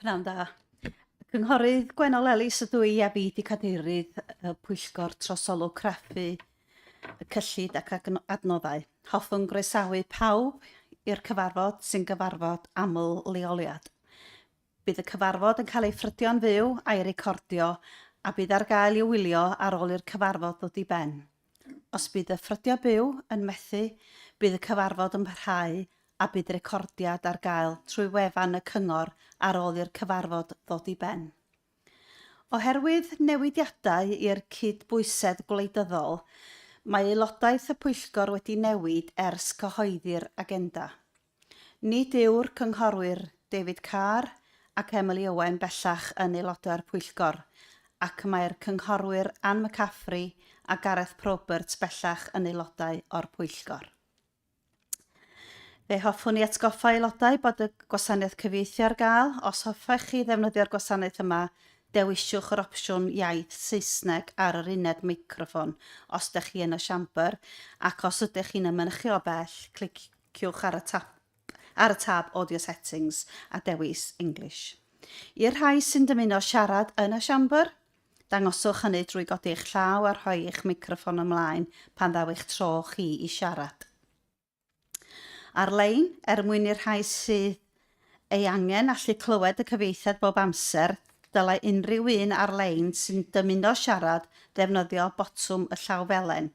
Pnawn da. Cynghorydd Gwenol Elis ydw i a fi di cadeirydd y Pwyllgor Trosolwg Chraffu, y cyllid ac adnoddau. Hoffwn groesawu pawb i'r cyfarfod sy'n gyfarfod aml leoliad. Bydd y cyfarfod yn cael ei ffrydio'n fyw a'i recordio a bydd ar gael i'w wylio ar ôl i'r cyfarfod ddod i ben. Os bydd y ffrydio byw yn methu, bydd y cyfarfod yn parhau a bydd recordiad ar gael trwy wefan y cyngor ar ôl i'r cyfarfod ddod i ben. Oherwydd newidiadau i'r cydbwysedd gwleidyddol, mae aelodaeth y Pwyllgor wedi newid ers cyhoeddi'r agenda. Nid yw'r cynghorwyr David Carr ac Emily Owen bellach yn aelodau'r Pwyllgor, ac mae'r cynghorwyr Anne McCaffrey a Gareth Roberts bellach yn aelodau o'r Pwyllgor. Fe hoffwn i atgoffa aelodau bod y gwasanaeth cyfieithu ar gael. Os hoffech chi ddefnyddio'r gwasanaeth yma, dewisiwch yr opsiwn iaith Saesneg ar yr uned meicroffon os ydych chi yn y siambr, ac os ydych chi'n ymynychu o bell, cliciwch ar y tab Audio Settings a dewis English. I'r rhai sy'n dymuno siarad yn y siambr, dangoswch hynny drwy godi eich llaw a rhoi eich meicroffon ymlaen pan ddaw eich tro chi i siarad. Ar-lein, mwyn i'r rhai sydd ei angen allu clywed y cyfieithiad bob amser, dylai unrhyw un ar-lein sy'n dymuno siarad ddefnyddio botwm y llaw felen.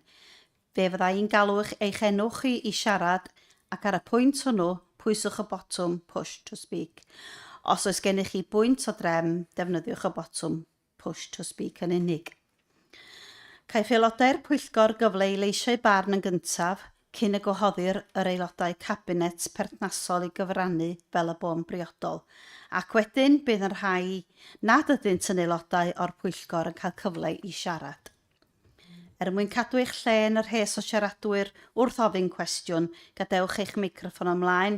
Fe fyddai i'n galw eich enw chi i siarad ac ar y pwynt hwnnw, pwyswch y botwm Push to Speak. Os oes gennych chi bwynt o drefn, defnyddiwch y botwm Push to Speak yn unig. Caiff aelodau'r Pwyllgor gyfle i leisiau barn yn gyntaf, cyn y gwahoddir yr aelodau cabinet perthnasol i gyfrannu fel y bo'n briodol, ac wedyn bydd yn rhai nad ydynt yn aelodau o'r Pwyllgor yn cael cyfle i siarad. Mwyn cadw eich lle yn yr rhes o siaradwyr wrth ofyn cwestiwn, gadewch eich meicroffon ymlaen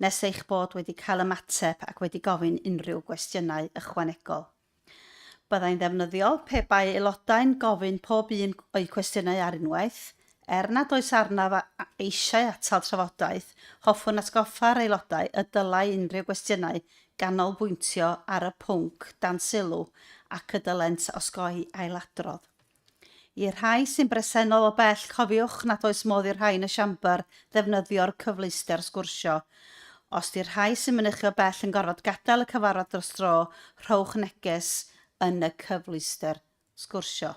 nes eich bod wedi cael ymateb ac wedi gofyn unrhyw gwestiynau ychwanegol. Byddai'n ddefnyddiol pe bai aelodau'n gofyn pob un o'i cwestiynau ar unwaith, nad oes arnaf eisiau atal trafodaeth, hoffwn atgoffa'r aelodau y dylai unrhyw gwestiynau ganolbwyntio ar y pwnc dan sylw ac y dylent osgoi ailadrodd. I'r rhai sy'n bresennol o bell, cofiwch nad oes modd i'r rhai yn y siambr ddefnyddio'r cyfleuster sgwrsio. Os di'r rhai sy'n mynychu o bell yn gorfod gadael y cyfarfod dros dro, rhowch neges yn y cyfleuster sgwrsio.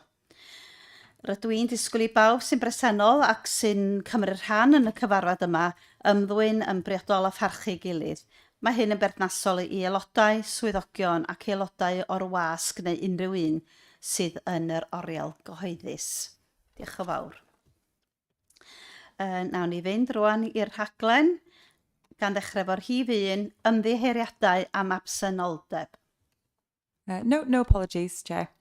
Rydw i'n disgwyl i bawb sy'n bresennol ac sy'n cymryd rhan yn y cyfarfod yma ymddwyn yn briodol a pharchu gilydd. Mae hyn yn berthnasol i aelodau, swyddogion ac aelodau o'r wasg neu unrhyw un sydd yn yr oriel gyhoeddus. Diolch yn fawr. Nawn ni fynd rwan i'r rhaglen, gan ddechrau fo'r rhif 1, ymddiheuriadau am absenoldeb. No apologies, Chair.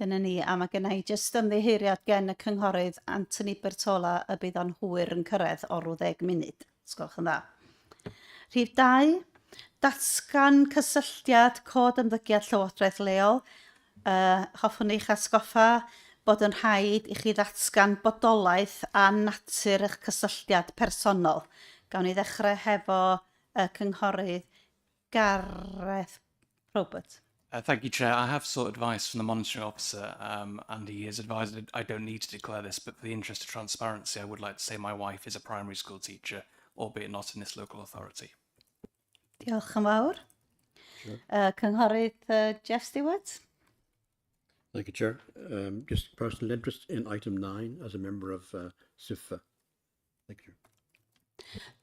Dyna ni, a mae gennau jyst ymddiheuriad gen y cynghorydd Anthony Bertola y bydd o'n hwyr yn cyrraedd o 10 munud. Sgwelwch yn dda. Rhif 2, datgan cysylltiad cod ymddygiad Llywodraeth leol. Hoffwn eich atgoffa bod yn rhaid i chi ddatgan bodolaeth a natur eich cysylltiad personol. Gawn ni ddechrau hefo y cynghorydd Gareth Roberts. Thank you, Chair. I have sought advice from the monitoring officer, and he has advised that I don't need to declare this, but for the interest of transparency, I would like to say my wife is a primary school teacher, albeit not in this local authority. Diolch yn fawr. Sure. Cynghorydd Jeff Stewart. Thank you, Chair. Just personal interest in item 9 as a member of SIFA. Thank you.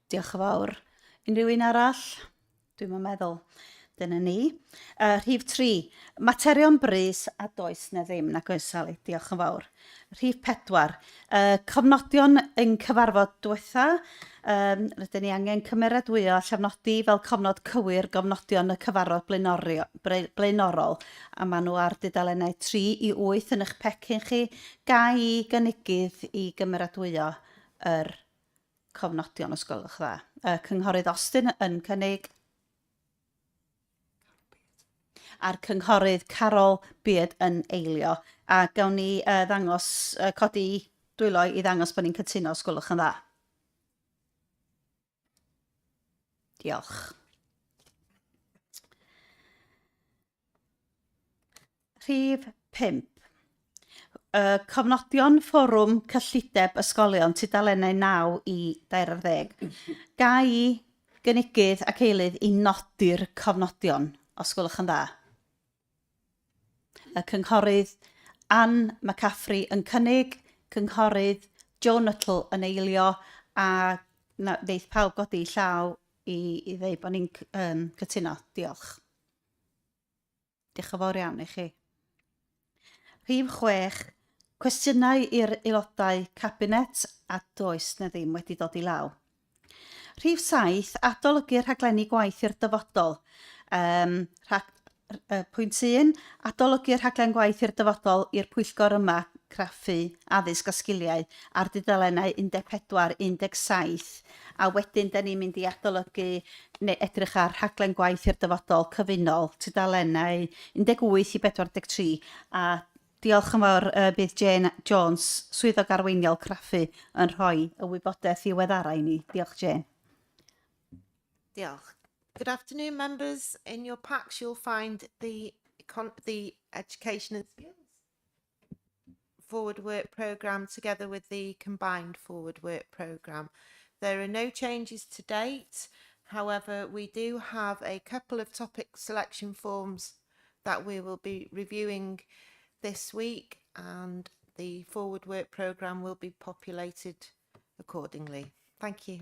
Diolch yn fawr. Unrhyw un arall? Dwi'n meddwl. Dyna ni. Rhif 3, materion brys a does na ddim, nag oes Sally, diolch yn fawr. Rhif 4, cofnodion yn cyfarfod diwetha. Rydyn ni angen cymeradwyo a llofnodi fel cofnod cywir gofnodion y cyfarfod blaenorol, a maen nhw ar dudalennau 3 i 8 yn eich pecyn chi, ga i gynigydd i gymeradwyo yr cofnodion, os gwelwch dda. Cynghorydd Austin yn cynnig, a'r cynghorydd Carol Beard yn eilio. A gawn ni codi dwylo i ddangos bod ni'n cytuno, os gwelwch yn dda. Diolch. Rhif 5. Cofnodion fforwm cyllideb ysgolion tudalennau 9 i 20. Ga i gynigydd ac eilydd i nodi'r cofnodion, os gwelwch yn dda. Y cynghorydd Ann McCaffrey yn cynnig, cynghorydd Joe Nuttall yn eilio, a ddeith pawb godi llaw i ddeud bod ni'n cytuno. Diolch. Diolch yn fawr iawn i chi. Rhif 6. Cwestiynau i'r aelodau cabinet a does na ddim wedi dod i law. Rhif 7. Adolygu rhaglenni gwaith i'r dyfodol. Pwynt 1. Adolygu rhaglen gwaith i'r dyfodol i'r pwyllgor yma, Chraffu, Addysg a Sgiliau ar dudalennau 14, 17, a wedyn da ni'n mynd i adolygu neu edrych ar rhaglen gwaith i'r dyfodol cyfunol tudalennau 18 i 43, a diolch yn fawr bydd Jane Jones, swyddog arweiniol Chraffu, yn rhoi y wybodaeth ddiweddara i ni. Diolch, Jane. Diolch. Good afternoon, members. In your packs, you'll find the Education and Skills Forward Work Programme together with the Combined Forward Work Programme. There are no changes to date. However, we do have a couple of topic selection forms that we will be reviewing this week, and the Forward Work Programme will be populated accordingly. Thank you.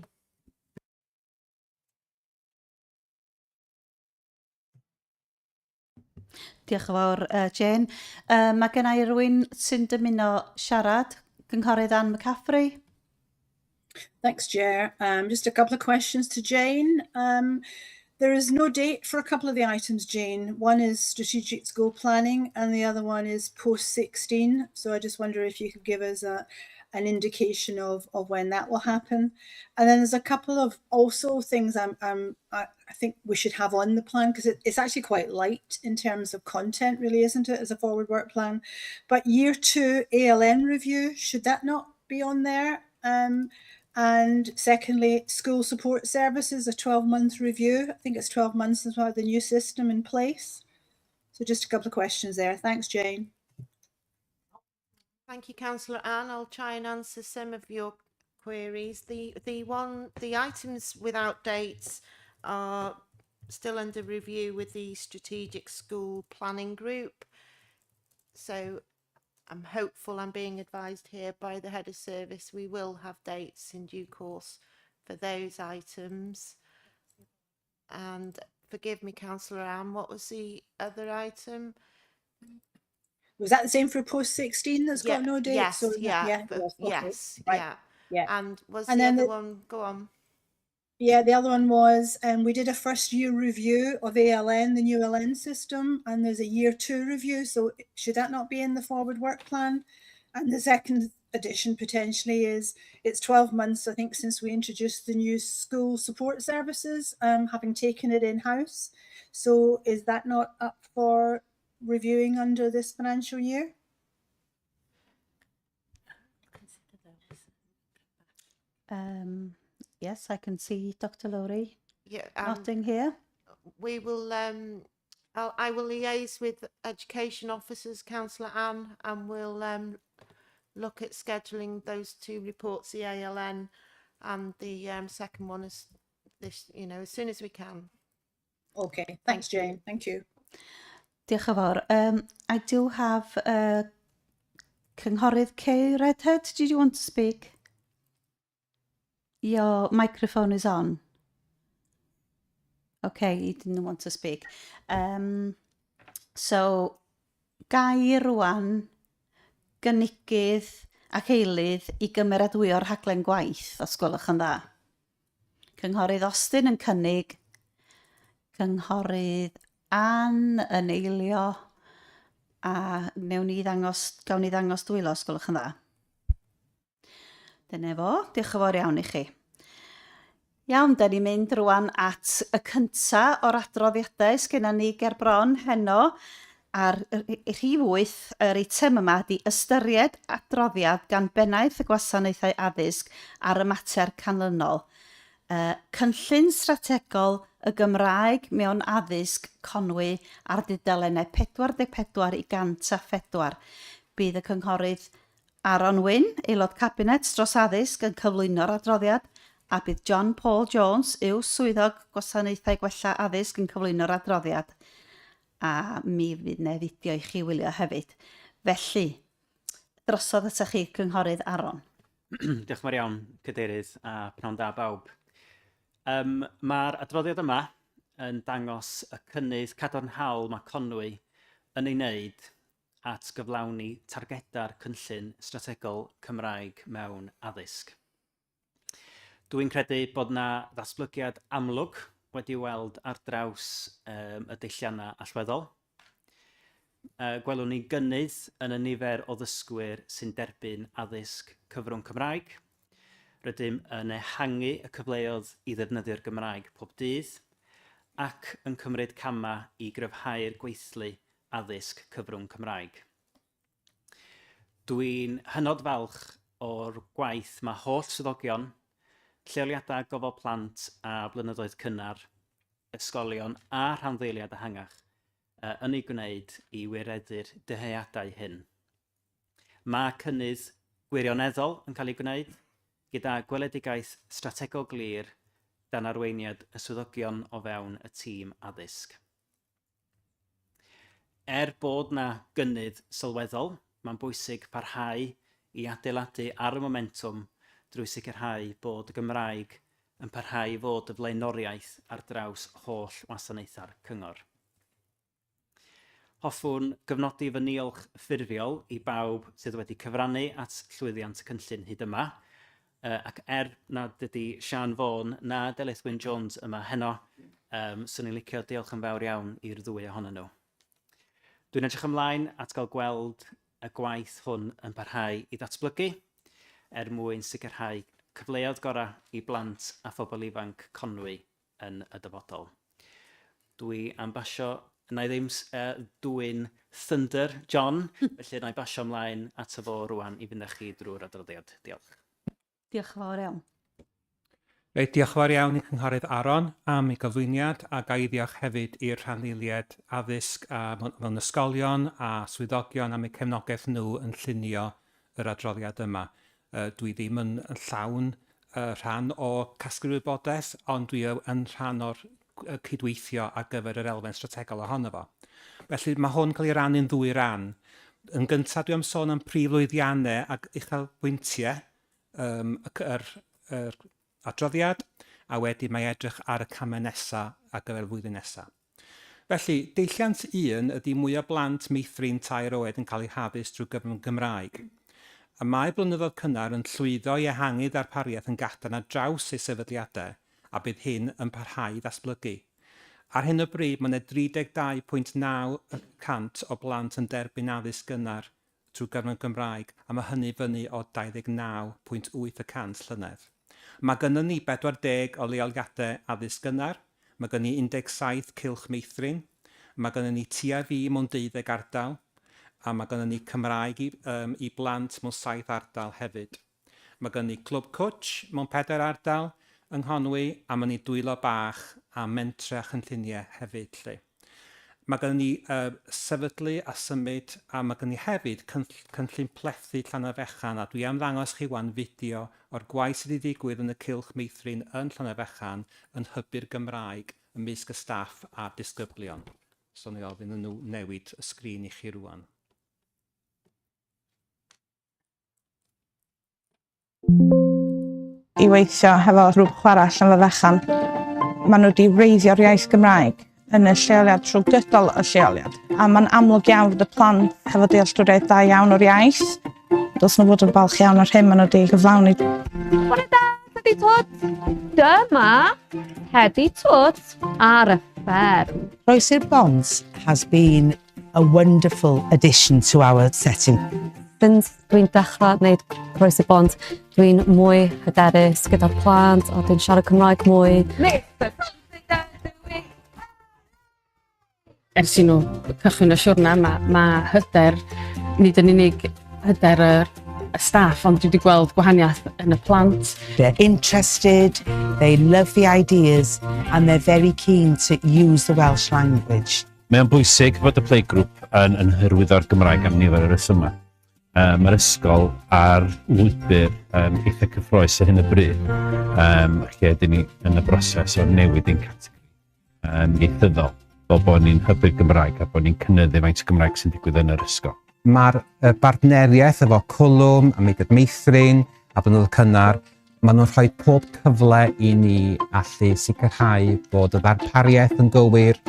Diolch yn fawr, Jane. Mae gen I rywun sy'n dymuno siarad, cynghorydd Ann McCaffrey. Thanks, Chair. Just a couple of questions to Jane. There is no date for a couple of the items, Jane. One is strategic school planning and the other one is post-16. So I just wonder if you could give us an indication of when that will happen. And then there's a couple of also things I think we should have on the plan, because it's actually quite light in terms of content, really, isn't it, as a forward work plan? But year 2 ALN review, should that not be on there? And secondly, school support services, a 12-month review. I think it's 12 months as well, the new system in place. So just a couple of questions there. Thanks, Jane. Thank you, Councillor Anne. I'll try and answer some of your queries. The items without dates are still under review with the Strategic School Planning Group. So I'm hopeful, I'm being advised here by the head of service, we will have dates in due course for those items. And forgive me, Councillor Anne, what was the other item? Was that the same for post-16 that's got no date? Yes, So, yes, right. yeah. Yeah. And was And the then other one, go on. Yeah, the other one was we did a first year review of ALN, the new ALN system, and there's a year 2 review. So should that not be in the forward work plan? And the second addition potentially is it's 12 months, I think, since we introduced the new school support services, having taken it in-house. So is that not up for reviewing under this financial year? Yes, I can see Dr. Lowry Yeah, nodding here. we will I will liaise with education officers, Councillor Anne, and we'll look at scheduling those 2 reports, the ALN and the second one is this, as soon as we can. Okay, thanks, Jane. Thank you. Diolch yn fawr. I do have Cynghorydd Kay Redhead. Did you want to speak? Your microphone is on. Okay, you didn't want to speak. So, gai rwan gynigydd ac eilydd i gymeradwyo'r rhaglen gwaith, os gwelwch yn dda. Cynghorydd Austin yn cynnig, Cynghorydd Ann yn eilio, a gawn ni ddangos dwylo, os gwelwch yn dda. Dyna fo, diolch yn fawr iawn i chi. Iawn, da ni'n mynd rwan at y cynta o'r adroddiadau sgenna ni ger bron heno, a'r rhif 8, yr eitem yma ydi ystyried adroddiad gan bennaeth y gwasanaethau addysg ar y mater canlynol. Cynllun strategol y Gymraeg mewn addysg Conwy ar dudalennau 44 i 104. Bydd y cynghorydd Aaron Wyn, aelod cabinet dros addysg, yn cyflwyno'r adroddiad, a bydd John Paul Jones, yw swyddog gwasanaethau gwella addysg, yn cyflwyno'r adroddiad. A mi fydd ne fideo i chi wylio hefyd. Felly, drosodd ata chi, cynghorydd Aaron. Diolch yn fawr iawn, Cadeirydd, a pnawn da bawb. Mae'r adroddiad yma yn dangos y cynnydd cadarnhaol mae Conwy yn ei wneud at gyflawni targeda'r cynllun strategol Cymraeg mewn addysg. Dwi'n credu bod yna ddatblygiad amlwg wedi weld ar draws y deilliannau allweddol. Gwelwn ni gynnydd yn y nifer o ddysgwyr sy'n derbyn addysg cyfrwng Cymraeg. Rydym yn ehangu y cyfleoedd i ddefnyddio'r Gymraeg pob dydd ac yn cymryd camau i gryfhau'r gweithlu addysg cyfrwng Cymraeg. Dwi'n hynod falch o'r gwaith mae holl swyddogion, lleoliadau gofal plant a blynyddoedd cynnar, ysgolion a rhanddeiliad ehangach yn ei gwneud i wireddu'r dyheadau hyn. Mae cynnydd gwirioneddol yn cael ei gwneud gyda gweledigaeth strategol glir dan arweiniad y swyddogion o fewn y tîm addysg. Bod na gynnydd sylweddol, mae'n bwysig parhau i adeiladu ar y momentum drwy sicrhau bod y Gymraeg yn parhau i fod y flaenoriaeth ar draws holl wasanaethau'r cyngor. Hoffwn gyfnodi fy niolch ffurfiol i bawb sydd wedi cyfrannu at llwyddiant y cynllun hyd yma, ac nad ydy Sian Vaughan na Delyth Wyn Jones yma heno, swn i'n licio diolch yn fawr iawn i'r ddwy ohonyn nhw. Dwi'n edrych ymlaen at gael gweld y gwaith hwn yn parhau i ddatblygu, mwyn sicrhau cyfleoedd gorau i blant a phobl ifanc Conwy yn y dyfodol. Dwi am basio, na i ddim dwy'n thunder John, felly na i basio ymlaen at y fo rwan i fynd â chi drwy'r adroddiad. Diolch. Diolch yn fawr iawn. Reit, diolch yn fawr iawn i cynghorydd Aaron am ei gyflwyniad a ga i ddiolch hefyd i'r rhanddeiliad addysg mewn ysgolion a swyddogion am eu cefnogaeth nhw yn llunio yr adroddiad yma. Dwi ddim yn llawn rhan o casglu'r wybodaeth, ond dwi yn rhan o'r cydweithio ar gyfer yr elfen strategol ohono fo. Felly mae hwn cael ei rannu'n ddwy ran. Yn gyntaf dwi am sôn am prif lwyddiannau ac uchelbwyntiau yr adroddiad, a wedyn mae edrych ar y camau nesaf ar gyfer y flwyddyn nesaf. Felly, deilliant 1 ydy mwy o blant meithrin 3 oed yn cael eu haddysg drwy gyfrwng Gymraeg. A mae blynyddoedd cynnar yn llwyddo i ehangu darpariaeth yn gadarn ar draws eu sefydliadau, a bydd hyn yn parhau i ddatblygu. Ar hyn o bryd, mae 32.9% o blant yn derbyn addysg gynnar trwy gyfrwng Gymraeg, a mae hynny fyny o 29.8% llynedd. Mae gynnon ni 40 o leoliadau addysg gynnar, mae gynnon ni 17 cylch meithrin, mae gynnon ni TIV mewn 12 ardal, a mae gynnon ni Cymraeg i blant mewn 7 ardal hefyd. Mae gynnon ni Clwb Cwtch mewn 4 ardal yng Nghonwy, a mae ni dwylo bach a mentre a chynlluniau hefyd lle. Mae gen ni sefydlu a symud, a mae gen ni hefyd cynllun plethu Llanarfechan, a dwi am ddangos chi wan fideo o'r gwaith sydd wedi digwydd yn y cylch meithrin yn Llanarfechan yn hybu'r Gymraeg ymysg y staff a'r disgyblion. So ni ofyn nhw newid y sgrin i chi rwan. I weithio hefo grŵp chwarel Llanarfechan, maen nhw wedi reiddio'r iaith Gymraeg yn y lleoliad trwy gydol y lleoliad. A mae'n amlwg iawn fod y plant hefo dealltwriaeth da iawn o'r iaith. Dos nhw fod yn falch iawn o'r hyn maen nhw wedi gyflawni. Bore da, Hedi Twt. Dyma Hedi Twt ar y fferm. Croesi'r Bonds has been a wonderful addition to our setting. Since dwi'n dechrau wneud Croesi'r Bonds, dwi'n mwy hyderus gyda'r plant a dwi'n siarad Cymraeg mwy. Ers i nhw cychwyn y siwrna, mae hyder, nid yn unig hyder y staff, ond dwi wedi gweld gwahaniaeth yn y plant. They're interested They love the ideas and they're very keen to use the Welsh language. Mae'n bwysig fod y playgroup yn hyrwyddo'r Gymraeg am nifer o resymau. Mae'r ysgol ar lwybr eitha cyffroes ar hyn y bryd, lle ydyn ni yn y broses o newid ein categori ieithyddol, fel bod ni'n hybu'r Gymraeg a bod ni'n cynyddu faint o Gymraeg sy'n digwydd yn yr ysgol. Mae'r bartneriaeth efo Cwlwm a Mudiad Meithrin a Blynyddoedd Cynnar, maen nhw'n rhoi pob cyfle i ni allu sicrhau bod y ddarpariaeth yn gywir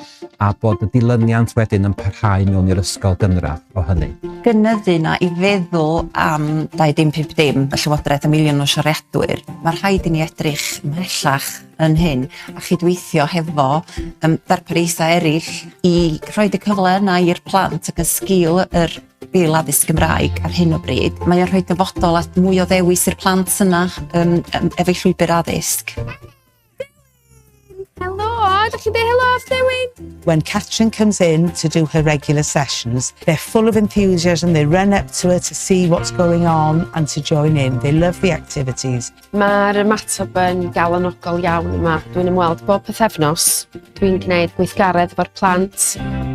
a bod y dilyniant wedyn yn parhau mewn i'r ysgol gynradd o hynny. Gynyddu na i feddwl am 2050, y Llywodraeth y miliwn o siaradwyr, mae rhaid i ni edrych ymhellach yn hyn a chydweithio hefo darpariaethau eraill i rhoi y cyfle yna i'r plant ac yn sgil yr bil addysg Gymraeg ar hyn o bryd. Mae o'n rhoi dyfodol at mwy o ddewis i'r plant yna efo llwybr addysg. Helo, ydych chi'n dweud helo, Dewin? When Catrin comes in to do her regular sessions, they're full of enthusiasm. They run up to her to see what's going on and to join in. They love the activities. Mae'r ymateb yn galonogol iawn yma. Dwi'n ymweld bob pythefnos. Dwi'n gwneud gweithgaredd efo'r plant,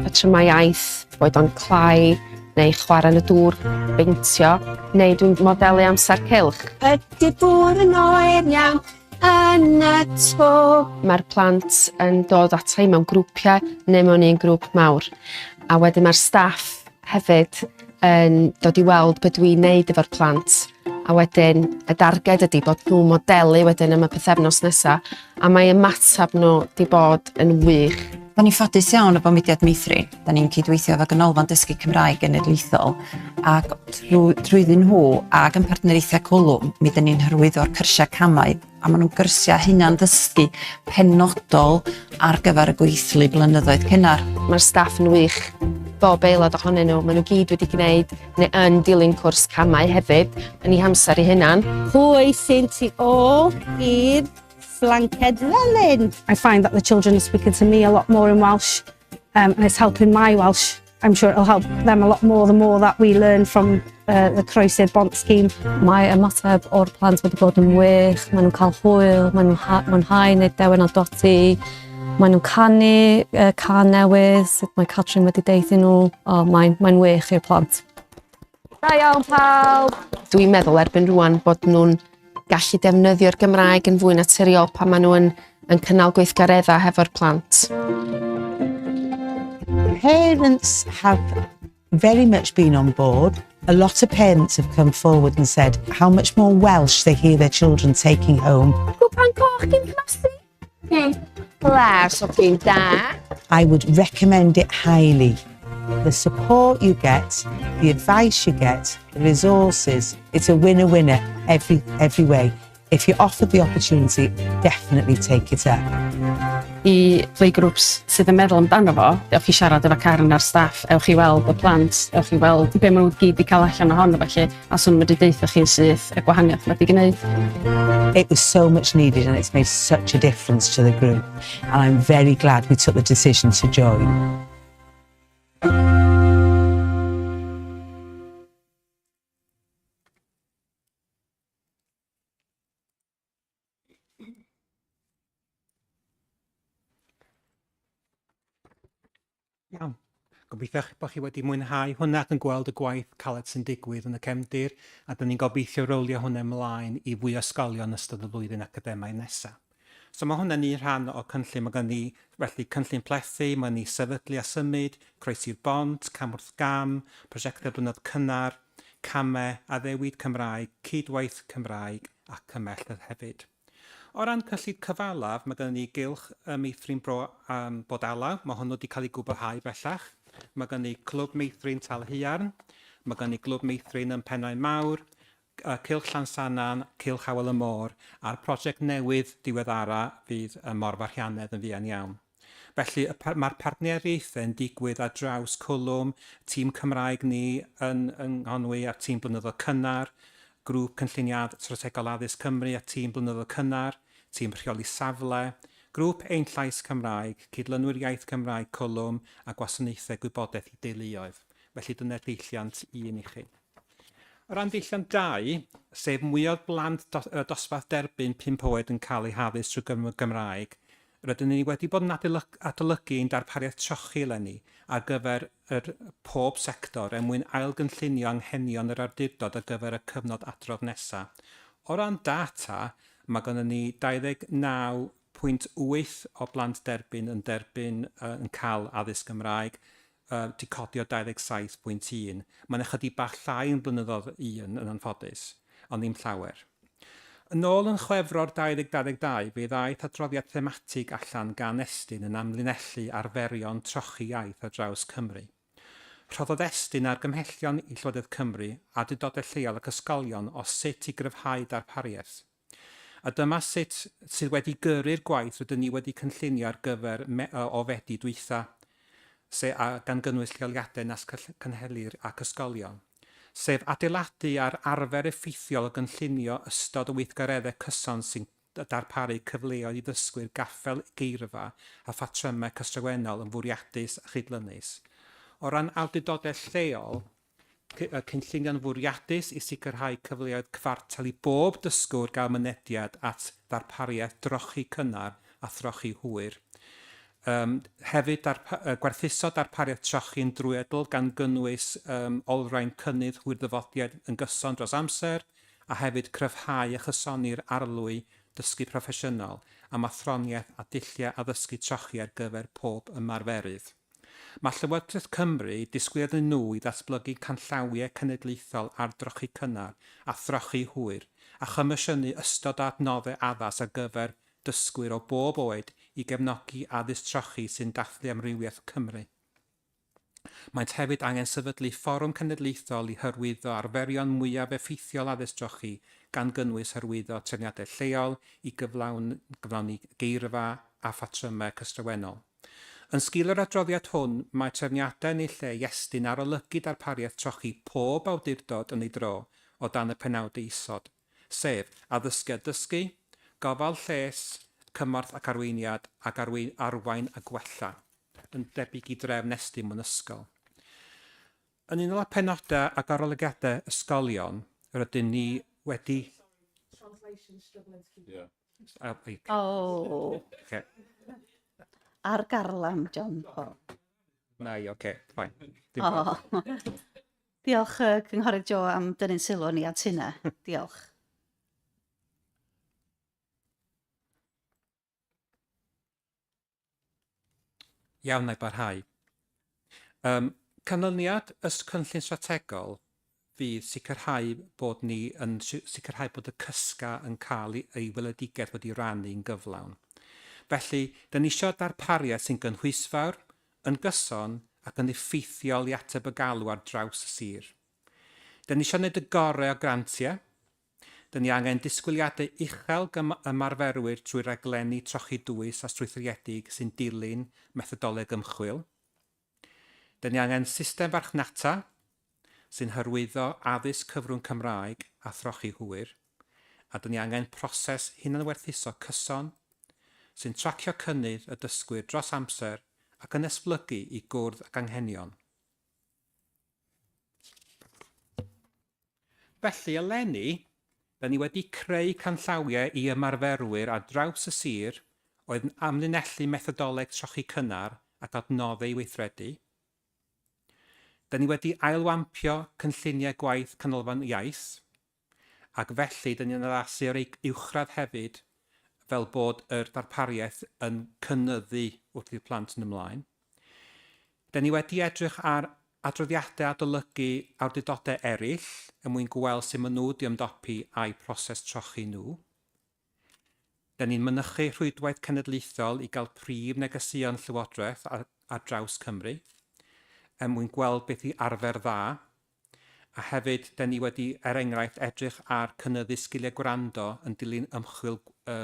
patrymau iaith, boed o'n clai, neu chwarae yn y dŵr, beintio, neu dwi'n modelu amser cylch. Ydy dŵr yn oer iawn yn y to. Mae'r plant yn dod ata i mewn grwpiau neu mewn un grŵp mawr. A wedyn mae'r staff hefyd yn dod i weld beth dwi'n neud efo'r plant. A wedyn y darged ydy bod nhw'n modelu wedyn am y pythefnos nesaf. A mae ymateb nhw wedi bod yn wych. Da ni'n ffodus iawn efo Mudiad Meithrin. Da ni'n cydweithio efo Ganolfan Dysgu Cymraeg Genedlaethol ac trwyddyn nhw ac yn partneriaethau Cwlwm, mi da ni'n hyrwyddo'r cyrsiau camau a maen nhw'n gyrsiau hunan dysgu penodol ar gyfer y gweithlu blynyddoedd cynnar. Mae'r staff yn wych. Bob aelod ohonyn nhw, maen nhw gyd wedi gwneud neu yn dilyn cwrs camau hefyd yn ei hamser eu hunan. Pwy sy'n tu ôl i'r flanced felyn? I find that the children are speaking to me a lot more in Welsh and it's helping my Welsh. I'm sure it'll help them a lot more the more that we learn from the Croesi'r Bont scheme. Mae ymateb o'r plant wedi bod yn wych, maen nhw'n cael hwyl, maen nhw'n mwynhau neu dewen o doti, maen nhw'n canu can newydd, sut mae Catrin wedi deithio nhw, mae'n wych i'r plant. Da iawn pawb! Dwi'n meddwl erbyn rwan bod nhw'n gallu defnyddio'r Gymraeg yn fwy naturiol pan maen nhw yn cynnal gweithgareddau hefo'r plant. Parents have very much been on board. A lot of parents have come forward and said how much more Welsh they hear their children taking home. Gwpan coch gyn plastig? Blas o chi'n da. I would recommend it highly. The support you get, the advice you get, the resources, it's a winner-winner every way. If you're offered the opportunity, definitely take it up. I playgroups sydd yn meddwl amdano fo, ewch i siarad efo Karen a'r staff, ewch i weld y plant, ewch i weld be maen nhw gyd i cael allan ohono felly, a swn wedi deitha chi sydd y gwahaniaeth wedi gwneud. It was so much needed and it's made such a difference to the group. And I'm very glad we took the decision to join. Iawn. Gobeithio bod chi wedi mwynhau hwnna ac yn gweld y gwaith caled sy'n digwydd yn y cefndir a dyn ni'n gobeithio rowlio hwnna ymlaen i fwy o ysgolion ystod y flwyddyn academaidd nesaf. So mae hwnna'n un rhan o cynllun, mae gen ni felly cynllun plethu, mae ni sefydlu a symud, Croesi'r Bont, Cam wrth gam, prosiectau blynyddoedd cynnar, camau, addewid Cymraeg, cydwaith Cymraeg a cymell hefyd. O ran cyllid cyfalaf, mae gen ni gylch Meithrin Bodalaw, mae hwnnw wedi cael ei gwblhau bellach. Mae gen ni Clwb Meithrin Talhiarn, mae gen ni Clwb Meithrin yn Pennau Mawr, Cylch Llansanan, Cylch Hywel y Môr, a'r prosiect newydd diweddara fydd y Morfa Rhianedd yn fuan iawn. Felly mae'r partneriaethau yn digwydd ar draws Cwlwm, tîm Cymraeg ni yn Nghonwy a tîm blynyddoedd cynnar, grŵp cynlluniad strategol addysg Cymru a tîm blynyddoedd cynnar, tîm rheoli safle, grŵp ein llais Cymraeg, cydlynwyr iaith Cymraeg Cwlwm a gwasanaethau gwybodaeth i deuluoedd. Felly dyna'r deilliant un i chi. O ran dillion 2, sef mwy o blant dosbarth derbyn 5 oed yn cael eu haddysg trwy Gymraeg, rydyn ni wedi bod yn adolygu ein darpariaeth trochi eleni ar gyfer pob sector mwyn ailgynllunio anghenion yr awdurdod ar gyfer y cyfnod adrodd nesaf. O ran data, mae gennym ni 29.8 o blant derbyn yn cael addysg Gymraeg, di codi o 27.1. Mae'n ychydig bach llai yn blynyddoedd yn anffodus, ond ddim llawer. Yn ôl yn Chwefror 2022, fe ddaeth adroddiad thematig allan gan Estyn yn amlinellu arferion trochi iaith ar draws Cymru. Rhoddodd Estyn ar gymhellion i Llywodraeth Cymru a dydodau lleol ac ysgolion o sut i gryfhau darpariaeth. A dyma sut sydd wedi gyrru'r gwaith rydyn ni wedi cynllunio ar gyfer o fedi dwytha, gan gynnwys lleoliadau nas cynhelir ac ysgolion, sef adeiladu ar arfer effeithiol o gynllunio ystod o weithgareddau cyson sy'n darparu cyfleoedd i ddysgwyr gaffel geirfa a phatrymau cystrawennol yn fwriadus a chydlynnus. O ran awdurdodau lleol, cynllunio'n fwriadus i sicrhau cyfleoedd cyfartal i bob dysgwr gael mynediad at ddarpariaeth drochi cynnar a throchi hwyr. Hefyd gwerthuso darpariaeth trochi yn drwyadl gan gynnwys olrhain cynnydd hwyrddyfodiad yn gyson dros amser a hefyd cryfhau a chysoni'r arlwy dysgu proffesiynol a mathroniaeth a dulliau addysgu trochi ar gyfer pob ymarferydd. Mae Llywodraeth Cymru disgwyl yn nhw i ddatblygu canllawiau cenedlaethol ar drochi cynnar a throchi hwyr a chymisiynu ystod adnoddau addas ar gyfer dysgwyr o bob oed i gefnogi addysg trochi sy'n dathlu amrywiaeth Cymru. Maent hefyd angen sefydlu fforwm cenedlaethol i hyrwyddo arferion mwyaf effeithiol addysg trochi gan gynnwys hyrwyddo trefniadau lleol i gyflawni geirfa a phatrymau cystrawennol. Yn sgil yr adroddiad hwn, mae trefniadau yn ei lle i estyn ar olygu darpariaeth trochi pob awdurdod yn ei dro o dan y penawdau isod, sef addysgiad dysgu, gofal lles, cymorth ac arweiniad ac arwain a gwella, yn debyg i drefn estyn mewn ysgol. Yn unol â penodau ac arolygiadau ysgolion, rydyn ni wedi... Okay. Ar garlam, John Paul. Nai, oce, fine. Diolch, Cynghorydd Jo, am dynnu'n sylw ni at hynna. Diolch. Iawn neu barhau. Canlyniad cynllun strategol fydd sicrhau bod y cysga yn cael ei weledigaeth wedi rannu'n gyflawn. Felly, dyn ni eisiau darpariaeth sy'n gynhwysfawr, yn gyson ac yn effeithiol i ateb y galw ar draws y sir. Dyn ni eisiau gwneud y gorau o grantiau. Dyn ni angen disgwyliadau uchel ymarferwyr trwy raglenni trochi dwys a strwythuriedig sy'n dilyn methodoleg ymchwil. Dyn ni angen system farchnata sy'n hyrwyddo addysg cyfrwng Cymraeg a throchi hwyr. A dyn ni angen proses hunanwerthuso cyson sy'n tracio cynnydd y dysgwyr dros amser ac yn esblygu i gwrdd ac anghenion. Felly, eleni, da ni wedi creu canllawiau i ymarferwyr ar draws y sir oedd yn amlinellu methodoleg trochi cynnar ac adnoddau weithredu. Da ni wedi ailwampio cynlluniau gwaith canolfan iaith, ac felly da ni'n addasu ar ei uwchradd hefyd fel bod yr darpariaeth yn cynnyddu wrth i'r plant yn ymlaen. Da ni wedi edrych ar adroddiadau adolygu awdurdodau eraill mwyn gweld sut maen nhw wedi ymdopi â'u proses trochi nhw. Da ni'n mynychu rhwydwaith cenedlaethol i gael prif negeseuon Llywodraeth ar draws Cymru, mwyn gweld beth i arfer dda, a hefyd da ni wedi, enghraifft, edrych ar cynyddu sgiliau gwrando yn dilyn ymchwil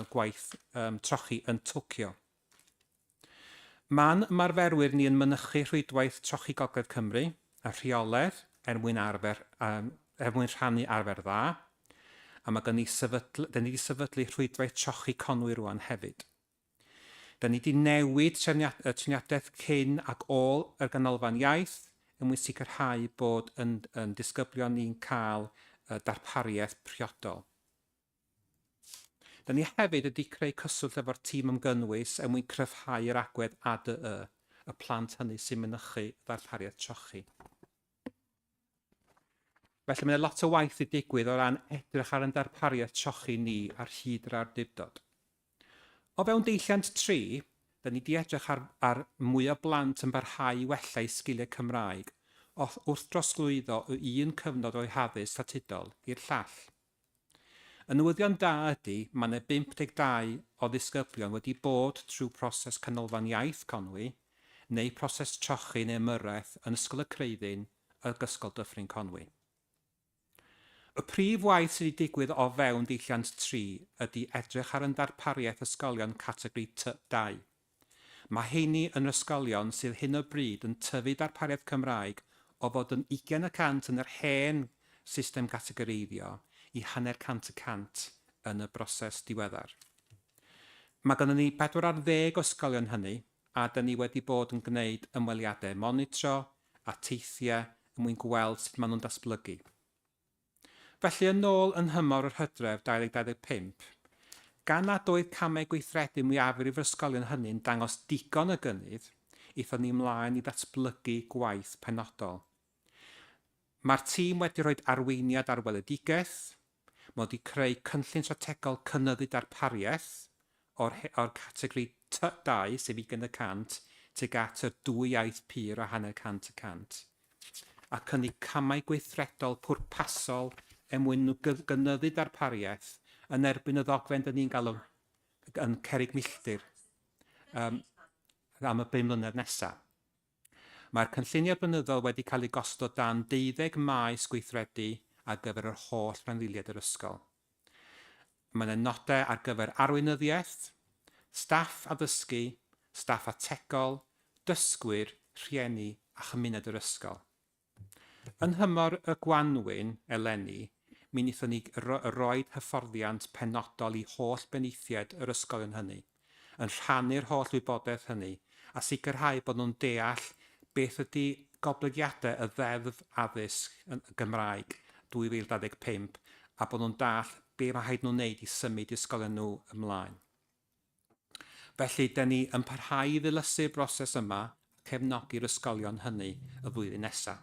gwaith trochi yn Tokyo. Ma'n ymarferwyr ni yn mynychu rhwydwaith trochi Gogledd Cymru a rheoledd mwyn rhannu arfer dda, a mae gen ni wedi sefydlu rhwydwaith trochi Conwy rwan hefyd. Da ni wedi newid trefniadaeth cyn ac ôl y ganolfan iaith mwyn sicrhau bod yn disgyblion ni'n cael darpariaeth priodol. Da ni hefyd wedi creu cyswllt efo'r tîm ymgynnwys mwyn cryfhau yr agwedd ADY, y plant hynny sy'n mynychu darpariaeth trochi. Felly mae lot o waith i digwydd o ran edrych ar yn darpariaeth trochi ni ar hyd yr awdurdod. O fewn deilliant 3, da ni wedi edrych ar mwy o blant yn barhau i wella i sgiliau Cymraeg wrth drosglwyddo o un cyfnod o'i haddysg statudol i'r llall. Y newyddion da ydy, mae yna 52 o ddisgyblion wedi bod trwy proses canolfan iaith Conwy neu proses trochi neu ymyrraeth yn Ysgol y Creuddyn ag Ysgol Dyffryn Conwy. Y prif waith sydd wedi digwydd o fewn deilliant 3 ydy edrych ar yn darpariaeth ysgolion categori T2. Mae heini yn ysgolion sydd hyn o bryd yn tyfu darpariaeth Cymraeg o fod yn 20% yn yr hen system categoreiddio i 100% yn y broses diweddar. Mae gynnon ni 40 o ysgolion hynny, a dyn ni wedi bod yn gwneud ymweliadau monitro a teithiau mwyn gweld sut maen nhw'n datblygu. Felly yn ôl yn hymor yr Hydref 2025, gan nad oedd camau gweithredu mwyafrif yr ysgolion hynny'n dangos digon y gynnydd, eithon ni ymlaen i ddatblygu gwaith penodol. Mae'r tîm wedi rhoi arweiniad ar weledigaeth, mae wedi creu cynllun strategol cynyddu darpariaeth o'r categori T2 sef 20% tuag at y 2 iaith pur o 100%. A cynnig camau gweithredol pwrpasol mwyn nhw gynyddu darpariaeth yn erbyn y ddogfen dyn ni'n galw yn Cerrig Milltir am y 5 mlynedd nesaf. Mae'r cynlluniau blynyddol wedi cael ei gosod dan 12 maes gweithredu ar gyfer yr holl rhanddeiliad yr ysgol. Mae yna nodau ar gyfer arweinyddiaeth, staff addysgu, staff ategol, dysgwyr, rhieni a chymuned yr ysgol. Yn hymor y Gwanwyn eleni, mi wnaethon ni roi hyfforddiant penodol i holl beneithiad yr ysgolion hynny, yn rhannu'r holl wybodaeth hynny, a sicrhau bod nhw'n deall beth ydy goblygiadau y ddeddf addysg yn Gymraeg 2025 a bod nhw'n dall be mae rhaid nhw'n wneud i symud ysgolion nhw ymlaen. Felly, da ni yn parhau i ddilysu'r broses yma a cefnogi'r ysgolion hynny y flwyddyn nesaf.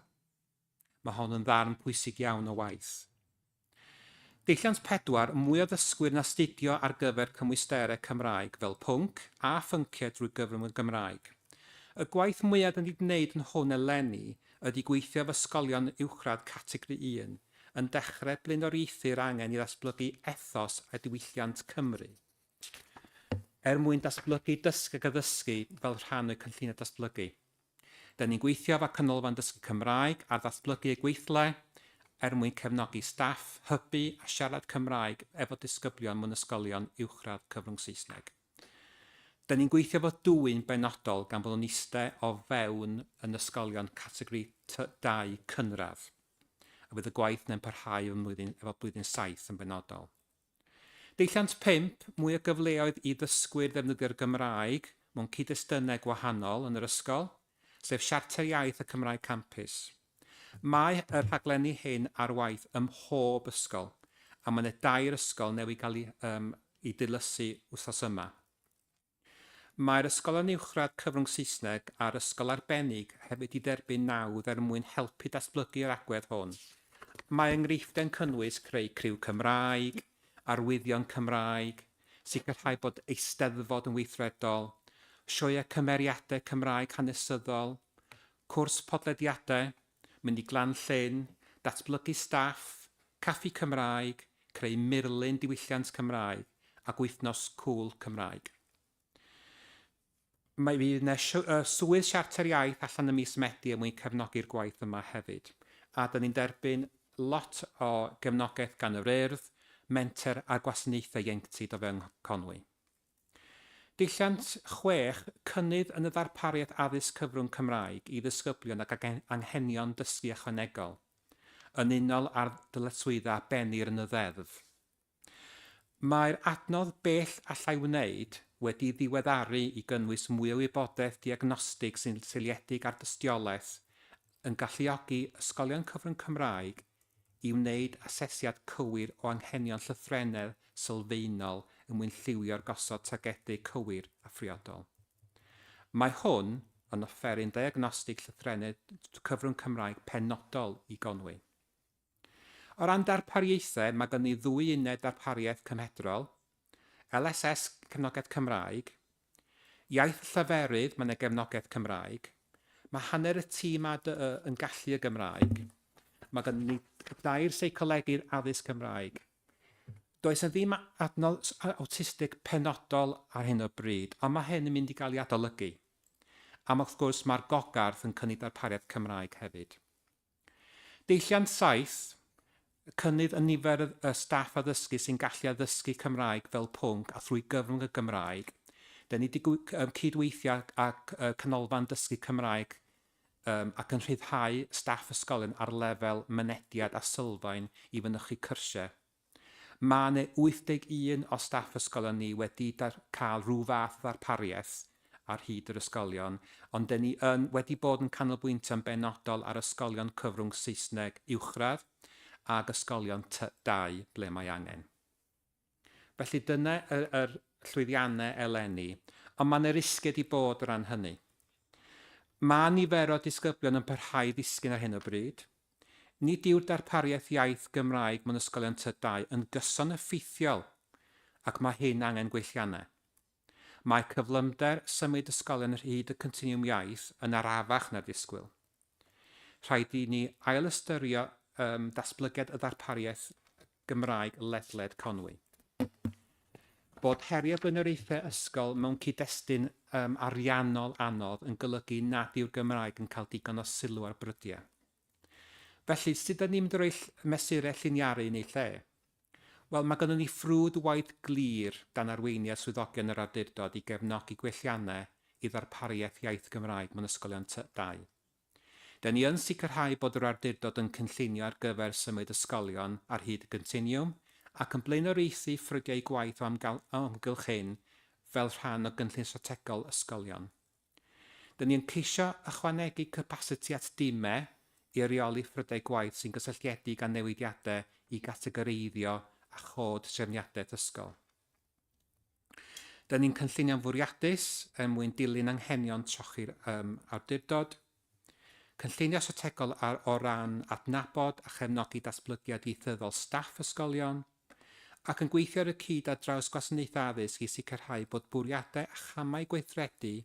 Mae hon yn ddarn pwysig iawn o waith. Deilliant 4, mwy o ddysgwyr yn astudio ar gyfer cymwysterau Cymraeg fel pwnc a phynciau drwy gyfrwng y Gymraeg. Y gwaith mwyaf yn ei wneud yn hwn eleni ydy gweithio efo ysgolion uwchradd categori 1 yn dechrau blaenoriaethu'r angen i ddatblygu ethos a diwylliant Cymru. Mwyn datblygu dysgu ac addysgu fel rhan o'r cynlluniau datblygu. Da ni'n gweithio efo canolfan dysgu Cymraeg a ddatblygu y gweithle mwyn cefnogi staff, hybu a siarad Cymraeg efo disgyblion mewn ysgolion uwchradd cyfrwng Saesneg. Da ni'n gweithio efo dwyn benodol gan bod nhw'n eistedd o fewn yn ysgolion categori T2 cynradd. A bydd y gwaith yn parhau efo blwyddyn 7 yn benodol. Deilliant 5, mwy o gyfleoedd i ddysgwyr ddefnyddio'r Gymraeg mewn cyd-destynau gwahanol yn yr ysgol, sef Siarter Iaith y Cymraeg Campus. Mae y rhaglenni hyn ar waith ym mhob ysgol, a mae yna 2 ysgol newydd cael ei dilysu wythnos yma. Mae'r ysgolion uwchradd cyfrwng Saesneg a'r ysgol arbennig hefyd wedi derbyn nawdd mwyn helpu datblygu'r agwedd hwn. Mae enghreifftiau'n cynnwys creu criw Cymraeg, arwyddion Cymraeg, sicrhau bod eisteddfod yn weithredol, sioeau cymeriadau Cymraeg hanesyddol, cwrs podlediadau, mynd i glan llyn, datblygu staff, caffi Cymraeg, creu murlun diwylliant Cymraeg a gweithnos cwl Cymraeg. Mae fydd yna swydd siarter iaith allan y mis Medi mwyn cefnogi'r gwaith yma hefyd. A da ni'n derbyn lot o gefnogaeth gan yr Urdd, menter a gwasanaethau ieuenctid o fewn Conwy. Deilliant 6, cynnydd yn y ddarpariaeth addysg cyfrwng Cymraeg i ddisgyblion ac anghenion dysgu ychwanegol, yn unol ar dyletswyddau benir yn y ddeddf. Mae'r adnodd bell allai wneud wedi ddiweddaru i gynnwys mwy o wybodaeth diagnostig sy'n seiliedig ar dystiolaeth yn galluogi ysgolion cyfrwng Cymraeg i wneud asesiad cywir o anghenion llythrennedd sylfaenol yn mwynllywio'r gosod targedu cywir a phriodol. Mae hwn yn offeryn diagnostig llythrennedd cyfrwng Cymraeg penodol i Gonwy. O ran darpariaethau, mae gen i 2 uned darpariaeth cymhedrol, LSS Cefnogaeth Cymraeg, Iaith Llyferydd, mae yna gefnogaeth Cymraeg, mae hanner y tîm ADY yn gallu y Gymraeg, mae gen i 2 seicolegydd addysg Cymraeg. Does yna ddim adnodd awtistig penodol ar hyn o bryd, ond mae hyn yn mynd i gael ei adolygu. Am wrth gwrs mae'r gogarth yn cynnig darpariaeth Cymraeg hefyd. Deilliant 7, cynnydd y nifer y staff addysgu sy'n gallu addysgu Cymraeg fel pwnc a thrwy gyfrwng y Gymraeg. Da ni wedi cydweithio ac canolfan dysgu Cymraeg ac yn rhyddhau staff ysgolion ar lefel mynediad a sylfaen i fynychu cyrsiau. Mae yna 81 o staff ysgolion ni wedi cael rhyw fath ddarpariaeth ar hyd yr ysgolion, ond da ni wedi bod yn canolbwyntio yn benodol ar ysgolion cyfrwng Saesneg uwchradd ac ysgolion T2 ble mae angen. Felly dyna yr llwyddiannau eleni, ond mae yna risgiau wedi bod o ran hynny. Mae nifer o disgyblion yn parhau ddisgyn ar hyn o bryd. Nid yw'r darpariaeth iaith Gymraeg mewn ysgolion T2 yn gyson effeithiol ac mae hyn angen gweilliannau. Mae cyflymder symud ysgolion ar hyd y continiwm iaith yn arafach na'r disgwyl. Rhaid i ni ailystyrio datblygiad y ddarpariaeth Gymraeg ledled Conwy. Bod heriau blaenoriaethau ysgol mewn cyd-destun ariannol anodd yn golygu nad yw'r Gymraeg yn cael digon o sylw ar brydiau. Felly, sut ydym ni'n mynd i roi mesurau lliniaru yn ei lle? Wel, mae gennym ni ffrwd waith glir dan arweiniau swyddogion yr awdurdod i gefnogi gwelliannau i ddarpariaeth iaith Gymraeg mewn ysgolion T2. Da ni yn sicrhau bod yr awdurdod yn cynllunio ar gyfer symud ysgolion ar hyd y continiwm ac yn blaenoriaethu ffrydiau gwaith o amgylch hyn fel rhan o gynllun strategol ysgolion. Da ni'n ceisio ychwanegu capacity at dimau i reoli ffrydiau gwaith sy'n gysylltiedig â newidiadau i gategoreiddio a chod trefniadaeth ysgol. Da ni'n cynllunio'n fwriadus mwyn dilyn anghenion trochi'r awdurdod, cynllunio strategol o ran adnabod a chefnogi datblygiad ieithyddol staff ysgolion, ac yn gweithio ar y cyd a draws gwasanaeth addysg i sicrhau bod bwriadau a chamau gweithredu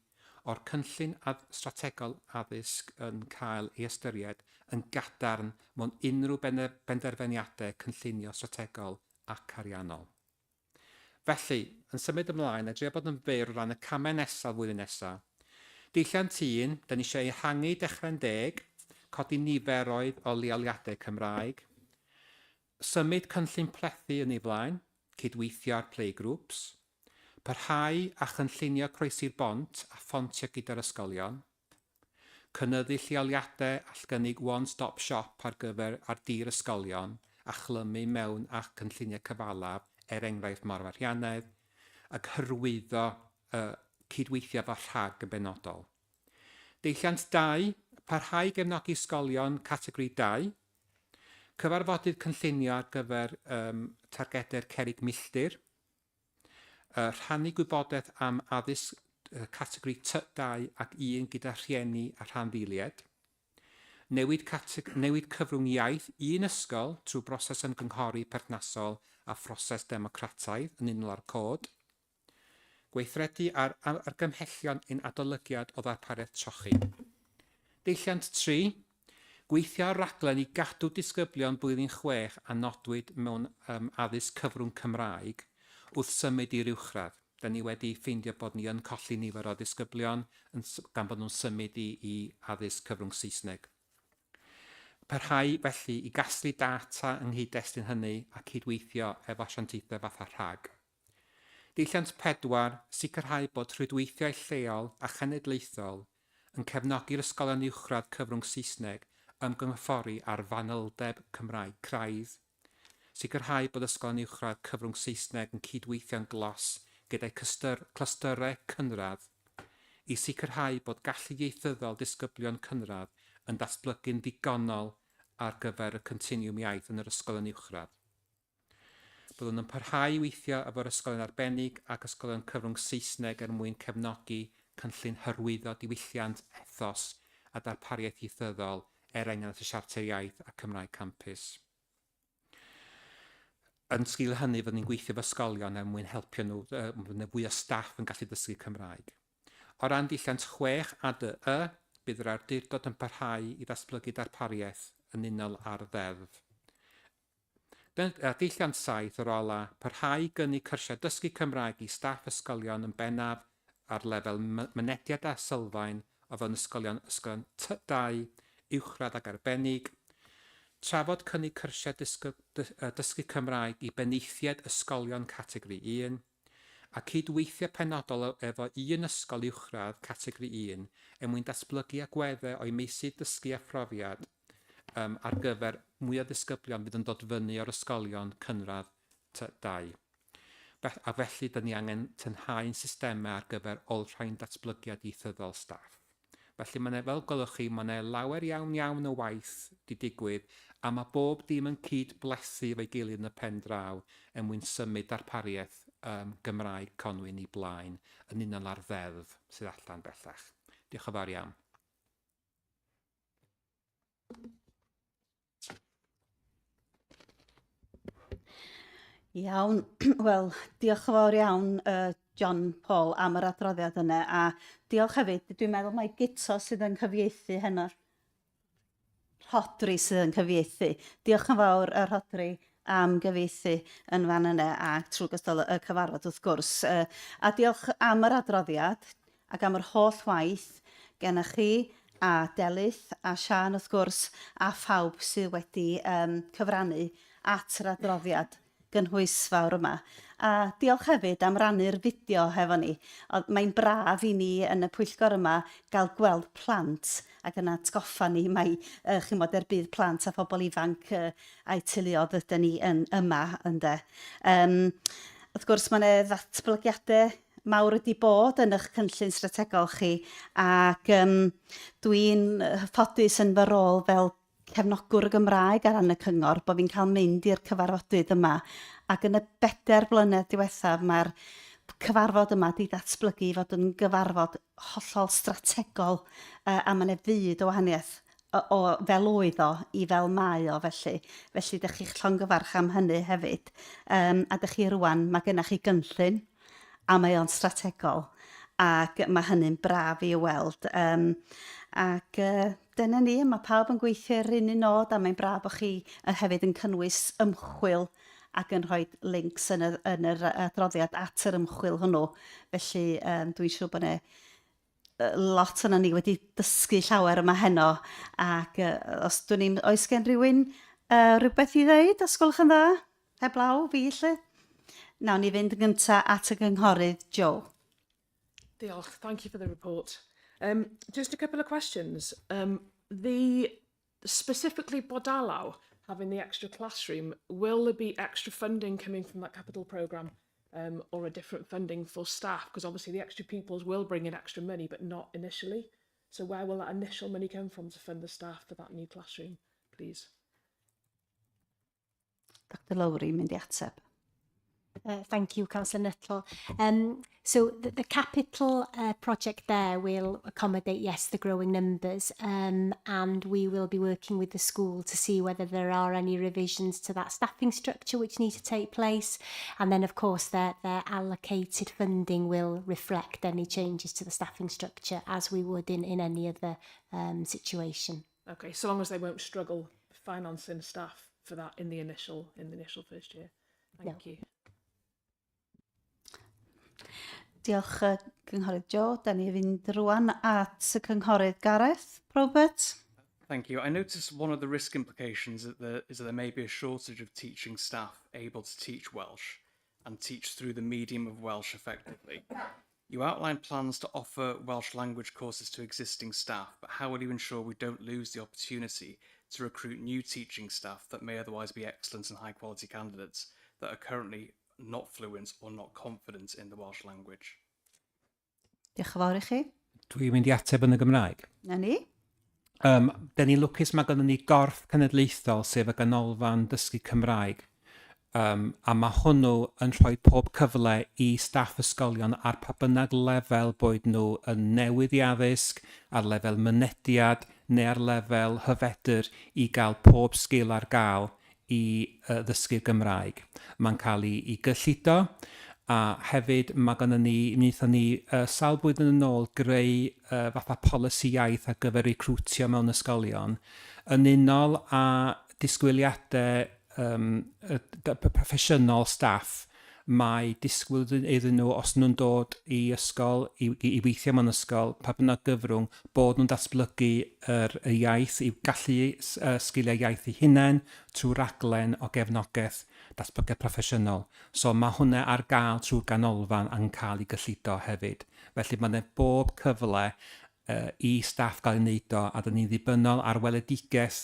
o'r cynllun strategol addysg yn cael ei ystyried yn gadarn mewn unrhyw benderfyniadau cynllunio strategol ac ariannol. Felly, yn symud ymlaen a drio bod yn fyr o ran y camau nesaf flwyddyn nesaf, Deilliant 1, da ni eisiau ehangu dechrau'n 10, codi niferoedd o leoliadau Cymraeg, symud cynllun plethu yn ei flaen, cydweithio ar playgroups, parhau a chynllunio croesi'r bont a ffontio gyda'r ysgolion, cynyddu lleoliadau all gynnig one-stop shop ar gyfer ar dir ysgolion a chlymu mewn a cynlluniau cyfalaf enghraifft morfariannedd, ac hyrwyddo cydweithio fel rhag y benodol. Deilliant 2, parhau gefnogi ysgolion categori 2, cyfarfodydd cynllunio ar gyfer targedau'r cerig milltir, rhannu gwybodaeth am addysg categori T2 ac 1 gyda rhieni a rhanddeiliad, newid cyfrwng iaith un ysgol trwy broses ymgynghori perthnasol a phroses democrataidd yn unol â'r cod, gweithredu ar argymhellion un adolygiad o ddarpariaeth trochi. Deilliant 3, gweithio ar raglen i gadw disgyblion blwyddyn 6 a nodwyd mewn addysg cyfrwng Cymraeg wrth symud i'r uwchradd. Da ni wedi ffeindio bod ni yn colli nifer o disgyblion gan bod nhw'n symud i addysg cyfrwng Saesneg. Parhau felly i gasglu data yng nghyd-destun hynny a cydweithio efo asiantaethau fatha rhag. Deilliant 4, sicrhau bod rhwydweithiau lleol a chenedlaethol yn cefnogi'r ysgolion uwchradd cyfrwng Saesneg ymgynghori ar fanyldeb Cymraeg craidd, sicrhau bod ysgolion uwchradd cyfrwng Saesneg yn cydweithio'n glos gyda'i clystyrau cynradd i sicrhau bod gallu ieithyddol disgyblion cynradd yn datblygu'n ddigonol ar gyfer y continwm iaith yn yr ysgolion uwchradd. Byddwn yn parhau i weithio efo'r ysgolion arbennig ac ysgolion cyfrwng Saesneg er mwyn cefnogi cynllun hyrwyddo diwylliant ethos a darpariaeth ieithyddol enghraifft y siarter iaith a Cymraeg campus. Yn sgil hynny, fyddwn ni'n gweithio efo ysgolion er mwyn helpu nhw, fydd fwy o staff yn gallu dysgu Cymraeg. O ran dilliant 6 a dy, bydd yr awdurdod yn parhau i ddatblygu darpariaeth yn unol ar ddeddf. Dilliant 7 yr ola, parhau gynnu cyrsiau dysgu Cymraeg i staff ysgolion yn bennaf ar lefel mynediad a sylfaen o fewn ysgolion T2, uwchradd ac arbennig, trafod cynnig cyrsiau dysgu Cymraeg i beneithiad ysgolion categori 1, a cydweithio penodol efo un ysgol uwchradd categori 1 mwyn datblygu agweddau o'i meysydd dysgu a phrofiad ar gyfer mwy o ddisgyblion fydd yn dod fyny o'r ysgolion cynradd T2. A felly, dyn ni angen tynhau'n systemau ar gyfer olrhain datblygiad ieithyddol staff. Felly, fel gwelwch chi, mae lawer iawn o waith wedi digwydd, a mae bob dim yn cyd-blethu efo'i gilydd yn y pen draw mwyn symud darpariaeth Gymraeg Conwy i blaen yn unol ar ddeddf sydd allan bellach. Diolch yn fawr iawn. Iawn, wel, diolch yn fawr iawn John Paul am yr adroddiad yna, a diolch hefyd, dwi'n meddwl mae Gito sydd yn cyfieithu heno'r Rhodri sydd yn cyfieithu. Diolch yn fawr yr Rhodri am gyfieithu yn fan yna a trwy gystol y cyfarfod wrth gwrs. A diolch am yr adroddiad ac am yr holl waith gennych chi a Delyth a Sian wrth gwrs a phawb sydd wedi cyfrannu at yr adroddiad gynhwysfawr yma. A diolch hefyd am rannu'r fideo hefo ni. Mae'n braf i ni yn y Pwyllgor yma gael gweld plant ac yn atgoffa ni mae chymod bydd plant a phobl ifanc a'i teuluodd ydyn ni yma ynde. Wrth gwrs mae ddatblygiadau mawr wedi bod yn eich cynllun strategol chi ac dwi'n ffodus yn fy rôl fel cefnogwr y Gymraeg ar ran y cyngor bod fi'n cael mynd i'r cyfarfodydd yma ac yn y 4 blynedd diwethaf mae'r cyfarfod yma wedi datblygu i fod yn gyfarfod hollol strategol a mae'n fyd o wahaniaeth o fel oedd o i fel mae o felly ydych chi'ch llongyfarch am hynny hefyd a ydych chi rwan mae gennych chi gynllun a mae o'n strategol ac mae hynny'n braf i weld ac dyna ni, mae pawb yn gweithio'r un nod a mae'n braf bod chi hefyd yn cynnwys ymchwil ac yn rhoi links yn yr adroddiad at yr ymchwil hwnnw. Felly dwi'n siŵr bod lot yna ni wedi dysgu llawer yma heno ac oes gen rhywun rhywbeth i ddeud, os gwelwch yn dda? Heblaw fi lle? Nawn ni fynd yn gyntaf at y cynghorydd Joe. Diolch. Thank you for the report. Just a couple of questions. Specifically Bodallow, having the extra classroom, will there be extra funding coming from that capital programme or a different funding for staff? Because obviously the extra pupils will bring in extra money, but not initially. So where will that initial money come from to fund the staff for that new classroom, please? Dr Lowry, mynd i ateb. Thank you, Councillor Nuttall. So the capital project there will accommodate, yes, the growing numbers, and we will be working with the school to see whether there are any revisions to that staffing structure which need to take place. And then, of course, their allocated funding will reflect any changes to the staffing structure as we would in any other situation. Okay, so long as they won't struggle financing staff for that in the initial first year. Thank you. Diolch cynghorydd Joe. Da ni fynd rwan at y cynghorydd Gareth. Robert? Thank you. I noticed one of the risk implications is that there may be a shortage of teaching staff able to teach Welsh and teach through the medium of Welsh effectively. You outlined plans to offer Welsh language courses to existing staff, but how will you ensure we don't lose the opportunity to recruit new teaching staff that may otherwise be excellent and high quality candidates that are currently not fluent or not confident in the Welsh language? Diolch yn fawr i chi. Dwi'n mynd i ateb yn y Gymraeg. Na ni. Da ni lwcus mae gynnon ni gorff cenedlaethol sef y ganolfan dysgu Cymraeg. A mae hwnnw yn rhoi pob cyfle i staff ysgolion ar pa bynnag lefel boed nhw yn newydd i addysg, ar lefel mynediad neu ar lefel hyfedr i gael pob sgil ar gael i ddysgu'r Gymraeg. Mae'n cael ei gyllido, a hefyd mae gynnon ni, mi wnaethon ni sawl blwyddyn yn ôl greu fatha polisi iaith ar gyfer recrwtio mewn ysgolion, yn unol â disgwyliadau proffesiynol staff. Mae disgwyl iddyn nhw, os nhw'n dod i ysgol, i weithio mewn ysgol, pa bynnag gyfrwng, bod nhw'n datblygu y iaith, i gallu sgiliau iaith eu hunain trwy raglen o gefnogaeth datblygiad proffesiynol. So mae hwnna ar gael trwy'r ganolfan yn cael ei gyllido hefyd. Felly mae yna bob cyfle i staff gael ei wneud o, a dyn ni'n ddibynnol ar weledigaeth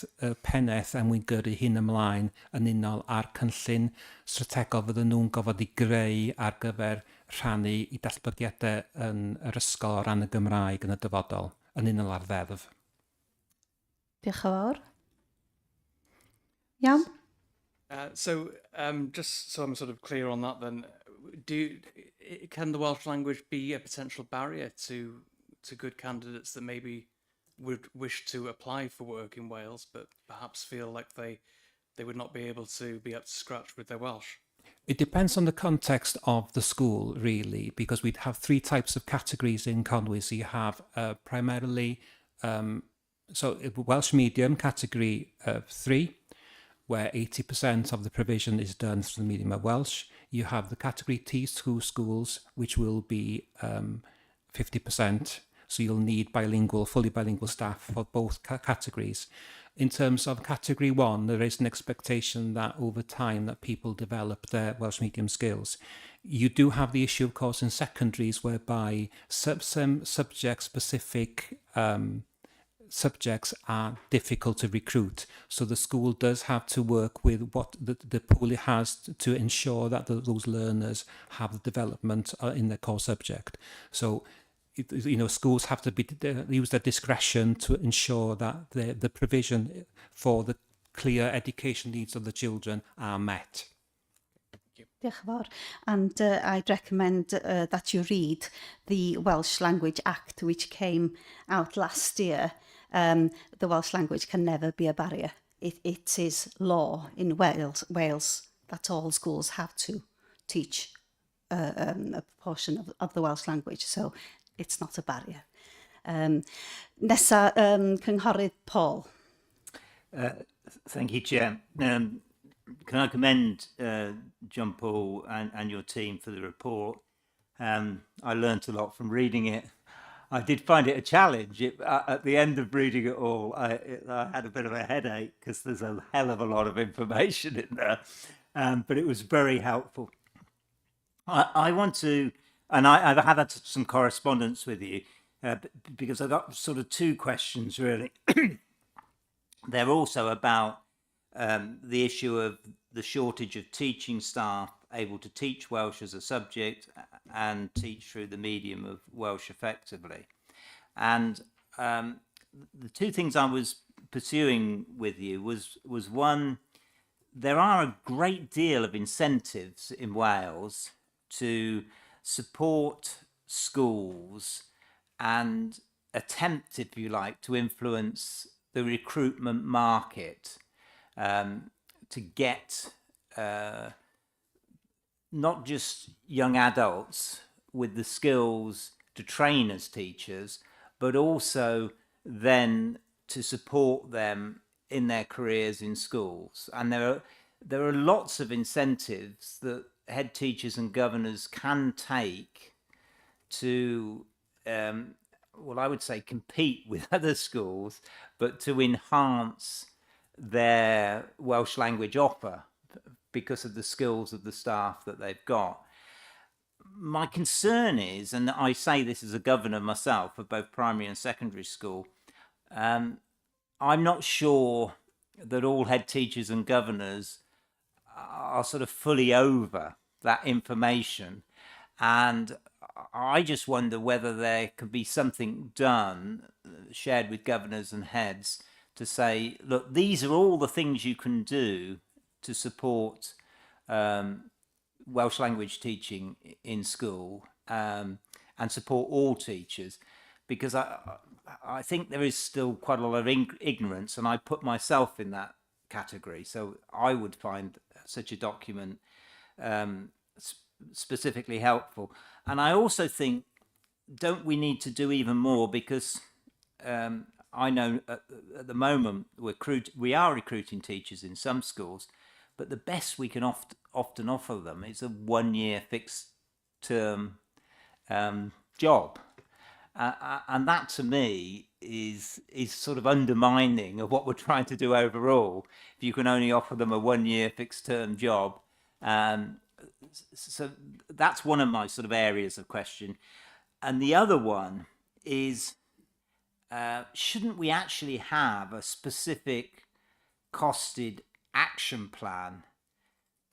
pennaeth er mwyn gyrru hyn ymlaen yn unol ar cynllun strategol fydden nhw'n gofod i greu ar gyfer rhannu i datblygiadau yn yr ysgol o ran y Gymraeg yn y dyfodol, yn unol ar ddeddf. Diolch yn fawr. Iawn? Just so I'm sort of clear on that then, can the Welsh language be a potential barrier to good candidates that maybe would wish to apply for work in Wales but perhaps feel like they would not be able to be up to scratch with their Welsh? It depends on the context of the school, really, because we'd have three types of categories in Conwy. So you have primarily, Welsh medium, category 3, where 80% of the provision is done through the medium of Welsh. You have the category T2 schools, which will be 50%. So you'll need fully bilingual staff for both categories. In terms of category 1, there is an expectation that over time that people develop their Welsh medium skills. You do have the issue, of course, in secondaries whereby some subject-specific subjects are difficult to recruit. So the school does have to work with what the pool it has to ensure that those learners have the development in their core subject. So schools have to use their discretion to ensure that the provision for the clear education needs of the children are met. Diolch yn fawr. And I'd recommend that you read the Welsh Language Act, which came out last year. The Welsh language can never be a barrier. It is law in Wales that all schools have to teach a proportion of the Welsh language. So it's not a barrier. Nesa, Cynghorydd Paul. Thank you, Chair. Can I commend John Paul and your team for the report? I learnt a lot from reading it. I did find it a challenge. At the end of reading it all, I had a bit of a headache because there's a hell of a lot of information in there. But it was very helpful. I want to... And I've had some correspondence with you because I've got sort of two questions, really. They're also about the issue of the shortage of teaching staff able to teach Welsh as a subject and teach through the medium of Welsh effectively. And the two things I was pursuing with you was one, there are a great deal of incentives in Wales to support schools and attempt, if you like, to influence the recruitment market to get not just young adults with the skills to train as teachers, but also then to support them in their careers in schools. And there are lots of incentives that head teachers and governors can take to, well, I would say compete with other schools, but to enhance their Welsh language offer because of the skills of the staff that they've got. My concern is, and I say this as a governor myself of both primary and secondary school, I'm not sure that all head teachers and governors are sort of fully over that information. And I just wonder whether there could be something done, shared with governors and heads to say, look, these are all the things you can do to support Welsh language teaching in school, and support all teachers, because I think there is still quite a lot of ignorance, and I put myself in that category. So I would find such a document specifically helpful. And I also think, don't we need to do even more? Because I know at the moment we are recruiting teachers in some schools, but the best we can often offer them is a 1-year fixed term job. And that to me is sort of undermining of what we're trying to do overall. If you can only offer them a 1-year fixed term job, so that's one of my sort of areas of question. And the other one is, shouldn't we actually have a specific costed action plan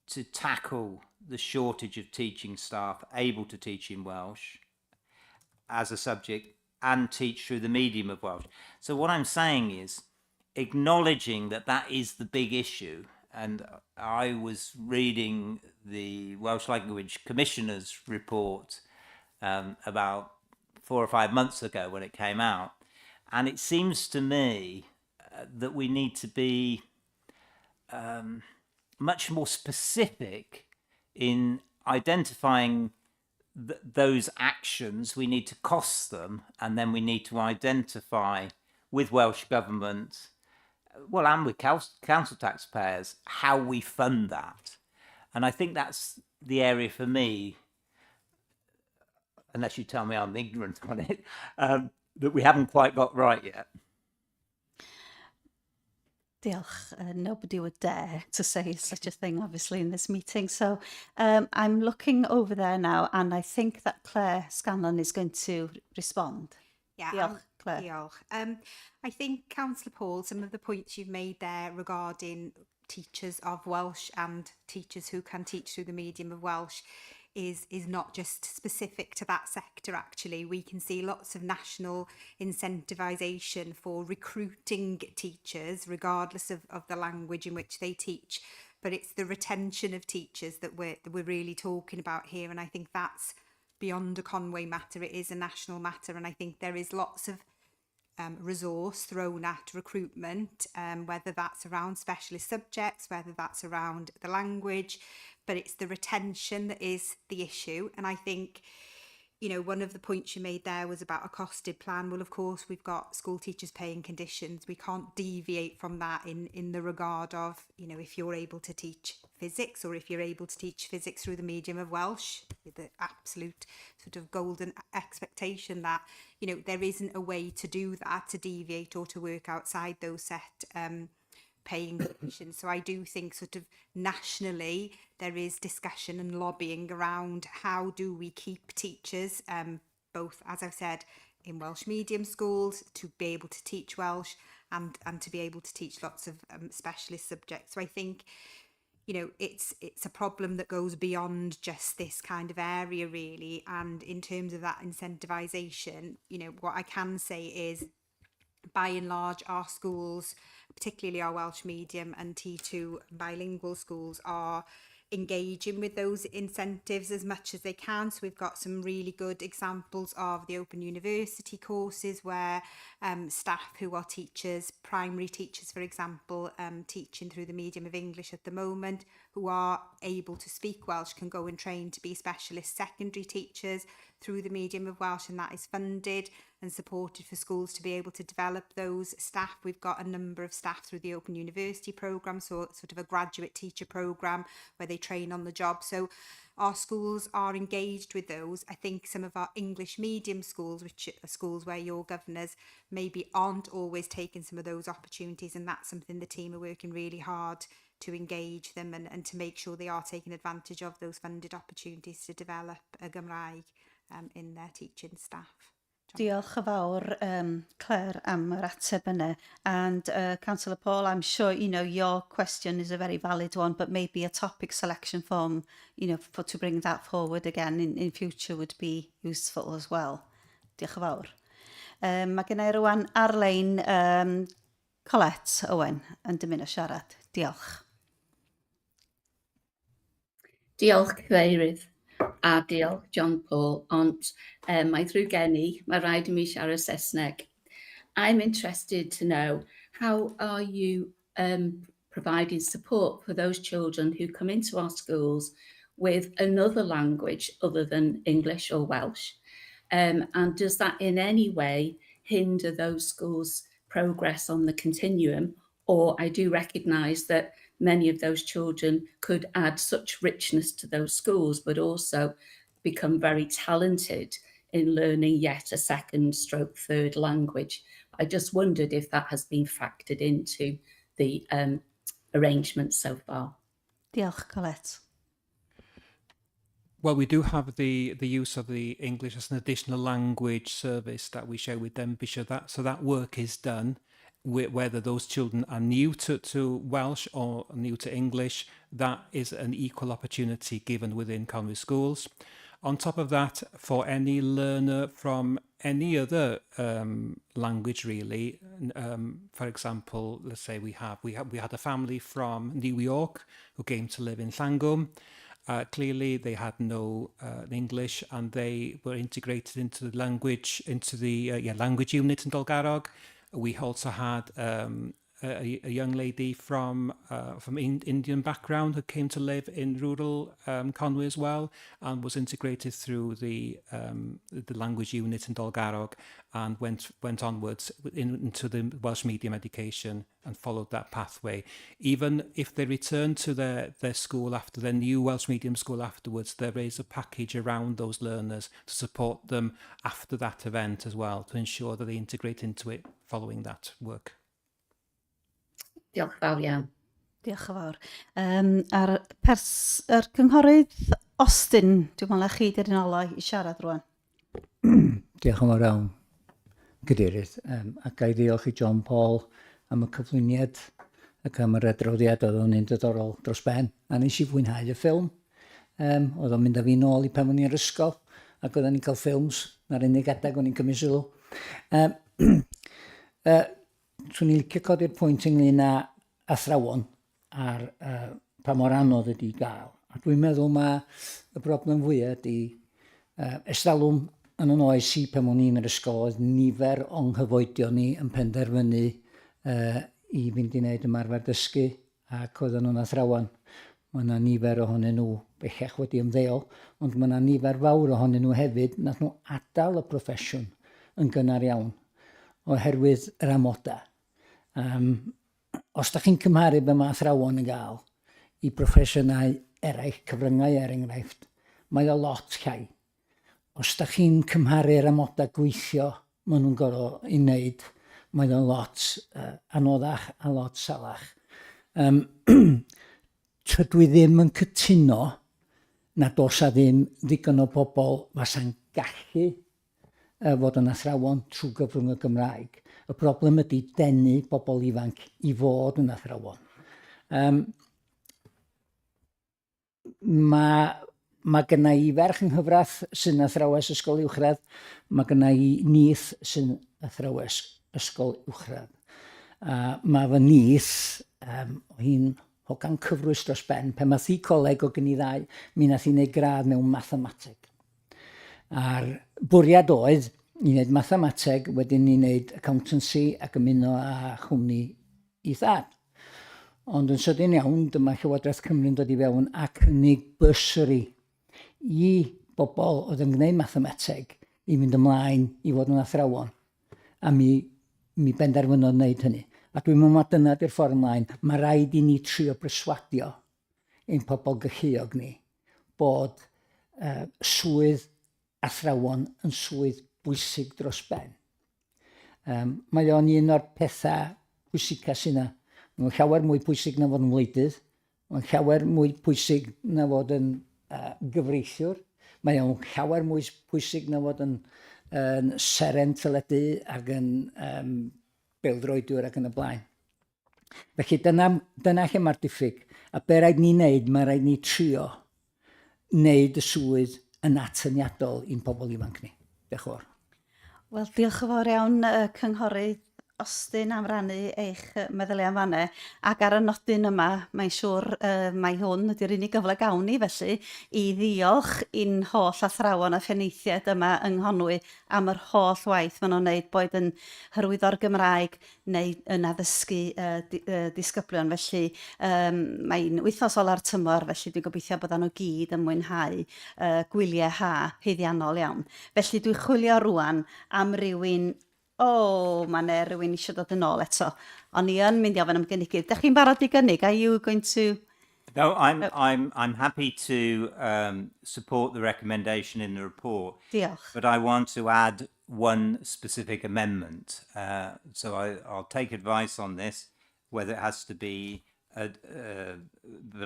to tackle the shortage of teaching staff able to teach in Welsh as a subject and teach through the medium of Welsh? So what I'm saying is acknowledging that that is the big issue. And I was reading the Welsh Language Commissioner's report about 4 or 5 months ago when it came out. And it seems to me that we need to be much more specific in identifying those actions. We need to cost them, and then we need to identify with Welsh Government, well, and with council taxpayers, how we fund that. And I think that's the area for me, unless you tell me I'm ignorant on it, that we haven't quite got right yet. Diolch. Nobody would dare to say such a thing, obviously, in this meeting. So I'm looking over there now, and I think that Claire Scanlon is going to respond. Yeah, Diolch, Claire. Diolch. I think, Councillor Paul, some of the points you've made there regarding teachers of Welsh and teachers who can teach through the medium of Welsh is not just specific to that sector. Actually, we can see lots of national incentivisation for recruiting teachers regardless of the language in which they teach, but it's the retention of teachers that we're really talking about here. And I think that's beyond a Conway matter. It is a national matter, and I think there is lots of resource thrown at recruitment, whether that's around specialist subjects, whether that's around the language, but it's the retention that is the issue. And I think, you know, one of the points you made there was about a costed plan. Well, of course, we've got school teachers paying conditions. We can't deviate from that in the regard of, you know, if you're able to teach physics, or if you're able to teach physics through the medium of Welsh, the absolute sort of golden expectation that, you know, there isn't a way to do that, to deviate or to work outside those set paying conditions. So I do think sort of nationally there is discussion and lobbying around how do we keep teachers, both, as I've said, in Welsh medium schools, to be able to teach Welsh and to be able to teach lots of specialist subjects. So I think, you know, it's a problem that goes beyond just this kind of area, really. And in terms of that incentivisation, you know, what I can say is, by and large, our schools, particularly our Welsh medium and T2 bilingual schools, are engaging with those incentives as much as they can. So we've got some really good examples of the Open University courses where staff who are teachers, primary teachers, for example, teaching through the medium of English at the moment, who are able to speak Welsh, can go and train to be specialist secondary teachers through the medium of Welsh, and that is funded and supported for schools to be able to develop those staff. We've got a number of staff through the Open University programme, so sort of a graduate teacher programme where they train on the job. So our schools are engaged with those. I think some of our English medium schools, which are schools where your governors maybe aren't always taking some of those opportunities, and that's something the team are working really hard to engage them and to make sure they are taking advantage of those funded opportunities to develop a Gymraeg in their teaching staff. Diolch yn fawr, Claire, am yr ateb yna. And Councillor Paul, I'm sure, you know, your question is a very valid one, but maybe a topic selection form, you know, to bring that forward again in future would be useful as well. Diolch yn fawr. Mae gen i rwan ar-lein Colette Owen yn dymuno siarad. Diolch. Diolch Cyfeirydd a diolch John Paul, ond mae ddrwg gen i, mae rhaid i mi siarad Saesneg. I'm interested to know, how are you providing support for those children who come into our schools with another language other than English or Welsh? And does that in any way hinder those schools' progress on the continuum? Or I do recognise that many of those children could add such richness to those schools, but also become very talented in learning yet a second stroke third language. I just wondered if that has been factored into the arrangements so far. Diolch, Colette. Well, we do have the use of the English as an additional language service that we share with them, so that work is done. Whether those children are new to Welsh or new to English, that is an equal opportunity given within Conwy schools. On top of that, for any learner from any other language, really, for example, let's say we had a family from New York who came to live in Llangwm. Clearly, they had no English, and they were integrated into the language unit in Dolgarrog. We also had a young lady from Indian background who came to live in rural Conwy as well, and was integrated through the language unit in Dolgarrog, and went onwards into the Welsh medium education and followed that pathway. Even if they return to their school after their new Welsh medium school afterwards, there is a package around those learners to support them after that event as well, to ensure that they integrate into it following that work. Diolch fawr iawn. Diolch yn fawr. Yr cynghorydd Austin, dwi'n meddwl na chi di'r un ola i siarad rwan. Diolch yn fawr iawn, Cadeirydd. Ac a i ddiolch i John Paul am y cyflwyniad ac am yr adroddiad oedd o'n un diddorol dros ben. A nes i fwynhau y ffilm. Oedd o'n mynd â fi nôl i pan o'n i'r ysgol, ac oedden ni'n cael ffilms, na'r unig adeg o'n i'n cymryd sylw. Swn i'n licio codi'r pwynt ynglyn â athrawon ar pa mor anodd ydi gael. A dwi'n meddwl mae y broblem fwyaf ydi estalwm yn yn oes i pan o'n i'n yr ysgol oedd nifer o'n nghyfoedion ni yn penderfynu i fynd i wneud ymarfer dysgu, ac oedden nhw'n athrawon. Mae yna nifer ohonyn nhw bellach wedi ymddeol, ond mae yna nifer fawr ohonyn nhw hefyd nath nhw adael y proffesiwn yn gynnar iawn oherwydd yr amodau. Os da chi'n cymharu be mae athrawon yn gael i proffesiynau eraill, cyfryngau enghraifft, mae o lot llai. Os da chi'n cymharu'r amodau gweithio maen nhw'n gorfod i wneud, mae o'n lot anoddach a lot salach. Tydw i ddim yn cytuno nad oes a ddim ddigon o bobl fasa'n gallu fod yn athrawon trwy gyfrwng y Gymraeg. Y broblem ydy denu bobl ifanc i fod yn athrawon. Mae gynna i ferch yng Nghyfrath sy'n athrawes ysgol uwchradd. Mae gynna i nith sy'n athrawes ysgol uwchradd. Mae fy nith, o hi'n hogan cyfrwys dros ben, pan math i coleg o gen i ddau, mi nath i wneud gradd mewn mathemateg. A'r bwriad oedd i wneud mathemateg, wedyn i wneud accountancy ac ymuno a chwmni i thad. Ond yn sydyn iawn, dyma Llywodraeth Cymru'n dod i fewn a cynnig bursary i bobl oedd yn gwneud mathemateg i fynd ymlaen i fod yn athrawon. A mi benderfynodd wneud hynny. A dwi'n meddwl mae dyna di'r ffordd ymlaen. Mae rhaid i ni trio breswadio ein pobl gychuog ni bod swydd athrawon yn swydd bwysig dros ben. Mae o'n un o'r pethau pwysica sy'n yna. Mae'n llawer mwy pwysig na fod yn wleidydd. Mae'n llawer mwy pwysig na fod yn gyfreithiwr. Mae o'n llawer mwy pwysig na fod yn seren teledu ac yn beldroedwr ac yn y blaen. Felly dyna lle mae'r diffyg. A be rhaid ni wneud, mae rhaid ni trio wneud y swydd yn atyniadol i'n pobl ifanc ni. Diolch yn fawr. Wel, diolch yn fawr iawn cynghorydd Austin am rannu eich meddyliau am fanne. Ac ar y nodyn yma, mae'n siŵr mae hwn ydy'r unig gyfle gawn ni felly i ddiolch i'n holl athrawon a pheneithiaid yma yng Nghonwy am yr holl waith maen nhw'n wneud, boed yn hyrwyddo'r Gymraeg neu yn addysgu disgyblion. Felly mae'n wythnos ola'r tymor, felly dwi'n gobeithio bod nhw gyd yn mwynhau gwyliau ha haeddiannol iawn. Felly dwi'n chwilio rwan am rywun. Mae 'na rywun eisiau dod yn ôl eto. O'n i yn mynd i ofyn am gynigydd. Dach chi'n barod i gynnig? Are you going to... No, I'm happy to support the recommendation in the report. Diolch. But I want to add one specific amendment. So I'll take advice on this, whether it has to be, but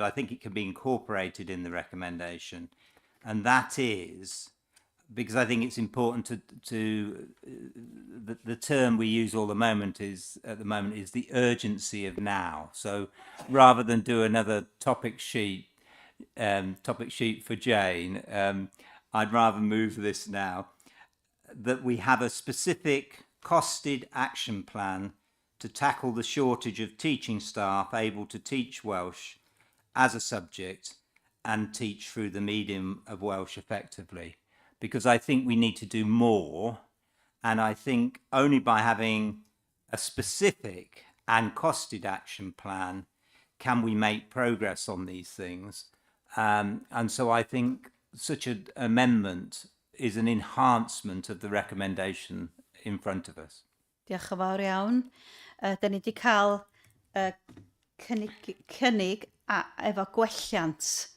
I think it can be incorporated in the recommendation. And that is, because I think it's important the term we use at the moment is the urgency of now. So rather than do another topic sheet for Jane, I'd rather move this now, that we have a specific costed action plan to tackle the shortage of teaching staff able to teach Welsh as a subject and teach through the medium of Welsh effectively. Because I think we need to do more, and I think only by having a specific and costed action plan can we make progress on these things. And so I think such an amendment is an enhancement of the recommendation in front of us. Diolch yn fawr iawn. Da ni wedi cael cynnig efo gwelliant.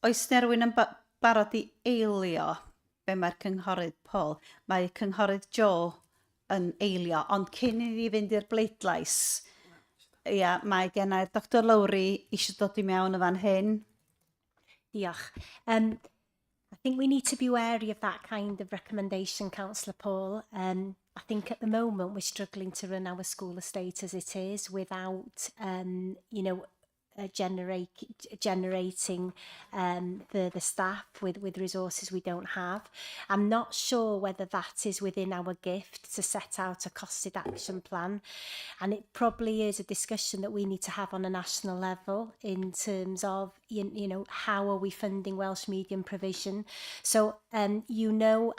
Oes na rywun yn barod i eilio be mae'r cynghorydd Paul? Mae cynghorydd Joe yn eilio, ond cyn i ni fynd i'r bleidlais, mae gennau'r Dr Lowry eisiau dod i mewn y fan hyn. Diolch. I think we need to be wary of that kind of recommendation, Councillor Paul. I think at the moment we're struggling to run our school estate as it is without, generating the staff with resources we don't have. I'm not sure whether that is within our gift to set out a costed action plan, and it probably is a discussion that we need to have on a national level in terms of how are we funding Welsh medium provision. So I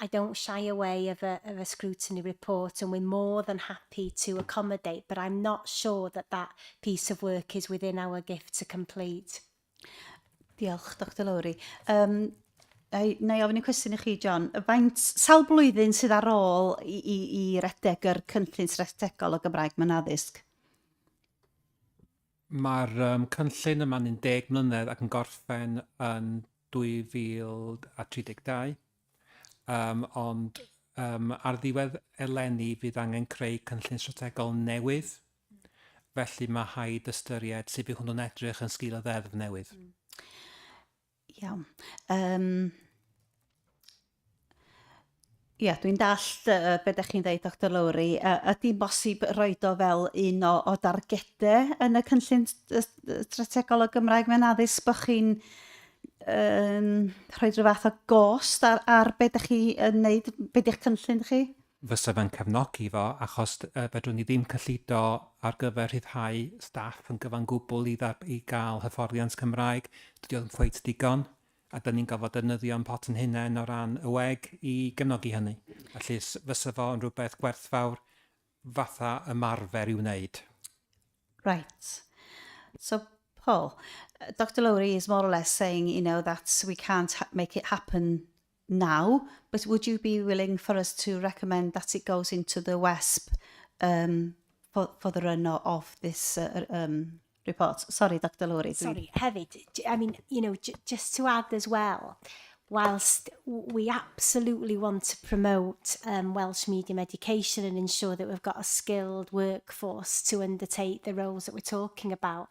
don't shy away of a scrutiny report, and we're more than happy to accommodate, but I'm not sure that piece of work is within our gift to complete. Diolch, Dr Lowry. Na i ofyn y cwestiwn i chi, John. Sawl blwyddyn sydd ar ôl i redeg yr cynllun strategol o Gymraeg mewn addysg? Mae'r cynllun yma'n 10 mlynedd ac yn gorffen yn 2032. Ond ar ddiwedd eleni fydd angen creu cynllun strategol newydd. Felly mae haid ystyried sut bydd hwnnw'n edrych yn sgil y ddeddf newydd. Iawn. Dwi'n dallt be ydych chi'n dweud, Dr Lowry. Ydy'n bosib roed o fel un o dargedau yn y cynllun strategol o Gymraeg mewn addysg, bod chi'n rhoi rhyw fath o gost ar be ydych chi'n wneud, be ydych cynllun chi? Fysa fe'n cefnogi fo, achos fedrwn ni ddim cyllido ar gyfer rhyddhau staff yn gyfan gwbl i gael hyfforddiant Cymraeg. Dydy o'n cweit digon, a dyn ni'n gofod defnyddio yn pot yn hunain o ran y weg i gefnogi hynny. Felly fysa fo yn rhywbeth gwerthfawr fatha ymarfer i'w wneud. Right. So, Paul, Dr Lowry is more or less saying, that we can't make it happen now, but would you be willing for us to recommend that it goes into the WESP for the run of this report? Sorry, Dr Lowry. Sorry, hefyd, just to add as well, whilst we absolutely want to promote Welsh medium education and ensure that we've got a skilled workforce to undertake the roles that we're talking about,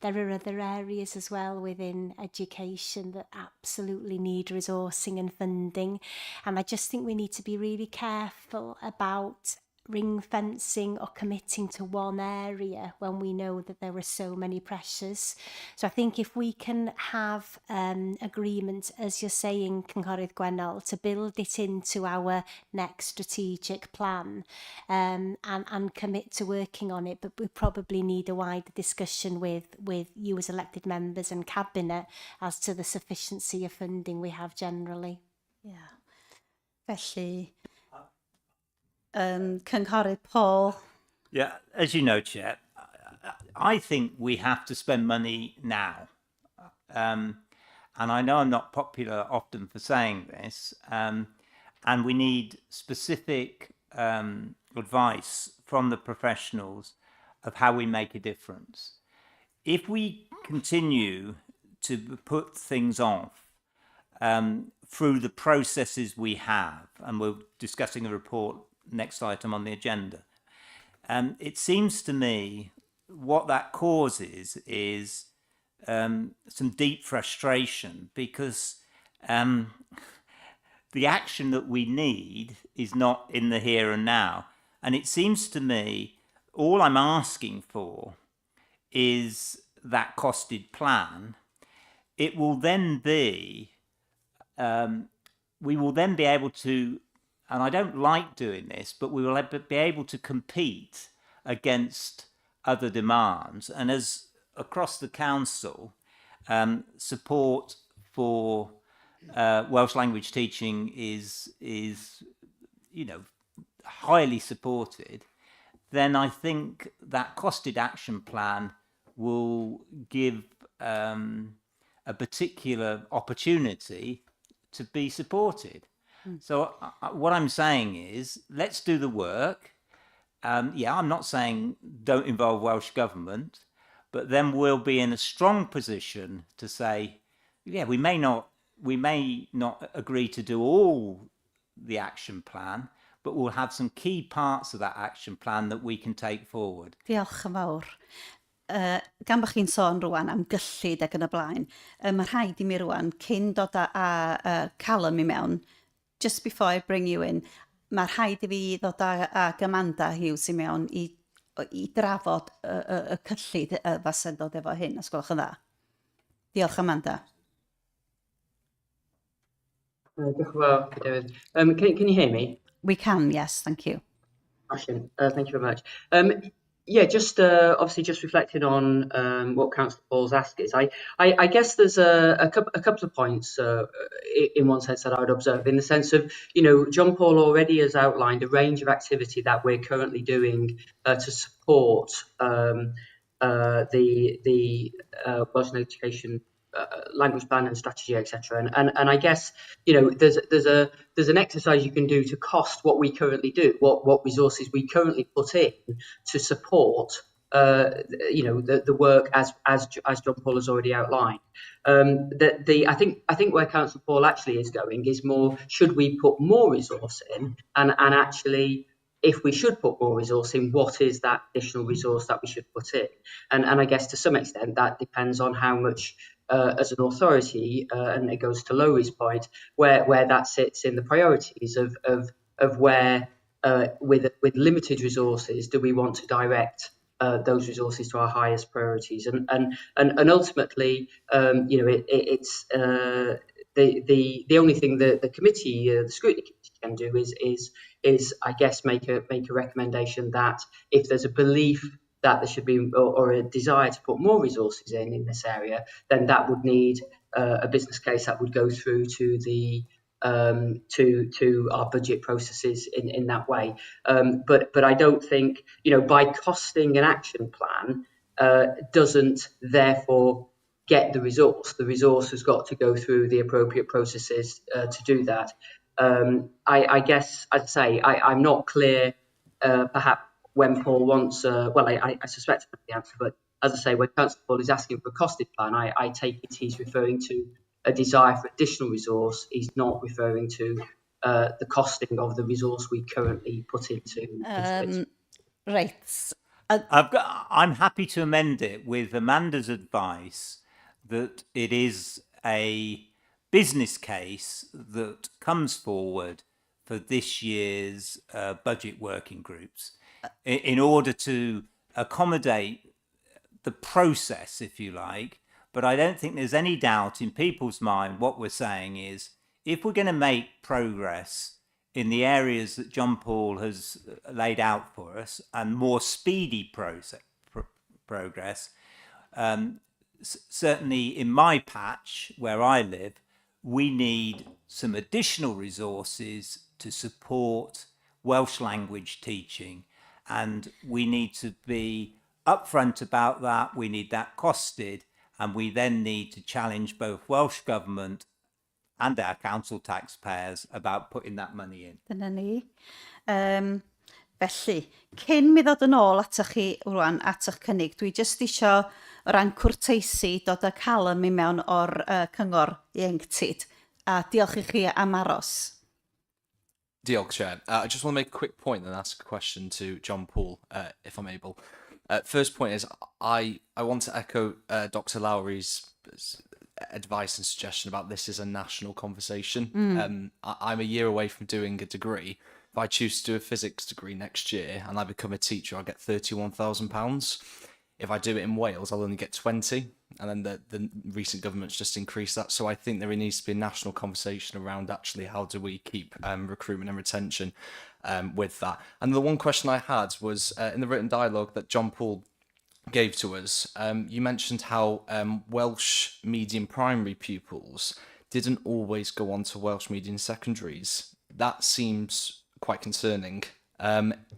there are other areas as well within education that absolutely need resourcing and funding. And I just think we need to be really careful about ring fencing or committing to one area when we know that there are so many pressures. So I think if we can have agreement, as you're saying, Cynghorydd Gwennol, to build it into our next strategic plan and commit to working on it, but we probably need a wider discussion with you as elected members and Cabinet as to the sufficiency of funding we have generally. Yeah. Felly, Cynghorydd Paul. Yeah, as you know, Chair, I think we have to spend money now. And I know I'm not popular often for saying this, and we need specific advice from the professionals of how we make a difference. If we continue to put things off through the processes we have, and we're discussing a report next item on the agenda, it seems to me what that causes is some deep frustration, because the action that we need is not in the here and now. And it seems to me all I'm asking for is that costed plan. It will then be, we will then be able to, and I don't like doing this, but we will be able to compete against other demands. And as across the council, support for Welsh language teaching is highly supported, then I think that costed action plan will give a particular opportunity to be supported. So what I'm saying is, let's do the work. I'm not saying don't involve Welsh Government, but then we'll be in a strong position to say, yeah, we may not agree to do all the action plan, but we'll have some key parts of that action plan that we can take forward. Diolch yn fawr. Gan bod chi'n sôn rwan am gyllid ac yn y blaen, mae rhaid i mi rwan, cyn dod a Callum i mewn, just before I bring you in, mae rhaid i fi ddod a Amanda Hughes i mewn i drafod y cyllid fasa'n dod efo hyn, os gwelwch yn dda. Diolch, Amanda. Diolch yn fawr, Cadeirydd. Can you hear me? We can, yes, thank you. Thank you very much. Just obviously just reflecting on what Councillor Paul's asked is, I guess there's a couple of points in one sense that I would observe, in the sense of, John Paul already has outlined a range of activity that we're currently doing to support the Welsh education language plan and strategy, etc. And I guess there's an exercise you can do to cost what we currently do, what resources we currently put in to support the work as John Paul has already outlined. I think where Councillor Paul actually is going is more, should we put more resource in, and actually, if we should put more resource in, what is that additional resource that we should put in? And I guess to some extent that depends on how much as an authority, and it goes to Lowry's point, where that sits in the priorities of where with limited resources do we want to direct those resources to our highest priorities, and ultimately, it's the only thing that the committee, the scrutiny committee, can do is I guess make a recommendation that if there's a belief that there should be or a desire to put more resources in this area, then that would need a business case that would go through to the to our budget processes in that way. But I don't think, by costing an action plan doesn't therefore get the resource. The resource has got to go through the appropriate processes to do that. I guess, as I say, I'm not clear perhaps when Paul wants, I suspect the answer, but as I say, when Councillor Paul is asking for a costed plan, I take it he's referring to a desire for additional resource. He's not referring to the costing of the resource we currently put into it. Right. I'm happy to amend it with Amanda's advice that it is a business case that comes forward for this year's budget working groups in order to accommodate the process, if you like. But I don't think there's any doubt in people's mind what we're saying is, if we're going to make progress in the areas that John Paul has laid out for us and more speedy progress, certainly in my patch where I live, we need some additional resources to support Welsh language teaching, and we need to be upfront about that. We need that costed, and we then need to challenge both Welsh Government and our council taxpayers about putting that money in. Dyna ni. Felly, cyn mi ddod yn ôl atoch chi rwan, at eich cynnig, dwi jyst isio o ran cwrteisi dod â calym i mewn o'r cyngor ieuenctid. A diolch i chi am aros. Diolch, Chair. I just want to make a quick point and ask a question to John Paul, if I'm able. First point is, I want to echo Dr. Lowry's advice and suggestion about this is a national conversation. I'm a year away from doing a degree. If I choose to do a physics degree next year and I become a teacher, I'll get £31,000. If I do it in Wales, I'll only get 20. And then the recent government's just increased that. So I think there needs to be a national conversation around actually how do we keep recruitment and retention with that. And the one question I had was in the written dialogue that John Paul gave to us, you mentioned how Welsh medium primary pupils didn't always go on to Welsh medium secondaries. That seems quite concerning.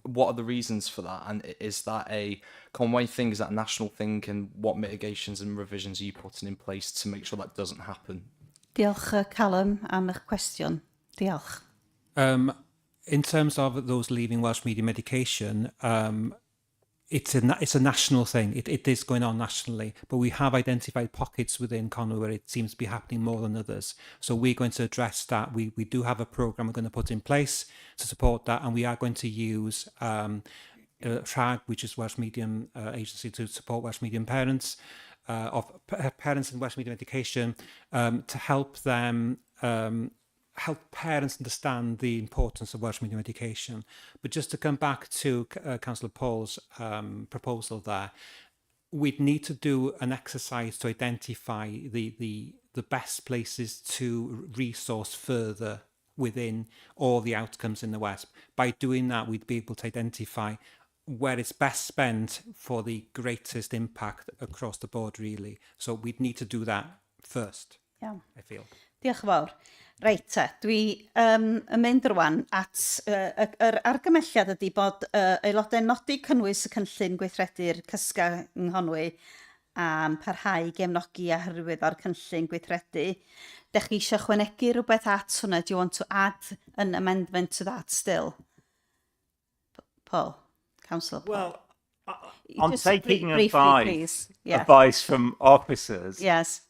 What are the reasons for that? And is that a Conway thing? Is that a national thing? And what mitigations and revisions are you putting in place to make sure that doesn't happen? Diolch, Callum, am eich cwestiwn. Diolch. In terms of those leaving Welsh medium education, it's a national thing. It is going on nationally, but we have identified pockets within Conwy where it seems to be happening more than others. So we're going to address that. We do have a programme we're going to put in place to support that, and we are going to use Rhag, which is Welsh Medium Agency, to support Welsh Medium parents, of parents in Welsh Medium education, to help them help parents understand the importance of Welsh medium education. But just to come back to Councillor Paul's proposal there, we'd need to do an exercise to identify the best places to resource further within all the outcomes in the West. By doing that, we'd be able to identify where it's best spent for the greatest impact across the board, really. So we'd need to do that first, I feel. Diolch yn fawr. Reit te, dwi yn mynd rwan at yr argymelliad ydy bod aelodau nodi cynnwys y cynllun gweithredu'r cysga yng Nghonwy a'n parhau gefnogi a hyrwyddo'r cynllun gweithredu. Dech chi eisiau chwanegu rhywbeth at hwnna? Do you want to add an amendment to that still? Paul, Councillor Paul. Well, I'm Just taking briefly, advice from officers. Yes.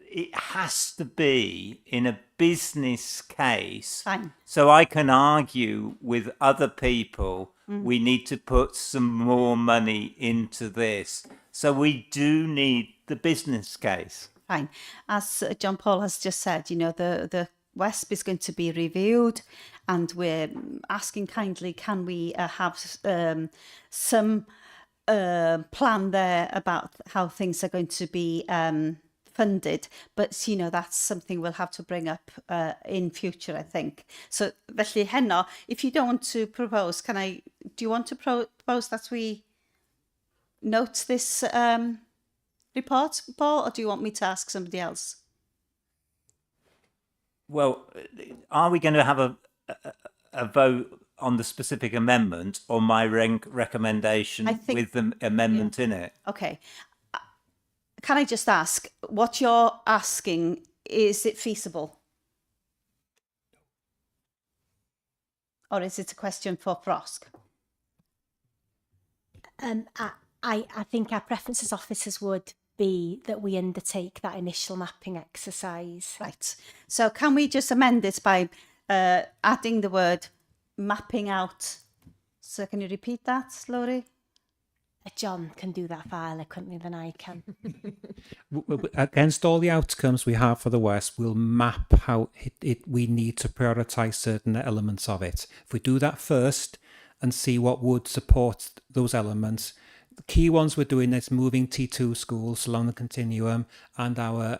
It has to be in a business case. Fine. So I can argue with other people, we need to put some more money into this. So we do need the business case. Fine. As John Paul has just said, you know, the WESP is going to be reviewed, and we're asking kindly, can we have some plan there about how things are going to be funded, but you know, that's something we'll have to bring up in future, I think. So felly heno, if you don't want to propose, do you want to propose that we note this report, Paul, or do you want me to ask somebody else? Well, are we going to have a vote on the specific amendment or my recommendation with the amendment in it? Okay. Can I just ask, what you're asking, is it feasible? Or is it a question for Frosk? I think our preference as officers would be that we undertake that initial mapping exercise. Right. So can we just amend it by adding the word mapping out? So can you repeat that, Laurie? John can do that far eloquently than I can. Against all the outcomes we have for the West, we'll map how we need to prioritise certain elements of it. If we do that first and see what would support those elements, the key ones we're doing is moving T2 schools along the continuum and our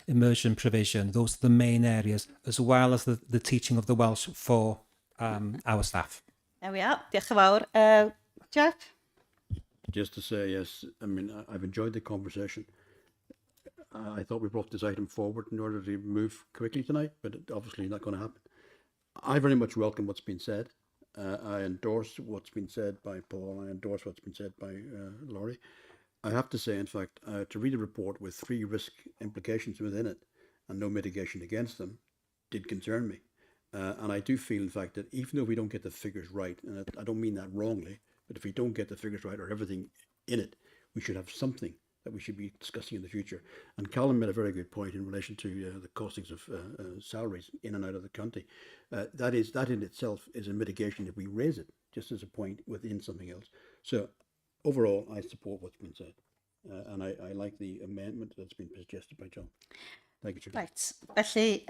immersion provision. Those are the main areas, as well as the teaching of the Welsh for our staff. There we are. Diolch yn fawr. Jeff? Just to say, yes, I mean, I've enjoyed the conversation. I thought we brought this item forward in order to move quickly tonight, but obviously not going to happen. I very much welcome what's been said. I endorse what's been said by Paul. I endorse what's been said by Laurie. I have to say, in fact, to read a report with 3 risk implications within it and no mitigation against them did concern me. And I do feel, in fact, that even though we don't get the figures right, and I don't mean that wrongly, but if we don't get the figures right or everything in it, we should have something that we should be discussing in the future. And Callum made a very good point in relation to the costings of salaries in and out of the county. That in itself is a mitigation if we raise it, just as a point within something else. So overall, I support what's been said. And I like the amendment that's been suggested by John. Thank you, Chair. Right. Felly,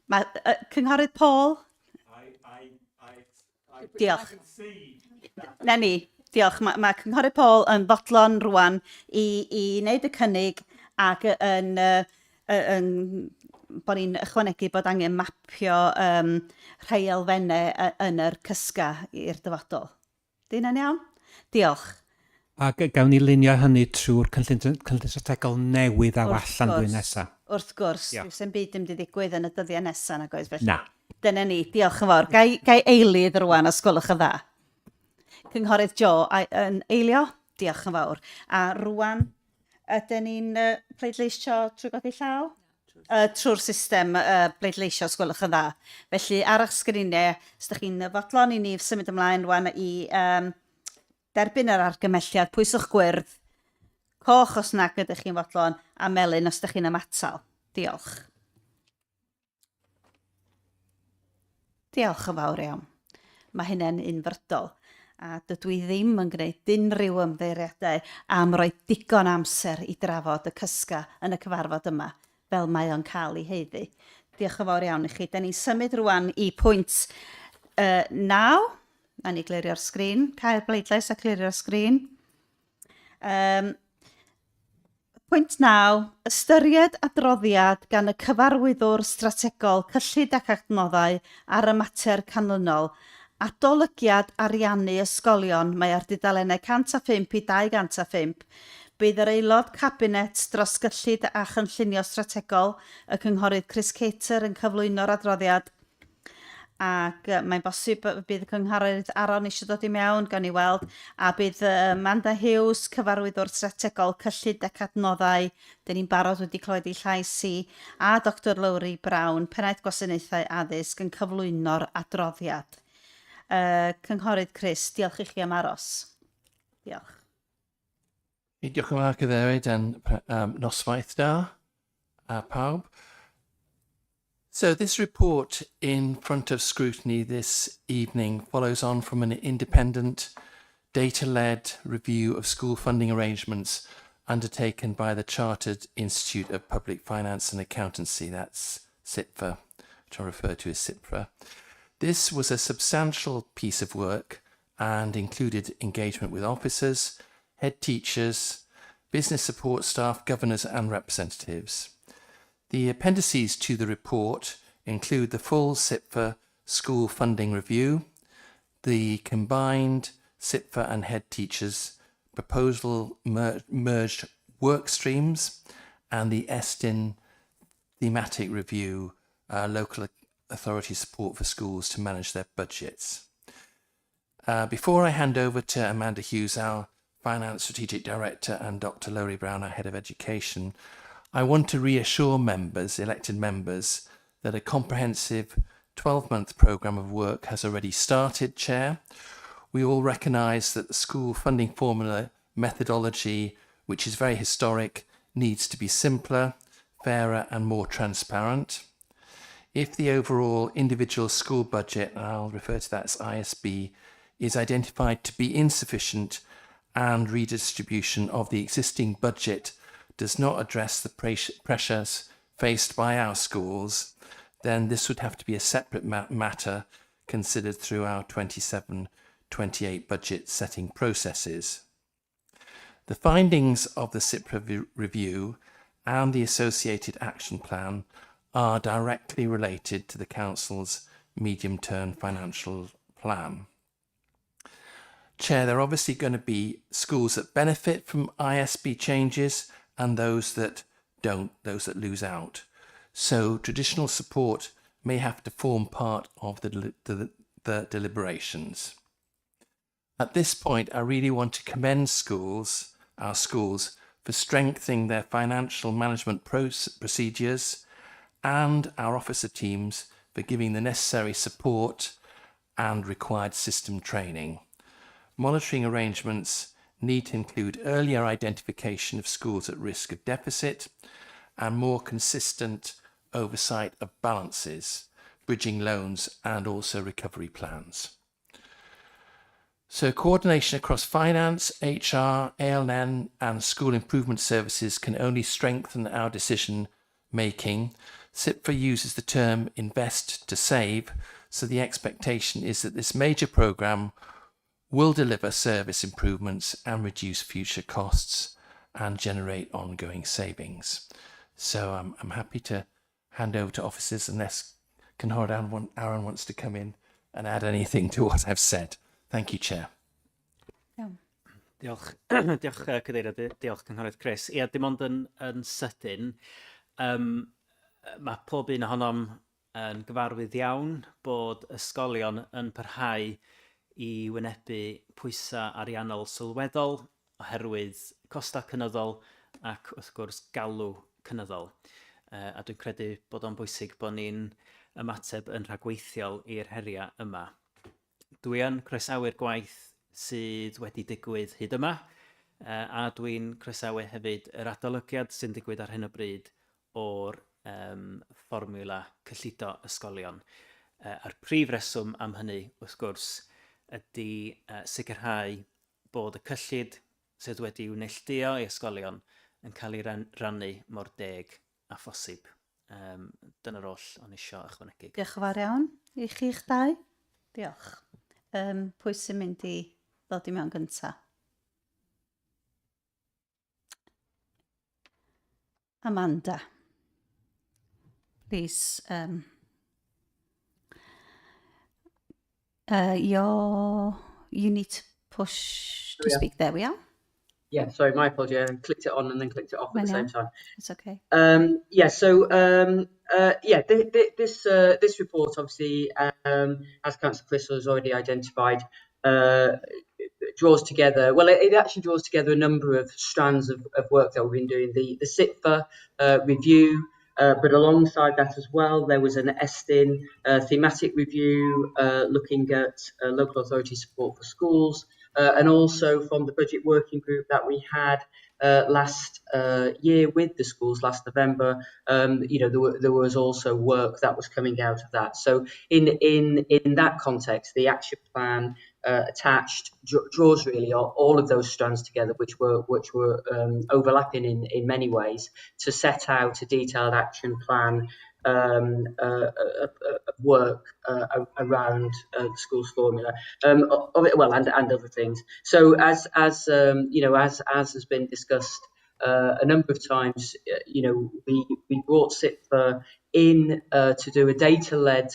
mae Cynghorydd Paul. Diolch. Na ni, diolch. Mae Cynghorydd Paul yn fodlon rwan i wneud y cynnig ac yn bod ni'n ychwanegu bod angen mapio rhai elfennau yn yr cysga i'r dyfodol. Di hynna'n iawn? Diolch. A gawn ni lunio hynny trwy'r cynllun strategol newydd a allan blwyddyn nesaf. Wrth gwrs, sy'n byd yn digwydd yn y dyddiau nesaf nag oes felly. Na. Dyna ni, diolch yn fawr. Gai eilydd rwan os gwelwch yn dda. Cynghorydd Joe yn eilio, diolch yn fawr. A rwan, ydyn ni'n pleidleisio trwy godi llaw? Trwy'r system pleidleisio os gwelwch yn dda. Felly ar eich sgrinau, os ydych chi'n fodlon i ni symud ymlaen rwan i derbyn yr argymelliad, pwyswch gwyrdd, coch os nag ydych chi'n fodlon, a melyn os ydych chi'n ymatal. Diolch. Diolch yn fawr iawn. Mae hynny'n unfrydol. A dydw i ddim yn gwneud unrhyw ymddeiriadau am roi digon amser i drafod y cysga yn y cyfarfod yma, fel mae o'n cael ei heiddi. Diolch yn fawr iawn i chi. Da ni'n symud rwan i pwynt 9. Na ni glirio'r sgrin. Cael bleidlais a glirio'r sgrin. Pwynt 9. Ystyried adroddiad gan y cyfarwyddwr strategol cyllid ac adnoddau ar y mater canlynol. Adolygiad ariannu ysgolion mae ar dudalennau 105 i 205. Bydd yr aelod cabinet dros gyllid a chynllunio strategol y cynghorydd Chris Cater yn cyflwyno'r adroddiad. Ac mae'n bosib bydd y cynghorydd Aron eisiau dod i mewn, gawn ni weld, a bydd Amanda Hughes, cyfarwyddwr strategol cyllid ac adnoddau, dyn ni'n barod wedi clywed ei llais i, a Dr Lowry Brown, pennaeth gwasanaethau addysg yn cyflwyno'r adroddiad. Cynghorydd Chris, diolch i chi am aros. Diolch. Diolch yn fawr Cadeirydd and noswaith da a pawb. So this report in front of scrutiny this evening follows on from an independent, data-led review of school funding arrangements undertaken by the Chartered Institute of Public Finance and Accountancy, that's CIPFA, which I refer to as CIPFA. This was a substantial piece of work and included engagement with officers, head teachers, business support staff, governors and representatives. The appendices to the report include the full CIPFA school funding review, the combined CIPFA and head teachers proposal merged work streams, and the ESTIN thematic review, local authority support for schools to manage their budgets. Before I hand over to Amanda Hughes, our Finance Strategic Director, and Dr Lowry Brown, our Head of Education, I want to reassure members, elected members, that a comprehensive 12-month programme of work has already started, Chair. We all recognise that the school funding formula methodology, which is very historic, needs to be simpler, fairer and more transparent. If the overall individual school budget, and I'll refer to that as ISB, is identified to be insufficient and redistribution of the existing budget does not address the pressures faced by our schools, then this would have to be a separate matter considered through our 27-28 budget setting processes. The findings of the SIP review and the associated action plan are directly related to the Council's medium-term financial plan. Chair, there are obviously going to be schools that benefit from ISB changes and those that don't, those that lose out. So traditional support may have to form part of the deliberations. At this point, I really want to commend our schools, for strengthening their financial management procedures and our officer teams for giving the necessary support and required system training. Monitoring arrangements need to include earlier identification of schools at risk of deficit and more consistent oversight of balances, bridging loans and also recovery plans. So coordination across finance, HR, ALN and school improvement services can only strengthen our decision making. SIPFA uses the term invest to save, so the expectation is that this major programme will deliver service improvements and reduce future costs and generate ongoing savings. So I'm happy to hand over to officers unless Aaron wants to come in and add anything to what I've said. Thank you, Chair. Diolch, diolch Cadeirydd, diolch Cynghorydd Chris. Ia, dim ond yn sydyn, mae pob un ohonom yn gyfarwydd iawn bod ysgolion yn parhau i wynebu pwysau ariannol sylweddol oherwydd costa cynyddol ac wrth gwrs galw cynyddol. A dwi'n credu bod o'n bwysig bod ni'n ymateb yn rhagweithiol i'r heriau yma. Dwi yn croesawu'r gwaith sydd wedi digwydd hyd yma, a dwi'n croesawu hefyd yr adolygiad sy'n digwydd ar hyn o bryd o'r fformula cyllido ysgolion. A'r prif reswm am hynny, wrth gwrs, ydy sicrhau bod y cyllid sydd wedi i'w neilltuo i ysgolion yn cael ei rannu mor deg a phosib. Dyna'r oll o'n isio ychwanegu. Diolch yn fawr iawn i chi'ch dau. Diolch. Pwy sy'n mynd i ddod i mewn gyntaf? Amanda. Please. You need to push to speak. There we are. Yeah, sorry, my apology. I clicked it on and then clicked it off at the same time. It's okay. This report, obviously, as Councillor Crystal has already identified, draws together, well, it actually draws together a number of strands of work that we've been doing. The SIPFA review, but alongside that as well, there was an ESTIN thematic review looking at local authority support for schools, and also from the budget working group that we had last year with the schools last November, there was also work that was coming out of that. So in that context, the action plan attached draws really all of those strands together, which were overlapping in many ways, to set out a detailed action plan work around the school's formula, and other things. So as has been discussed a number of times, we brought SIPFA in to do a data-led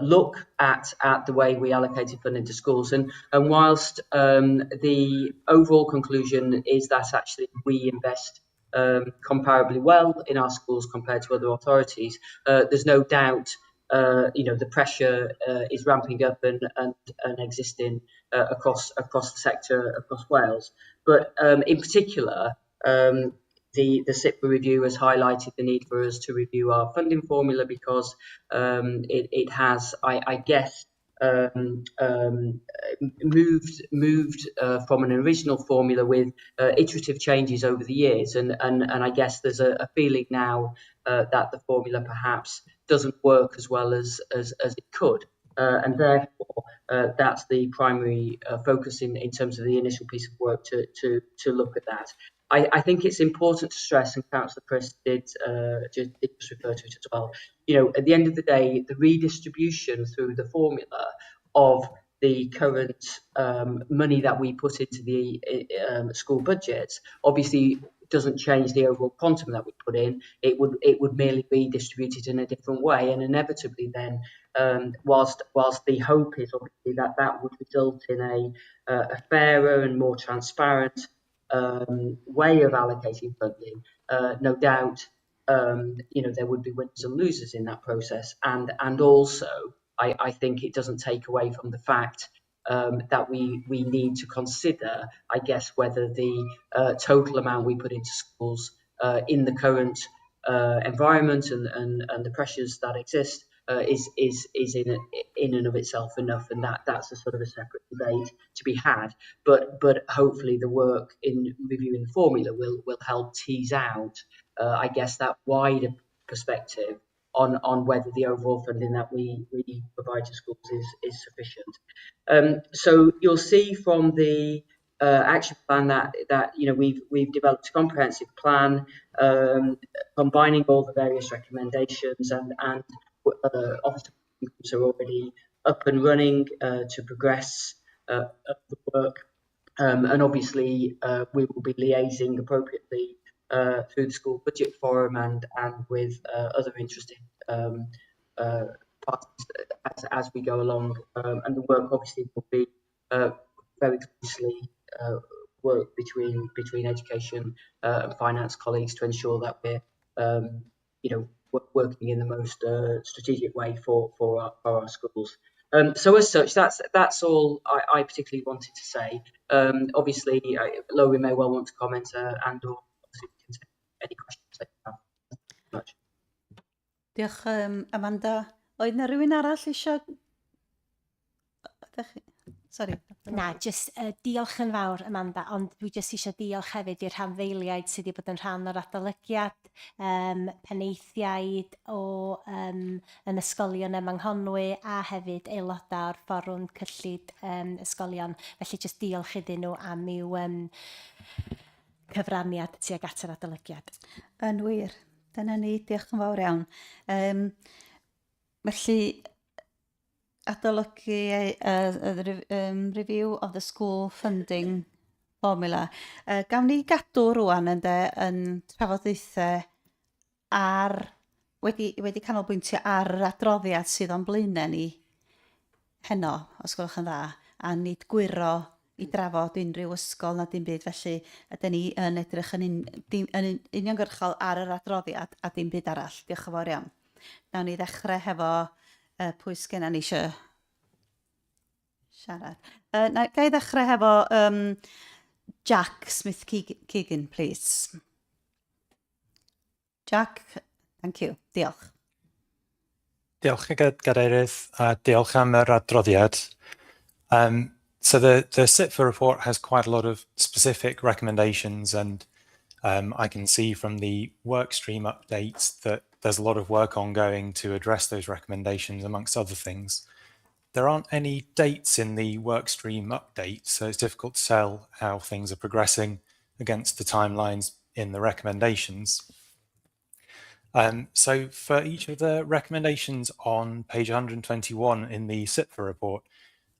look at the way we allocated funding to schools, and whilst the overall conclusion is that actually we invest comparably well in our schools compared to other authorities, there's no doubt the pressure is ramping up and existing across the sector across Wales. But in particular, the SIPFA review has highlighted the need for us to review our funding formula, because it has, I guess, moved from an original formula with iterative changes over the years, and I guess there's a feeling now that the formula perhaps doesn't work as well as it could. and therefore that's the primary focus in terms of the initial piece of work to look at that. I think it's important to stress, and Councillor Chris did just refer to it as well, you know, at the end of the day, the redistribution through the formula of the current money that we put into the school budgets obviously doesn't change the overall quantum that we put in. It would merely be distributed in a different way, and inevitably then, whilst the hope is obviously that would result in a fairer and more transparent way of allocating funding, no doubt, you know, there would be winners and losers in that process, and also I think it doesn't take away from the fact that we need to consider, I guess, whether the total amount we put into schools in the current environment and the pressures that exist is in and of itself enough, and that's a sort of a separate debate to be had. But hopefully the work in reviewing the formula will help tease out, I guess, that wider perspective on whether the overall funding that we provide to schools is sufficient. So you'll see from the action plan that you know we've developed a comprehensive plan combining all the various recommendations, and officer are already up and running to progress the work, and obviously we will be liaising appropriately through the school budget forum and with other interested parties as we go along, and the work obviously will be very closely work between education and finance colleagues to ensure that we're you know working in the most strategic way for our schools. So as such, that's all I particularly wanted to say. Obviously, Laurie may well want to comment and or obviously we can take any questions that you have. Much. Diolch, Amanda. Oedd na rhywun arall eisiau... Sorry. Na, just diolch yn fawr, Amanda, ond dwi jyst eisiau diolch hefyd i'r rhanddeiliaid sydd wedi bod yn rhan o'r adolygiad, peneithiaid yn ysgolion ym Manghonwy a hefyd aelodau o'r fforwm cyllid ysgolion. Felly jyst diolch iddyn nhw am i'w cyfraniad tuag at yr adolygiad. Yn wir. Dyna ni, diolch yn fawr iawn. Felly, adolygu review of the school funding formula. Gawn ni gadw rwan yn trafodaethau wedi canolbwyntio ar yr adroddiad sydd o'n blaenau ni heno, os gwelwch yn dda, a nid gwiro i drafod unrhyw ysgol na dim byd, felly ydyn ni yn edrych yn uniongyrchol ar yr adroddiad a dim byd arall. Diolch yn fawr iawn. Nawn ni ddechrau hefo pwy sgenna ni eisiau siarad. Ga i ddechrau hefo Jack Smith-Keegan, please. Jack, thank you. Diolch. Diolch Gadeirydd, a diolch am yr adroddiad. So the SITFA report has quite a lot of specific recommendations, and I can see from the workstream updates that there's a lot of work ongoing to address those recommendations, amongst other things. There aren't any dates in the workstream updates, so it's difficult to tell how things are progressing against the timelines in the recommendations. So for each of the recommendations on page 121 in the SITFA report,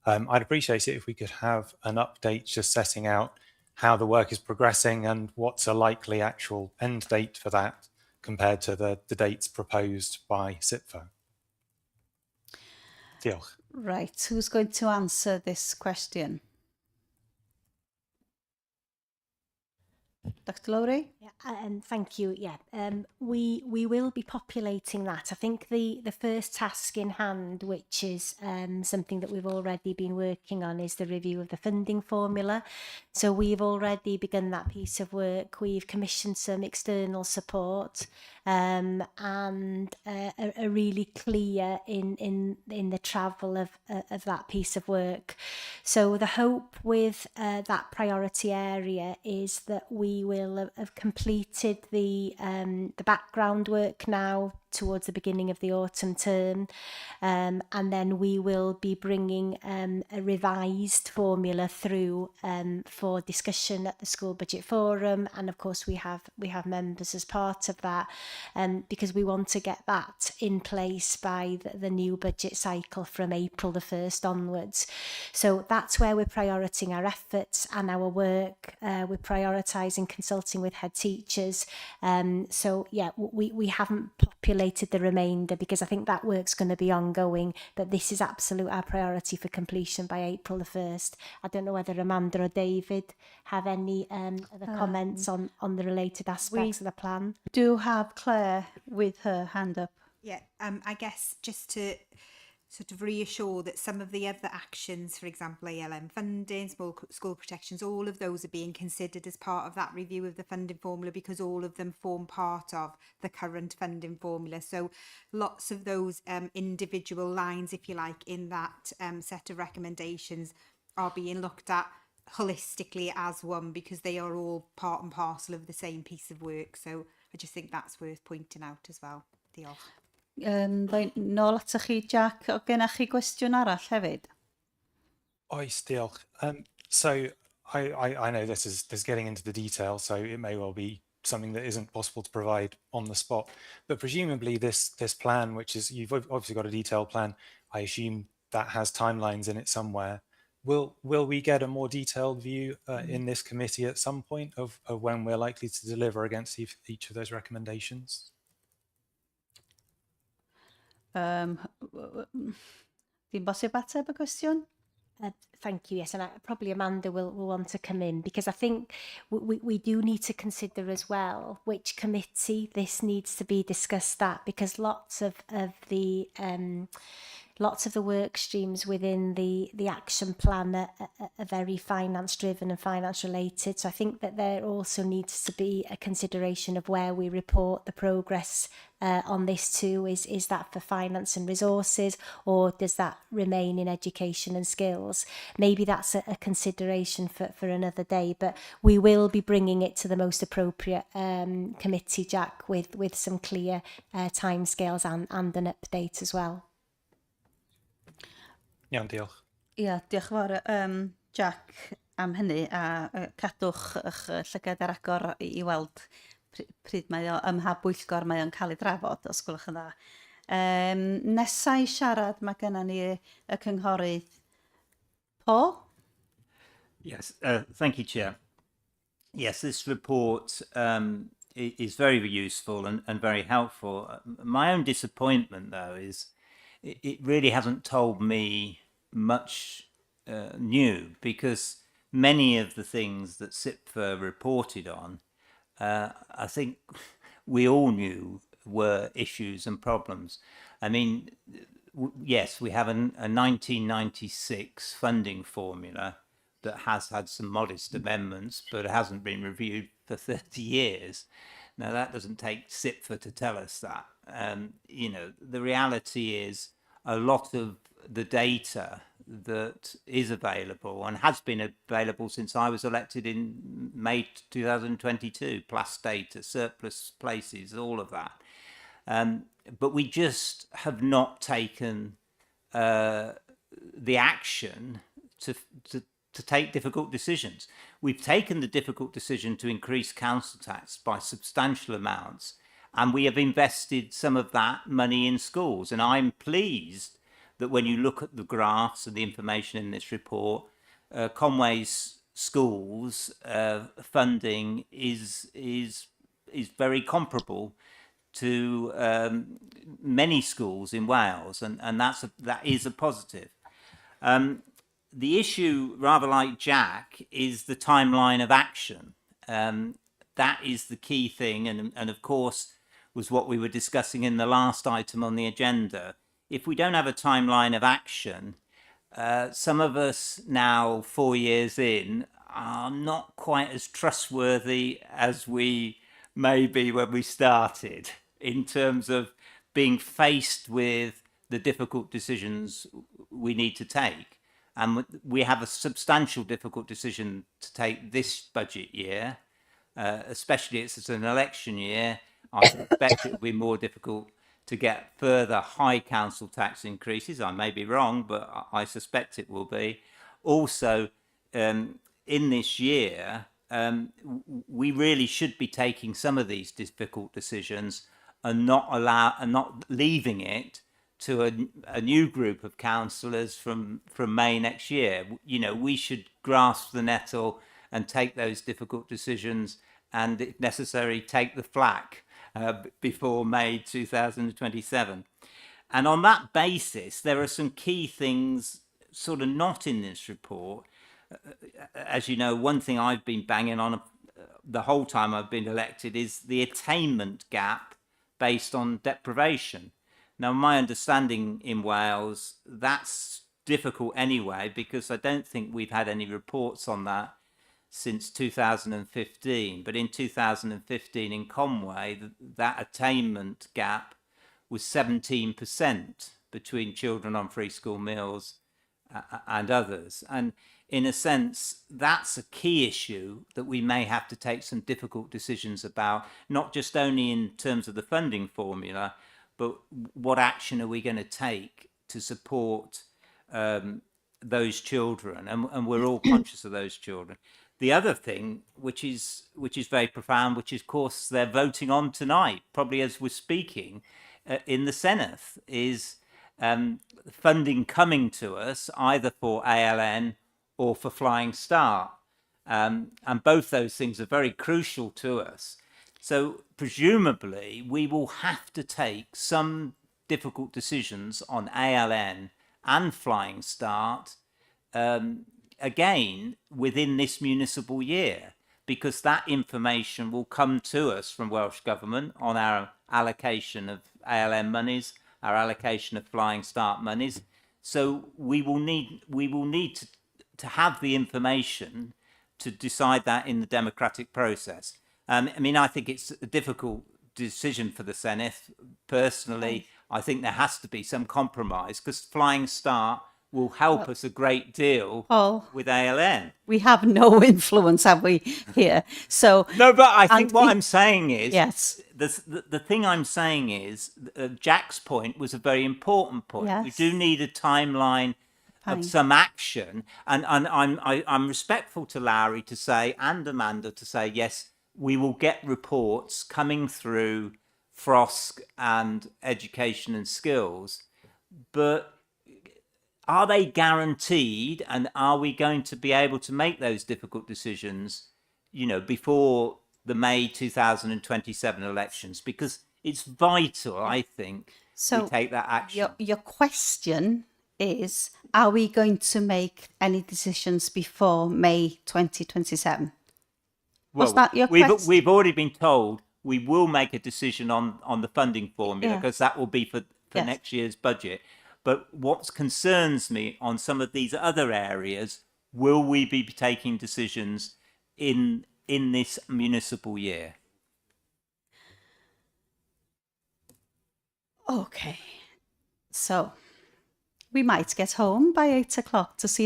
I'd appreciate it if we could have an update just setting out how the work is progressing and what's a likely actual end date for that compared to the dates proposed by SITFA. Diolch. Right, who's going to answer this question? Dr. Lowry? Yeah, thank you. Yeah, we will be populating that. I think the first task in hand, which is something that we've already been working on, is the review of the funding formula. So we've already begun that piece of work. We've commissioned some external support and are really clear in the travel of that piece of work. So the hope with that priority area is that we will have completed the background work now towards the beginning of the autumn term. And then we will be bringing a revised formula through for discussion at the school budget forum, and of course we have members as part of that, because we want to get that in place by the new budget cycle from April the 1st onwards. So that's where we're prioritising our efforts and our work. We're prioritising consulting with head teachers. So yeah, we haven't populated the remainder because I think that work's going to be ongoing, but this is absolute our priority for completion by April the 1st. I don't know whether Amanda or David have any other comments on the related aspects of the plan. Do have Claire with her hand up. Yeah, I guess just to sort of reassure that some of the other actions, for example, ALM funding, small school protections, all of those are being considered as part of that review of the funding formula because all of them form part of the current funding formula. So lots of those individual lines, if you like, in that set of recommendations are being looked at holistically as one because they are all part and parcel of the same piece of work. So I just think that's worth pointing out as well. Diolch. Nôl ata chi, Jack, o gennych chi gwestiwn arall hefyd? Oes, diolch. So I know this is getting into the detail, so it may well be something that isn't possible to provide on the spot. But presumably this plan, which is, you've obviously got a detailed plan, I assume that has timelines in it somewhere. Will we get a more detailed view in this committee at some point of when we're likely to deliver against each of those recommendations? Di'n bosib ateb y cwestiwn? Thank you, yes, and probably Amanda will want to come in because I think we do need to consider as well which committee this needs to be discussed at, because lots of the work streams within the action plan are very finance driven and finance related. So I think that there also needs to be a consideration of where we report the progress on this too. Is that for finance and resources, or does that remain in education and skills? Maybe that's a consideration for another day, but we will be bringing it to the most appropriate committee, Jack, with some clear timescales and an update as well. Iawn, diolch. Ia, diolch yn fawr, Jack, am hynny, a cadwch eich llygad ar agor i weld pryd mae o ym mha bwyllgor mae o'n cael ei drafod, os gwelwch yn dda. Nesa i siarad, mae gennym ni y cynghorydd Paul. Yes, thank you, Chair. Yes, this report is very useful and very helpful. My own disappointment, though, is it really hasn't told me much new, because many of the things that SIPFA reported on, I think we all knew were issues and problems. I mean, yes, we have a 1996 funding formula that has had some modest amendments, but hasn't been reviewed for 30 years. Now, that doesn't take SIPFA to tell us that. You know, the reality is a lot of the data that is available and has been available since I was elected in May 2022, plus data, surplus places, all of that. But we just have not taken the action to take difficult decisions. We've taken the difficult decision to increase council tax by substantial amounts, and we have invested some of that money in schools. And I'm pleased that when you look at the graphs and the information in this report, Conway's schools funding is very comparable to many schools in Wales, and that is a positive. The issue, rather like Jack, is the timeline of action. That is the key thing, and of course was what we were discussing in the last item on the agenda. If we don't have a timeline of action, some of us now, 4 years in, are not quite as trustworthy as we may be when we started, in terms of being faced with the difficult decisions we need to take. And we have a substantial difficult decision to take this budget year, especially it's an election year. I suspect it will be more difficult to get further high council tax increases. I may be wrong, but I suspect it will be. Also, in this year, we really should be taking some of these difficult decisions and not leaving it to a new group of councillors from May next year. You know, we should grasp the nettle and take those difficult decisions, and if necessary, take the flak before May 2027. And on that basis, there are some key things sort of not in this report. As you know, one thing I've been banging on the whole time I've been elected is the attainment gap based on deprivation. Now, my understanding in Wales, that's difficult anyway, because I don't think we've had any reports on that since 2015. But in 2015 in Conway, that attainment gap was 17% between children on free school meals and others. And in a sense, that's a key issue that we may have to take some difficult decisions about, not just only in terms of the funding formula, but what action are we going to take to support those children? And we're all conscious of those children. The other thing, which is very profound, which is, of course, they're voting on tonight, probably as we're speaking, in the Senate, is funding coming to us either for ALN or for Flying Start. And both those things are very crucial to us. So presumably we will have to take some difficult decisions on ALN and Flying Start again within this municipal year, because that information will come to us from Welsh Government on our allocation of ALN monies, our allocation of Flying Start monies. So we will need to have the information to decide that in the democratic process. I mean, I think it's a difficult decision for the Senate. Personally, I think there has to be some compromise, because Flying Start will help us a great deal with ALN. We have no influence, have we, here? So no, but I think what I'm saying is, yes, the thing I'm saying is, Jack's point was a very important point. Yes. We do need a timeline of some action, and I'm respectful to Larry to say, and Amanda to say, yes, we will get reports coming through FROSC and Education and Skills, but are they guaranteed, and are we going to be able to make those difficult decisions, you know, before the May 2027 elections? Because it's vital, I think, we take that action. Your question is, are we going to make any decisions before May 2027? Was that your question? We've already been told we will make a decision on the funding formula, because that will be for next year's budget. But what concerns me on some of these other areas, will we be taking decisions in this municipal year? Okay, so we might get home by 8 o'clock to see.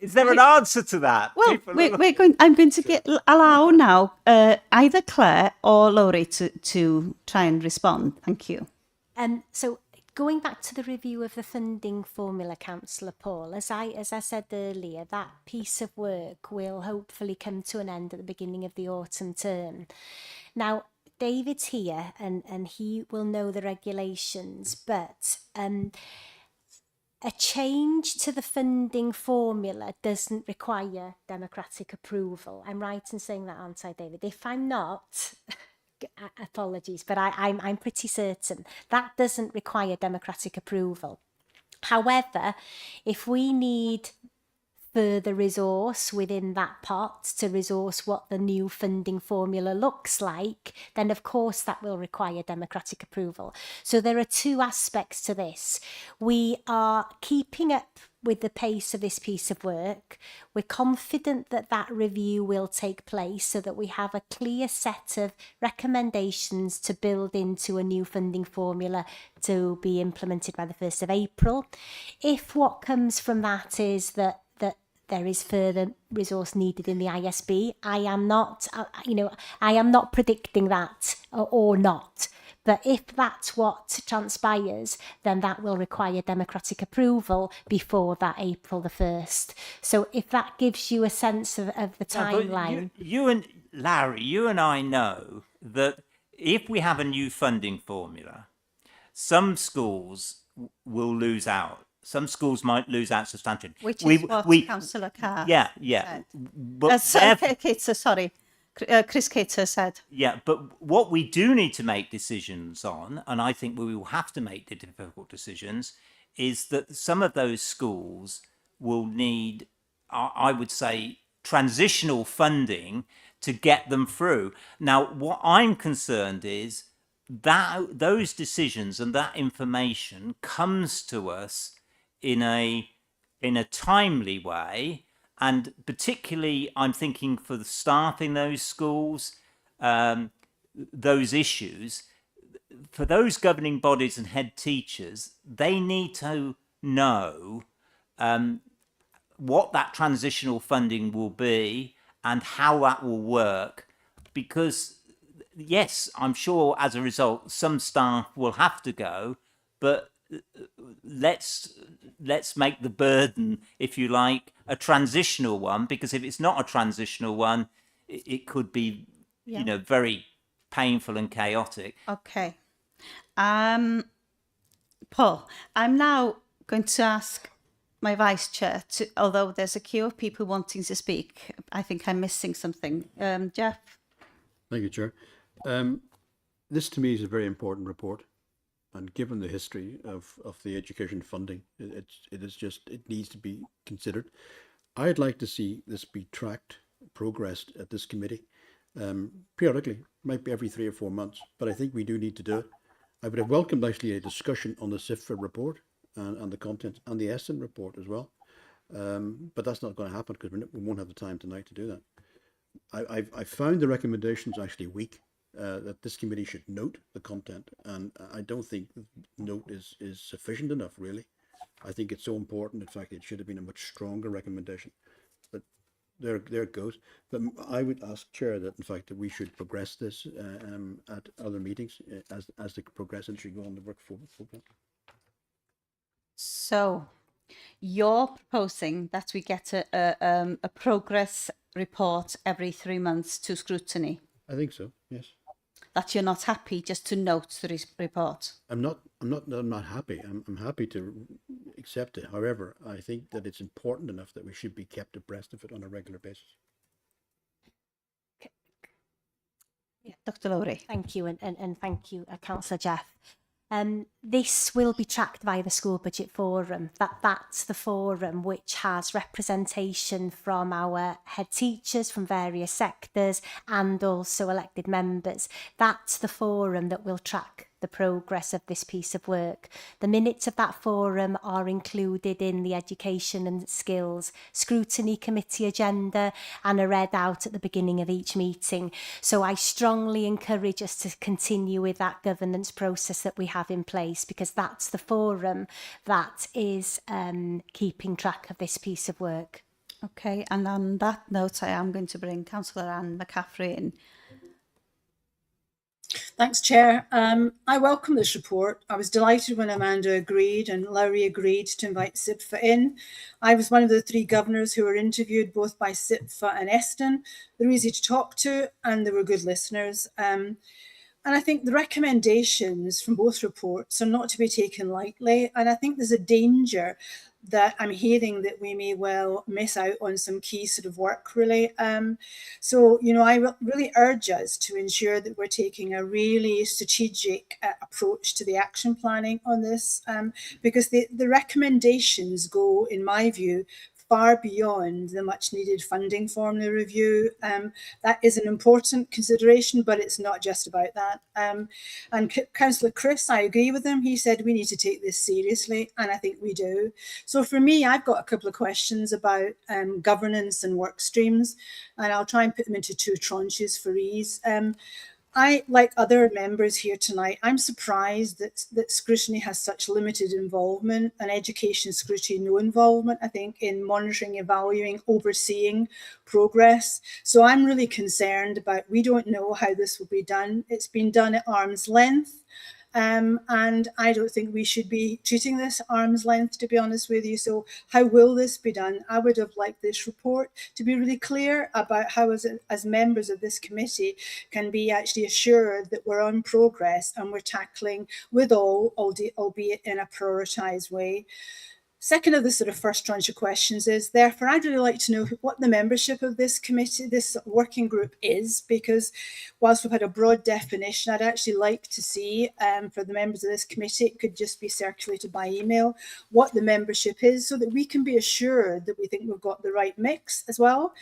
Is there an answer to that? Well, I'm going to allow now either Claire or Laurie to try and respond. Thank you. So going back to the review of the funding formula, Councillor Paul, as I said earlier, that piece of work will hopefully come to an end at the beginning of the autumn term. Now, David's here and he will know the regulations, but a change to the funding formula doesn't require democratic approval. I'm right in saying that, aren't I, David? If I'm not, apologies, but I'm pretty certain that doesn't require democratic approval. However, if we need further resource within that pot to resource what the new funding formula looks like, then of course that will require democratic approval. So there are two aspects to this. We are keeping up with the pace of this piece of work. We're confident that that review will take place so that we have a clear set of recommendations to build into a new funding formula to be implemented by the 1st of April. If what comes from that is that there is further resource needed in the ISB, I am not predicting that or not. But if that's what transpires, then that will require democratic approval before that April the 1st. So if that gives you a sense of the timeline. You and Larry, you and I know that if we have a new funding formula, some schools will lose out. Some schools might lose out substantially. Which is what Councillor Carr said. But Chris Cater said. Yeah, but what we do need to make decisions on, and I think we will have to make the difficult decisions, is that some of those schools will need, I would say, transitional funding to get them through. Now, what I'm concerned is that those decisions and that information comes to us in a timely way. And particularly, I'm thinking for the staff in those schools, those issues, for those governing bodies and head teachers, they need to know what that transitional funding will be and how that will work. Because, yes, I'm sure as a result, some staff will have to go, but let's make the burden, if you like, a transitional one, because if it's not a transitional one, it could be, you know, very painful and chaotic. Okay. Paul, I'm now going to ask my vice chair to, although there's a queue of people wanting to speak, I think I'm missing something. Jeff? Thank you, Chair. This to me is a very important report. And given the history of the education funding, it needs to be considered. I'd like to see this be tracked, progressed at this committee periodically, might be every 3 or 4 months, but I think we do need to do it. I would have welcomed actually a discussion on the CIFA report and the content and the Essen report as well. But that's not going to happen because we won't have the time tonight to do that. I found the recommendations actually weak. That this committee should note the content, and I don't think the note is sufficient enough, really. I think it's so important. In fact, it should have been a much stronger recommendation. But there it goes. But I would ask Chair that, in fact, that we should progress this at other meetings as they progress and should go on the work forward. So, you're proposing that we get a progress report every 3 months to scrutiny? I think so. Yes. That you're not happy just to note the report? I'm not happy. I'm happy to accept it. However, I think that it's important enough that we should be kept abreast of it on a regular basis. Yeah, Dr. Lowry. Thank you, and thank you, Councillor Jeff. This will be tracked by the School Budget Forum. That's the forum which has representation from our head teachers from various sectors and also elected members. That's the forum that will track the progress of this piece of work. The minutes of that forum are included in the Education and Skills Scrutiny Committee agenda and are read out at the beginning of each meeting. So I strongly encourage us to continue with that governance process that we have in place, because that's the forum that is keeping track of this piece of work. Okay, and on that note, I am going to bring Councillor Anne McCaffrey in. Thanks, Chair. I welcome this report. I was delighted when Amanda agreed and Lowry agreed to invite SIPFA in. I was one of the 3 governors who were interviewed both by SIPFA and Eston. They're easy to talk to and they were good listeners. And I think the recommendations from both reports are not to be taken lightly. And I think there's a danger that I'm hearing that we may well miss out on some key sort of work, really. So, you know, I really urge us to ensure that we're taking a really strategic approach to the action planning on this, because the recommendations go, in my view, far beyond the much needed funding formula review. That is an important consideration, but it's not just about that. And Councillor Chris, I agree with him. He said we need to take this seriously, and I think we do. So for me, I've got a couple of questions about governance and work streams, and I'll try and put them into 2 tranches for ease. I, like other members here tonight, I'm surprised that scrutiny has such limited involvement, and education scrutiny no involvement, I think, in monitoring, evaluating, overseeing progress. So I'm really concerned about, we don't know how this will be done. It's been done at arm's length. And I don't think we should be treating this arm's length, to be honest with you. So how will this be done? I would have liked this report to be really clear about how, as members of this committee, can be actually assured that we're on progress and we're tackling with all, albeit in a prioritised way. Second of the sort of first tranche of questions is, therefore, I'd really like to know what the membership of this committee, this working group is, because whilst we've had a broad definition, I'd actually like to see, for the members of this committee, it could just be circulated by email, what the membership is, so that we can be assured that we think we've got the right mix as well.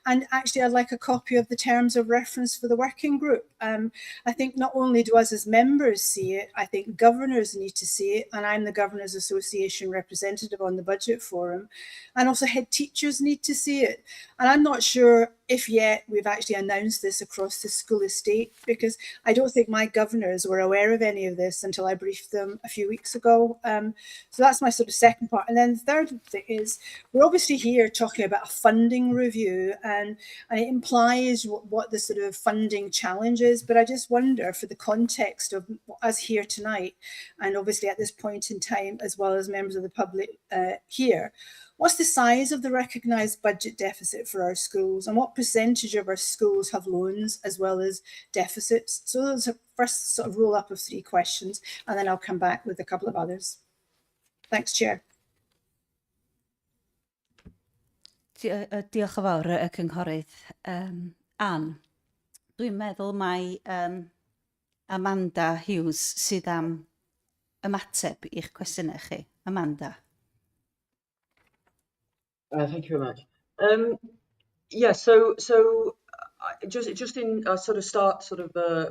And actually, I'd like a copy of the terms of reference for the working group. I think not only do us as members see it, I think governors need to see it, and I'm the Governors Association representative on the budget forum, and also head teachers need to see it. And I'm not sure if yet we've actually announced this across the school estate, because I don't think my governors were aware of any of this until I briefed them a few weeks ago. So that's my sort of second part. And then the third thing is, we're obviously here talking about a funding review, and it implies what the sort of funding challenge is. But I just wonder, for the context of us here tonight, and obviously at this point in time, as well as members of the public here, what's the size of the recognised budget deficit for our schools, and what percentage of our schools have loans as well as deficits? So those are first sort of roll up of 3 questions, and then I'll come back with a couple of others. Thanks, Chair. Diolch yn fawr y cynghorydd Ann. Dwi'n meddwl mai Amanda Hughes sydd am ymateb i'ch cwestiynau chi. Amanda. Thank you very much. Yeah, so just in sort of start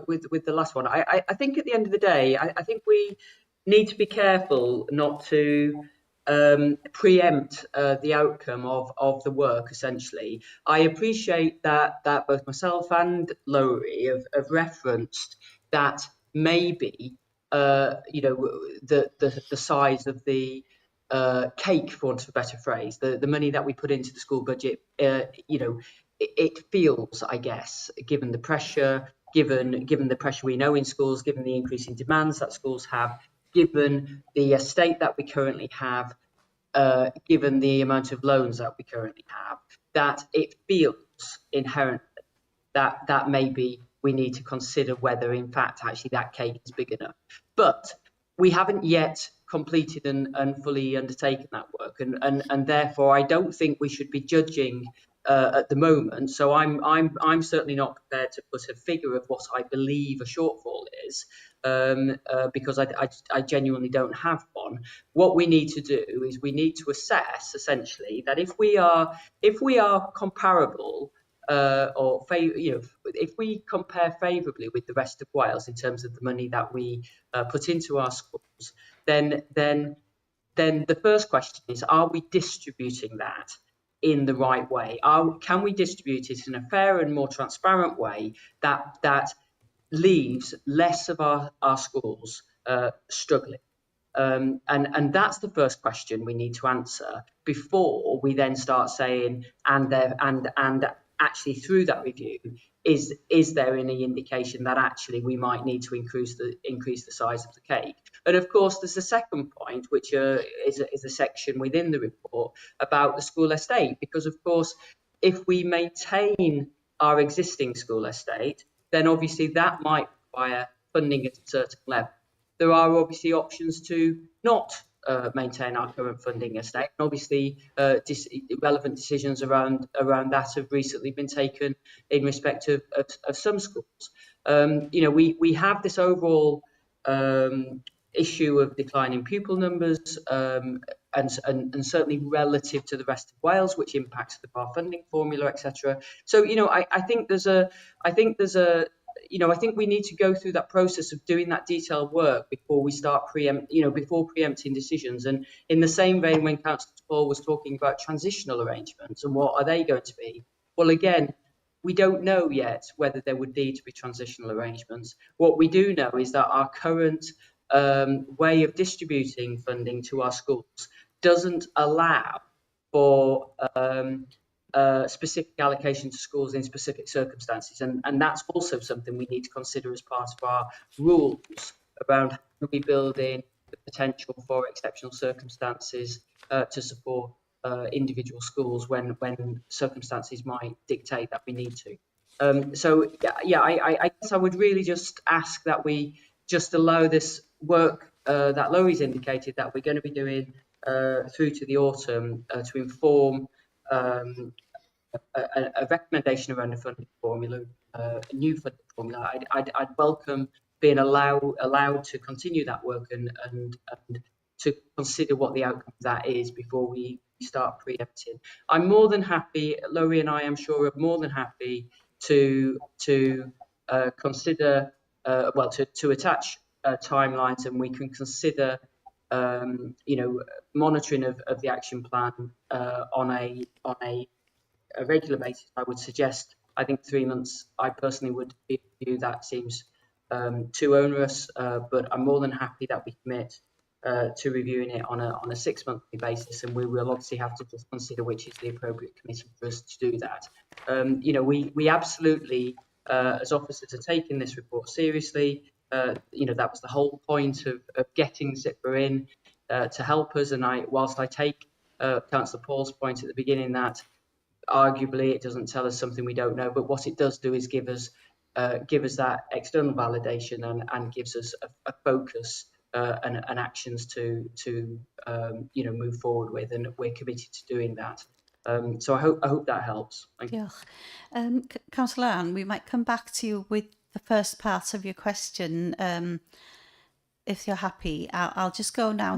with the last one. I think at the end of the day, I think we need to be careful not to preempt the outcome of the work. Essentially, I appreciate that both myself and Lowry have referenced that maybe the size of the cake, for want of a better phrase, the money that we put into the school budget, it feels, I guess, given the pressure, given the pressure we know in schools, given the increasing demands that schools have, given the estate that we currently have, given the amount of loans that we currently have, that it feels inherently that maybe we need to consider whether, in fact, actually that cake is big enough. But we haven't yet completed and fully undertaken that work, and therefore I don't think we should be judging at the moment. So I'm certainly not prepared to put a figure of what I believe a shortfall is, because I genuinely don't have one. What we need to do is we need to assess essentially that if we are comparable, or if we compare favourably with the rest of Wales in terms of the money that we put into our schools, then the first question is, are we distributing that in the right way? Can we distribute it in a fair and more transparent way that leaves less of our schools struggling? And that's the first question we need to answer before we then start saying, and actually through that review, is there any indication that actually we might need to increase the size of the cake? And of course, there's a second point, which is a section within the report about the school estate, because of course, if we maintain our existing school estate, then obviously that might require funding at a certain level. There are obviously options to not maintain our current funding estate. And obviously, relevant decisions around that have recently been taken in respect of some schools. We have this overall issue of declining pupil numbers, and certainly relative to the rest of Wales, which impacts our funding formula, etc. So, I think we need to go through that process of doing that detailed work before we start before preempting decisions. And in the same vein, when Councillor Paul was talking about transitional arrangements and what are they going to be, well, again, we don't know yet whether there would need to be transitional arrangements. What we do know is that our current way of distributing funding to our schools doesn't allow for specific allocation to schools in specific circumstances, and that's also something we need to consider as part of our rules around how we build in the potential for exceptional circumstances to support individual schools when circumstances might dictate that we need to. So I guess I would really just ask that we just allow this work that Lowry's indicated that we're going to be doing through to the autumn to inform a recommendation around a funding formula, a new funding formula. I'd welcome being allowed to continue that work and to consider what the outcome of that is before we start preempting. I'm more than happy, Lowry and I am sure are more than happy to consider, to attach timelines, and we can consider monitoring of the action plan on a regular basis. I would suggest, I think 3 months, I personally would view that seems too onerous, but I'm more than happy that we commit to reviewing it on a 6 monthly basis, and we will obviously have to just consider which is the appropriate committee for us to do that. We absolutely, as officers, are taking this report seriously. That was the whole point of getting SIPRA in to help us, and whilst I take Councillor Paul's point at the beginning that arguably it doesn't tell us something we don't know, but what it does do is give us that external validation and gives us a focus and actions to move forward with, and we're committed to doing that. So I hope that helps. Thank you. Councillor Anne, we might come back to you with the first part of your question, if you're happy. I'll just go now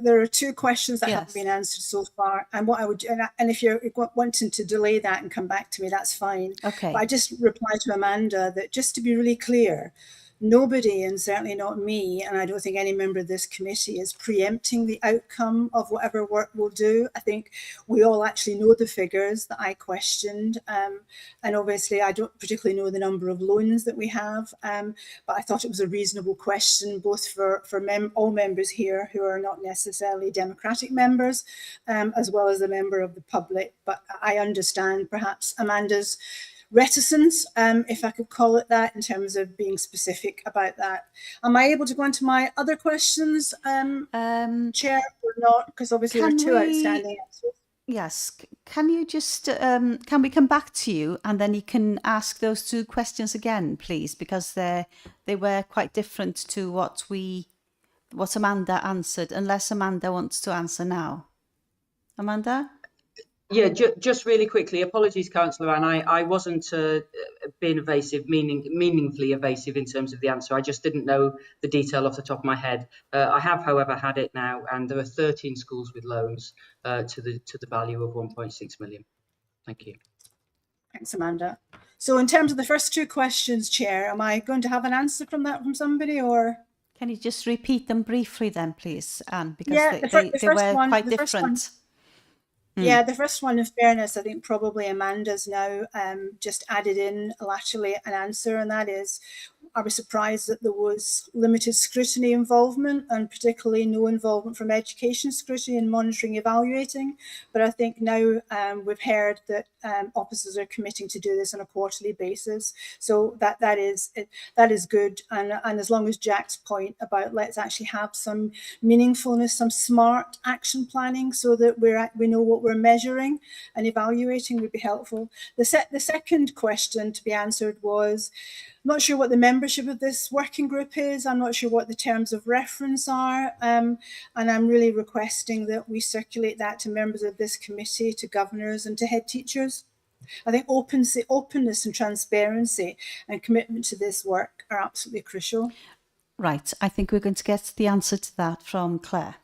there are two questions that haven't been answered so far, and what I would, and if you're wanting to delay that and come back to me, that's fine. Okay. But I just reply to Amanda that, just to be really clear, nobody, and certainly not me, and I don't think any member of this committee, is preempting the outcome of whatever work we'll do. I think we all actually know the figures that I questioned, and obviously I don't particularly know the number of loans that we have, but I thought it was a reasonable question, both for all members here who are not necessarily democratic members, as well as a member of the public. But I understand perhaps Amanda's reticence, if I could call it that, in terms of being specific about that. Am I able to go on to my other questions, Chair, or not? Because obviously there are two outstanding answers. Yes. Can you just, can we come back to you and then you can ask those two questions again, please? Because they were quite different to what Amanda answered, unless Amanda wants to answer now. Amanda? Yeah, just really quickly, apologies, Councillor Anne, I wasn't being evasive, meaningfully evasive in terms of the answer. I just didn't know the detail off the top of my head. I have, however, had it now, and there are 13 schools with loans to the value of 1.6 million. Thank you. Thanks, Amanda. So in terms of the first two questions, Chair, am I going to have an answer from somebody, or? Can you just repeat them briefly then, please, Anne? Because they were quite different. Yeah, the first one, in fairness, I think probably Amanda's now just added in laterally an answer, and that is, I was surprised that there was limited scrutiny involvement, and particularly no involvement from education scrutiny in monitoring, evaluating. But I think now we've heard that officers are committing to do this on a quarterly basis. So that is good. And as long as Jack's point about let's actually have some meaningfulness, some smart action planning, so that we know what we're measuring and evaluating, would be helpful. The second question to be answered was, I'm not sure what the membership of this working group is. I'm not sure what the terms of reference are. And I'm really requesting that we circulate that to members of this committee, to governors and to head teachers. I think openness and transparency and commitment to this work are absolutely crucial. Right. I think we're going to get the answer to that from Claire.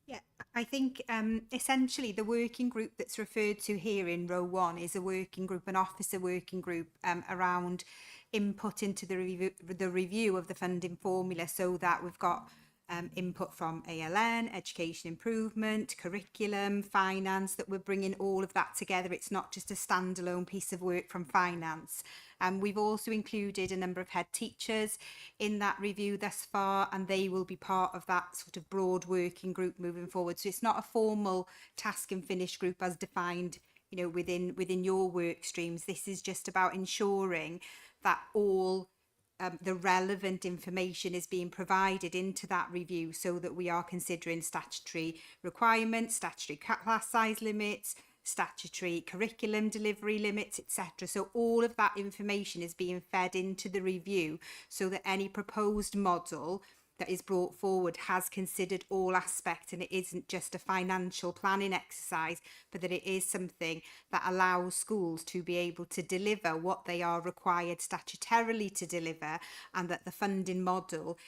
Yeah, I think essentially the working group that's referred to here in row 1 is a working group, an officer working group around input into the review of the funding formula, so that we've got input from ALN, education improvement, curriculum, finance, that we're bringing all of that together. It's not just a standalone piece of work from finance. We've also included a number of head teachers in that review thus far, and they will be part of that sort of broad working group moving forward. So it's not a formal task and finish group as defined, you know, within your work streams. This is just about ensuring that all the relevant information is being provided into that review, so that we are considering statutory requirements, statutory class size limits, statutory curriculum delivery limits, etc. So all of that information is being fed into the review, so that any proposed model that is brought forward has considered all aspects, and it isn't just a financial planning exercise, but that it is something that allows schools to be able to deliver what they are required statutorily to deliver, and that the funding model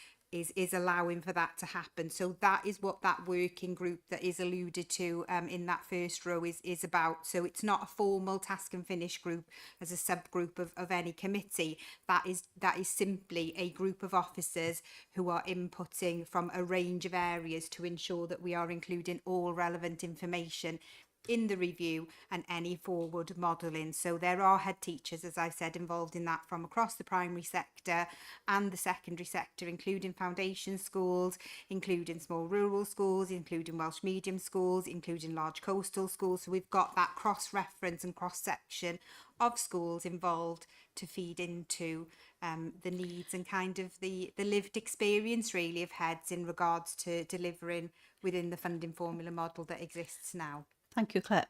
is allowing for that to happen. So that is what that working group that is alluded to in that first row is about. So it's not a formal task and finish group as a subgroup of any committee. That is simply a group of officers who are inputting from a range of areas to ensure that we are including all relevant information in the review and any forward modelling. So there are head teachers, as I've said, involved in that from across the primary sector and the secondary sector, including foundation schools, including small rural schools, including Welsh medium schools, including large coastal schools. So we've got that cross-reference and cross-section of schools involved to feed into the needs and kind of the lived experience really of heads in regards to delivering within the funding formula model that exists now. Thank you, Claire.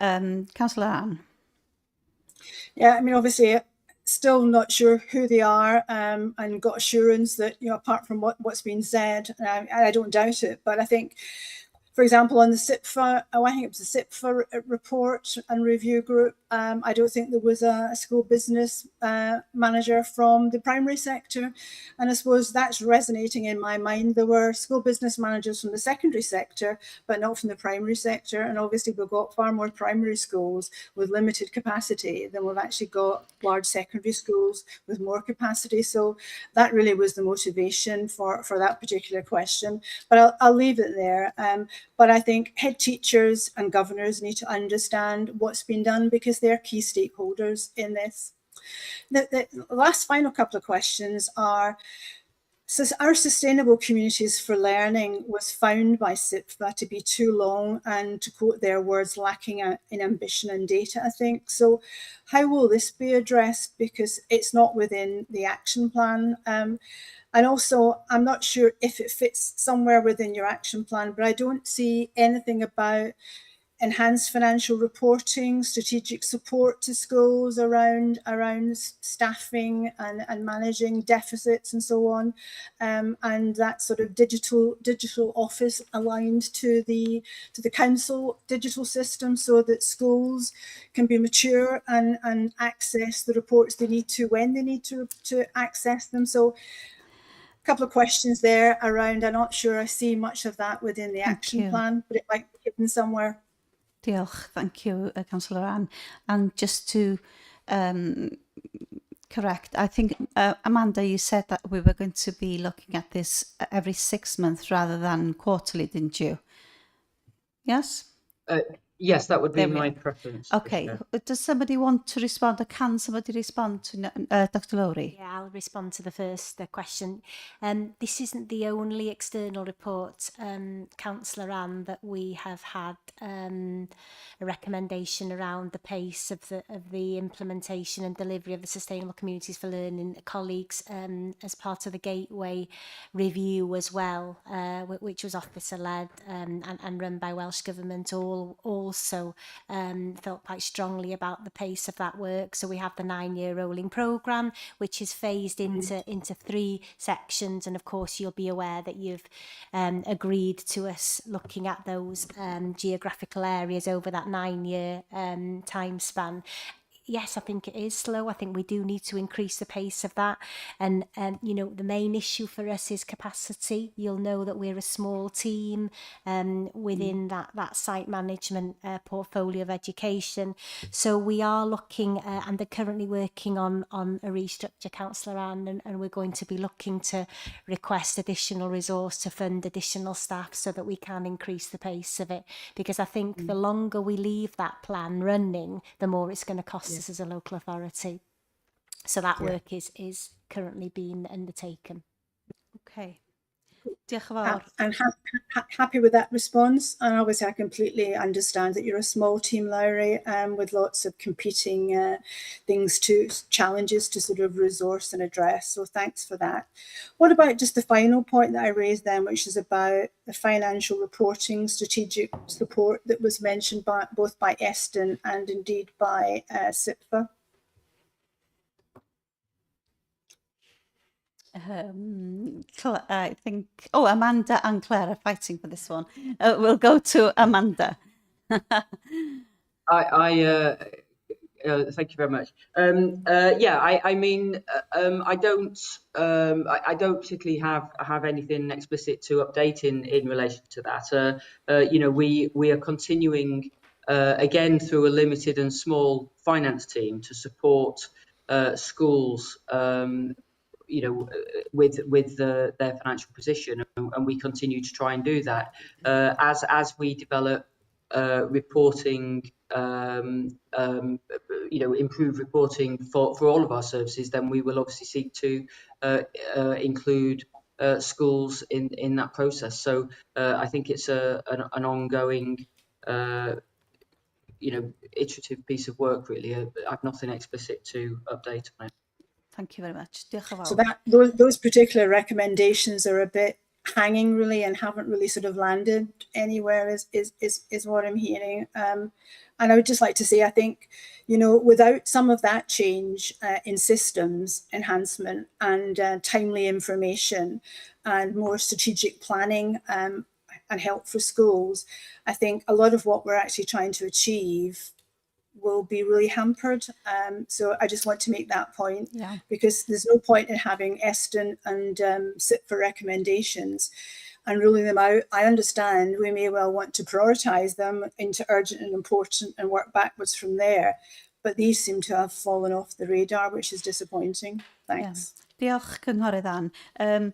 Councillor Anne. Yeah, I mean, obviously, still not sure who they are, and got assurance that, you know, apart from what's been said, I don't doubt it, but I think, for example, on the SIPFA, I think it was the SIPFA report and review group, I don't think there was a school business manager from the primary sector. And I suppose that's resonating in my mind. There were school business managers from the secondary sector, but not from the primary sector. And obviously we've got far more primary schools with limited capacity than we've actually got large secondary schools with more capacity. So that really was the motivation for that particular question. But I'll leave it there. But I think head teachers and governors need to understand what's been done, because they're key stakeholders in this. The last final couple of questions are, so our Sustainable Communities for Learning was found by SIPFA to be too long and, to quote their words, lacking in ambition and data, I think. So how will this be addressed? Because it's not within the action plan. And also, I'm not sure if it fits somewhere within your action plan, but I don't see anything about enhanced financial reporting, strategic support to schools around staffing and managing deficits and so on, and that sort of digital office aligned to the council digital system, so that schools can be mature and access the reports they need to when they need to access them. So a couple of questions there around. I'm not sure I see much of that within the action plan, but it might be hidden somewhere. Diolch, thank you, Councillor Anne. And just to correct, I think, Amanda, you said that we were going to be looking at this every 6 months rather than quarterly, didn't you? Yes? Yes, that would be my preference. Okay, does somebody want to respond, or can somebody respond to Dr. Lowry? Yeah, I'll respond to the first question. This isn't the only external report, Councillor Anne, that we have had a recommendation around the pace of the implementation and delivery of the Sustainable Communities for Learning colleagues as part of the Gateway review as well, which was officer-led and run by Welsh Government, also felt quite strongly about the pace of that work. So we have the 9-year rolling programme, which is phased into 3 sections, and of course you'll be aware that you've agreed to us looking at those geographical areas over that 9-year time span. yes, I think it is slow. I think we do need to increase the pace of that. And, you know, the main issue for us is capacity. You'll know that we're a small team within that site management portfolio of education. So we are looking, and they're currently working on a restructure, Councillor Anne, and we're going to be looking to request additional resource to fund additional staff so that we can increase the pace of it. Because I think the longer we leave that plan running, the more it's going to cost us as a local authority. So that work is currently being undertaken. Okay. Diolch yn fawr. And happy with that response. And obviously, I completely understand that you're a small team, Lowry, with lots of competing challenges to sort of resource and address. So thanks for that. What about just the final point that I raised then, which is about the financial reporting, strategic support that was mentioned both by Eston and indeed by SIPFA? I think, Amanda and Claire are fighting for this one. We'll go to Amanda. Thank you very much. I mean, I don't particularly have anything explicit to update in relation to that. You know, we are continuing again through a limited and small finance team to support schools. You know, with their financial position, and we continue to try and do that as we develop reporting, you know, improve reporting for all of our services. Then we will obviously seek to include schools in that process. So I think it's an ongoing, you know, iterative piece of work. Really, I've nothing explicit to update on it. Thank you very much. Diolch yn fawr. So those particular recommendations are a bit hanging really and haven't really sort of landed anywhere is what I'm hearing. And I would just like to say, I think, you know, without some of that change in systems enhancement and timely information and more strategic planning and help for schools, I think a lot of what we're actually trying to achieve will be really hampered. So I just want to make that point, because there's no point in having Eston and SIPFA recommendations and ruling them out. I understand we may well want to prioritise them into urgent and important and work backwards from there, but these seem to have fallen off the radar, which is disappointing. Thanks. Diolch, Cynghorydd Anne.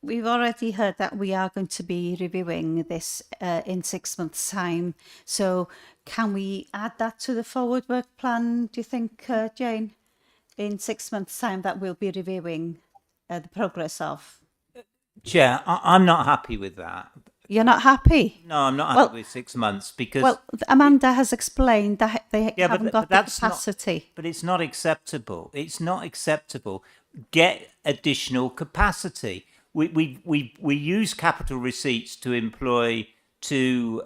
We've already heard that we are going to be reviewing this in 6 months' time. So can we add that to the forward work plan, do you think, Jane? In 6 months' time that we'll be reviewing the progress of? Chair, I'm not happy with that. You're not happy? No, I'm not happy with 6 months because... Well, Amanda has explained that they haven't got the capacity. But it's not acceptable. It's not acceptable. Get additional capacity. We use capital receipts to employ 2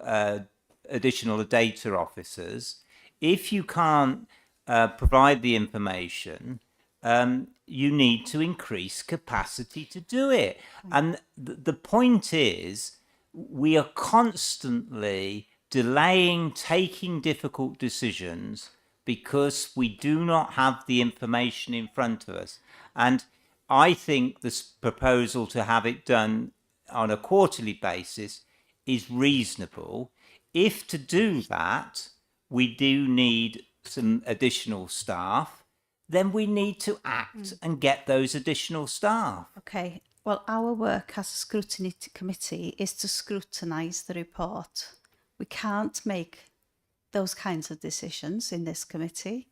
additional data officers. If you can't provide the information, you need to increase capacity to do it. And the point is, we are constantly delaying taking difficult decisions because we do not have the information in front of us. And I think this proposal to have it done on a quarterly basis is reasonable. If to do that, we do need some additional staff, then we need to act and get those additional staff. Okay, well, our work as a scrutiny committee is to scrutinise the report. We can't make those kinds of decisions in this committee.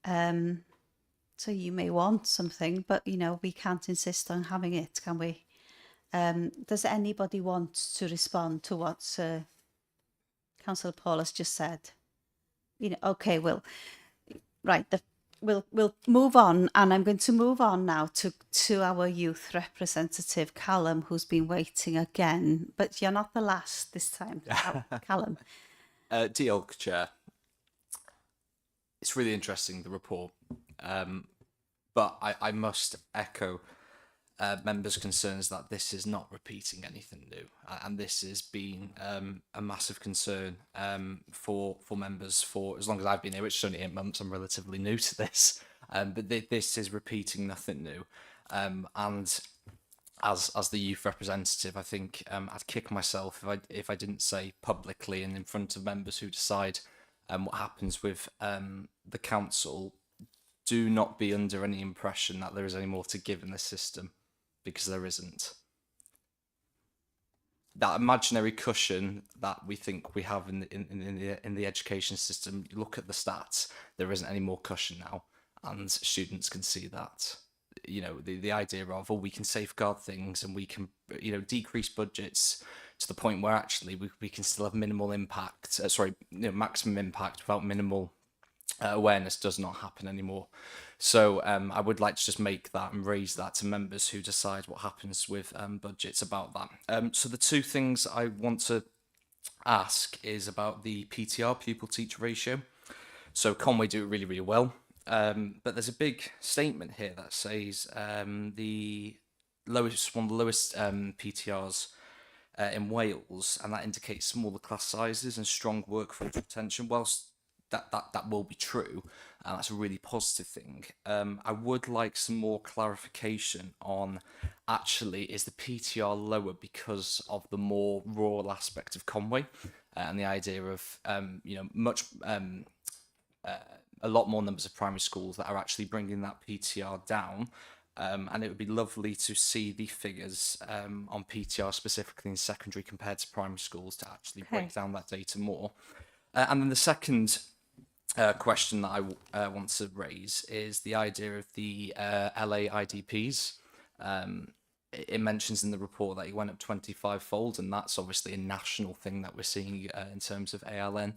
So you may want something, but, you know, we can't insist on having it, can we? Does anybody want to respond to what Councillor Paul has just said? You know, okay, well, right, we'll move on, and I'm going to move on now to our youth representative, Callum, who's been waiting again, but you're not the last this time, Callum. Diolch, Chair. It's really interesting, the report. But I must echo members' concerns that this is not repeating anything new, and this has been a massive concern for members for as long as I've been here, which is only 8 months. I'm relatively new to this, but this is repeating nothing new, and as the youth representative, I think I'd kick myself if I didn't say publicly and in front of members who decide what happens with the council. Do not be under any impression that there is any more to give in this system, because there isn't. That imaginary cushion that we think we have in the education system, you look at the stats, there isn't any more cushion now, and students can see that. You know, the idea of, oh, we can safeguard things and we can, you know, decrease budgets to the point where actually we can still have minimal impact, maximum impact without minimal awareness does not happen anymore. So I would like to just make that and raise that to members who decide what happens with budgets about that. So the two things I want to ask is about the PTR, pupil teacher ratio. So Conway do it really, really well. But there's a big statement here that says one of the lowest PTRs in Wales, and that indicates smaller class sizes and strong workforce retention. Whilst that will be true, and that's a really positive thing, I would like some more clarification on, actually, is the PTR lower because of the more rural aspect of Conway, and the idea of a lot more numbers of primary schools that are actually bringing that PTR down. And it would be lovely to see the figures on PTR specifically in secondary compared to primary schools to actually break down that data more. And then the second question that I want to raise is the idea of the LA IDPs. It mentions in the report that it went up 25-fold, and that's obviously a national thing that we're seeing in terms of ALN.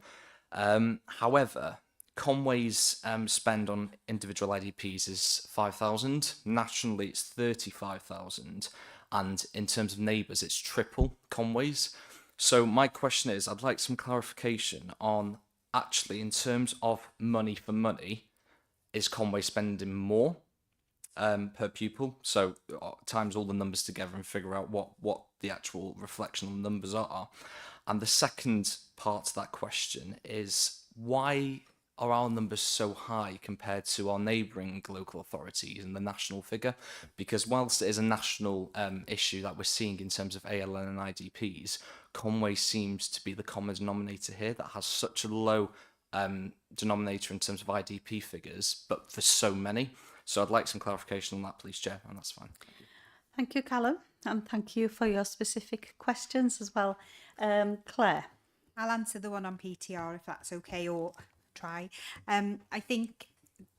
However, Conway's spend on individual IDPs is 5,000. Nationally, it's 35,000. And in terms of neighbours, it's triple Conway's. So my question is, I'd like some clarification on, actually, in terms of money for money, is Conway spending more per pupil? So times all the numbers together and figure out what the actual reflection on the numbers are. And the second part to that question is, why are our numbers so high compared to our neighbouring local authorities and the national figure? Because whilst it is a national issue that we're seeing in terms of ALN and IDPs, Conway seems to be the common denominator here that has such a low denominator in terms of IDP figures, but for so many. So I'd like some clarification on that, please, Chair, and that's fine. Thank you, Callum, and thank you for your specific questions as well. Claire? I'll answer the one on PTR if that's okay, or try. I think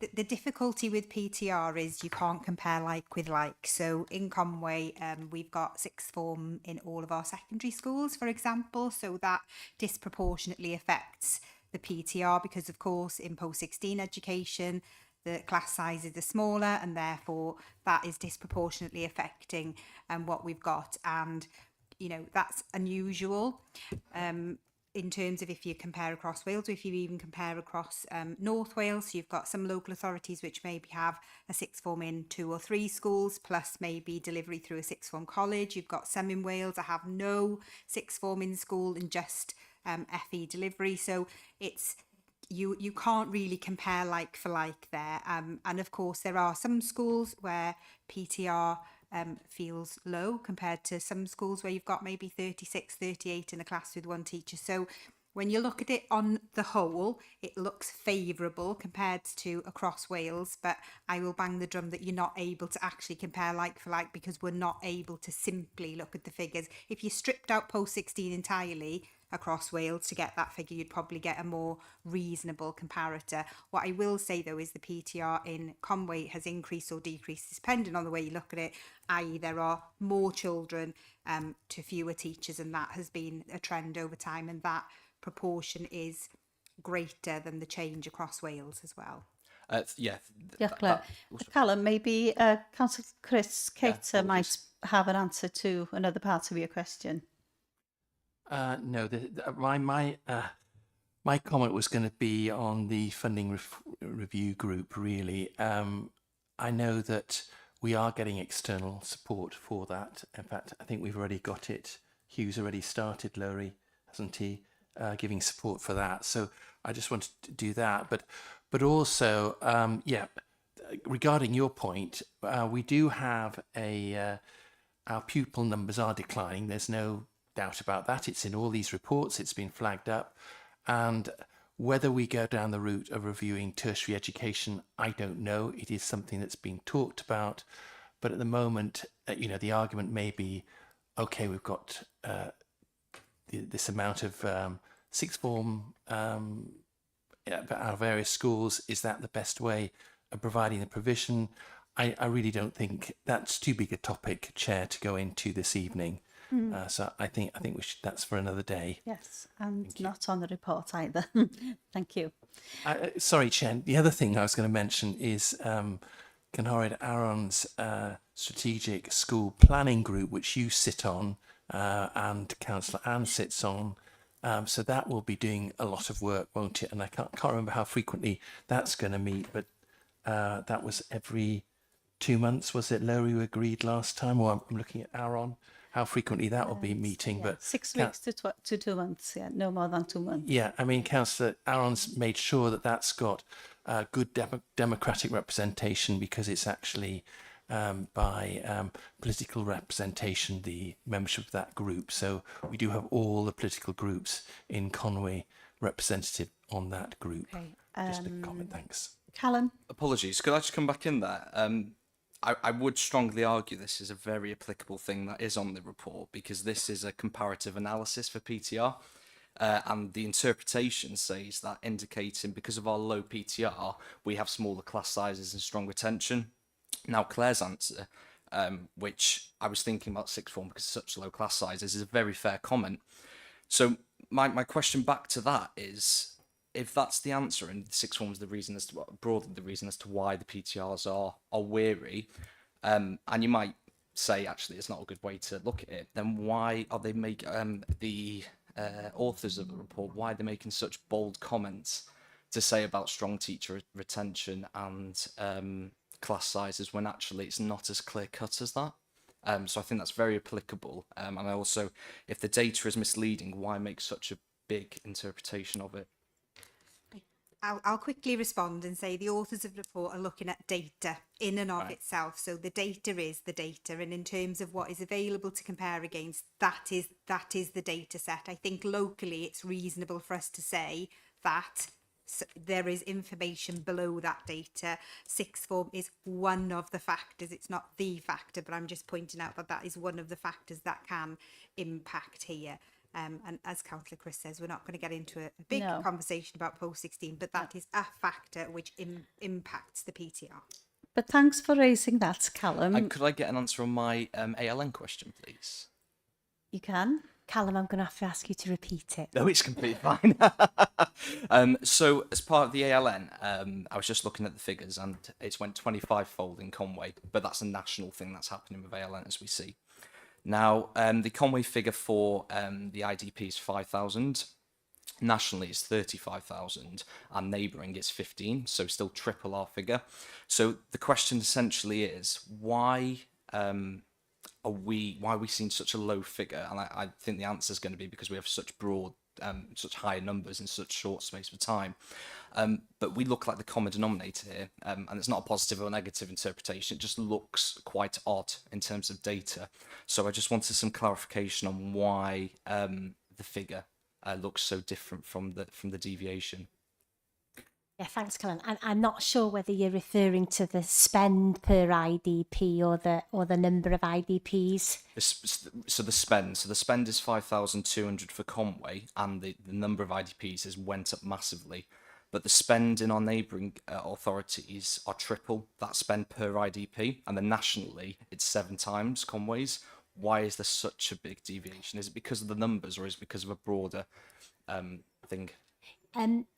the difficulty with PTR is you can't compare like with like. So in Conway, we've got sixth form in all of our secondary schools, for example, so that disproportionately affects the PTR because, of course, in post-16 education, the class sizes are smaller, and therefore that is disproportionately affecting what we've got. And, you know, that's unusual. In terms of if you compare across Wales, or if you even compare across North Wales, so you've got some local authorities which maybe have a sixth form in 2 or 3 schools, plus maybe delivery through a sixth form college. You've got some in Wales that have no sixth form in school and just FE delivery. So it's you can't really compare like for like there. And of course, there are some schools where PTR feels low compared to some schools where you've got maybe 36, 38 in a class with one teacher. So when you look at it on the whole, it looks favourable compared to across Wales, but I will bang the drum that you're not able to actually compare like for like, because we're not able to simply look at the figures. If you stripped out post-16 entirely across Wales to get that figure, you'd probably get a more reasonable comparator. What I will say though is the PTR in Conway has increased or decreased depending on the way you look at it, i.e. there are more children to fewer teachers, and that has been a trend over time, and that proportion is greater than the change across Wales as well. Yeah, Claire. Callum, maybe Councillor Chris Cater might have an answer to another part of your question. No, my comment was going to be on the funding review group, really. I know that we are getting external support for that. In fact, I think we've already got it. Hugh's already started, Lowry, hasn't he, giving support for that. So I just wanted to do that. But also, regarding your point, we do have our pupil numbers are declining. There's no doubt about that. It's in all these reports. It's been flagged up. And whether we go down the route of reviewing tertiary education, I don't know. It is something that's being talked about. But at the moment, the argument may be, okay, we've got this amount of sixth form at our various schools. Is that the best way of providing the provision? I really don't think that's too big a topic, Chair, to go into this evening. So I think we should. That's for another day. Yes, and not on the report either. Thank you. Sorry, Chair. The other thing I was going to mention is Cynhwyrydd Aaron's strategic school planning group, which you sit on, and Councillor Anne sits on. So that will be doing a lot of work, won't it? And I can't remember how frequently that's going to meet, but that was every 2 months, was it, Lowry, you agreed last time? Or I'm looking at Aaron, how frequently that will be meeting. Yeah, but 6 weeks to 2 months, yeah, no more than 2 months. Yeah, I mean, Councillor Aaron's made sure that that's got good democratic representation, because it's actually by political representation, the membership of that group. So we do have all the political groups in Conway represented on that group. Okay, just a comment, thanks. Callum? Apologies, could I just come back in there? I would strongly argue this is a very applicable thing that is on the report, because this is a comparative analysis for PTR, and the interpretation says that indicating because of our low PTR, we have smaller class sizes and strong retention. Now, Claire's answer, which I was thinking about sixth form because such low class sizes, is a very fair comment. So my question back to that is, if that's the answer, and sixth form is the reason as to, broadly the reason as to why the PTRs are weary, and you might say actually it's not a good way to look at it, then why are they making the authors of the report, why are they making such bold comments to say about strong teacher retention and class sizes when actually it's not as clear cut as that? So I think that's very applicable. And I also, if the data is misleading, why make such a big interpretation of it? I'll quickly respond and say the authors of the report are looking at data in and of itself. So the data is the data, and in terms of what is available to compare against, that is the data set. I think locally it's reasonable for us to say that there is information below that data. Sixth form is one of the factors. It's not the factor, but I'm just pointing out that that is one of the factors that can impact here. And as Councillor Chris says, we're not going to get into a big conversation about post-16, but that is a factor which impacts the PTR. But thanks for raising that, Callum. And could I get an answer on my ALN question, please? You can. Callum, I'm going to have to ask you to repeat it. No, it's completely fine. So as part of the ALN, I was just looking at the figures, and it's went 25-fold in Conway, but that's a national thing that's happening with ALN, as we see. Now, the Conway figure for the IDP is 5,000. Nationally, it's 35,000, and neighbouring is 15, so still triple our figure. So the question essentially is, why are we seeing such a low figure? And I think the answer is going to be because we have such broad, such high numbers in such short space of time. But we look like the common denominator here, and it's not a positive or negative interpretation. It just looks quite odd in terms of data. So I just wanted some clarification on why the figure looks so different from the deviation. Yeah, thanks, Callum. I'm not sure whether you're referring to the spend per IDP or the number of IDPs. So the spend is 5,200 for Conway, and the number of IDPs has went up massively. But the spend in our neighbouring authorities are triple that spend per IDP, and then nationally it's 7 times Conway's. Why is there such a big deviation? Is it because of the numbers, or is it because of a broader thing?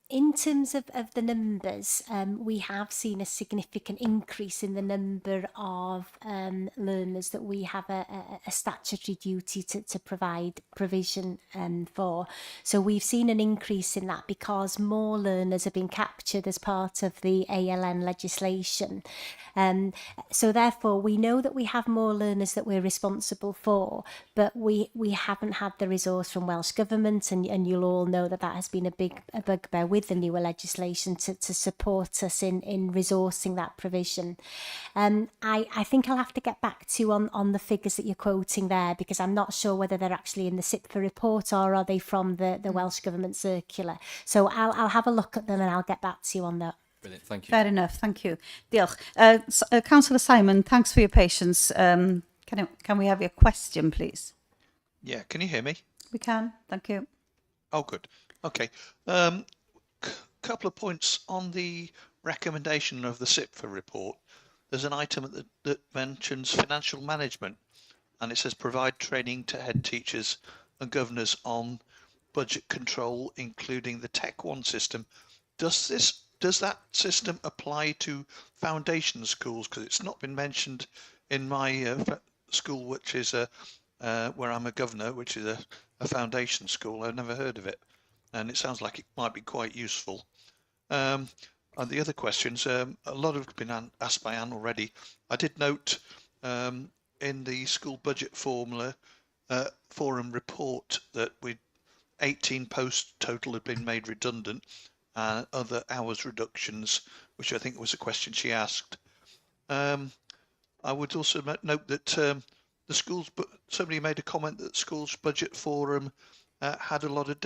In terms of the numbers, we have seen a significant increase in the number of learners that we have a statutory duty to provide provision for. So we've seen an increase in that because more learners have been captured as part of the ALN legislation. So therefore, we know that we have more learners that we're responsible for, but we haven't had the resource from Welsh Government, and you'll all know that has been a bugbear with the newer legislation to support us in resourcing that provision. I think I'll have to get back to you on the figures that you're quoting there, because I'm not sure whether they're actually in the SIPFA report or are they from the Welsh Government circular. So I'll have a look at them and I'll get back to you on that. Brilliant, thank you. Fair enough, thank you. Diolch. Councillor Simon, thanks for your patience. Can we have your question, please? Yeah, can you hear me? We can, thank you. Oh, good. Okay. Couple of points on the recommendation of the SIPFA report. There's an item that mentions financial management, and it says provide training to head teachers and governors on budget control, including the Tech One system. Does that system apply to foundation schools? Because it's not been mentioned in my school, which is where I'm a governor, which is a foundation school. I've never heard of it, and it sounds like it might be quite useful. And the other questions, a lot have been asked by Anne already. I did note in the school budget forum report that 18 posts total had been made redundant, and other hours reductions, which I think was a question she asked. I would also note that the schools, but somebody made a comment that schools budget forum had a lot of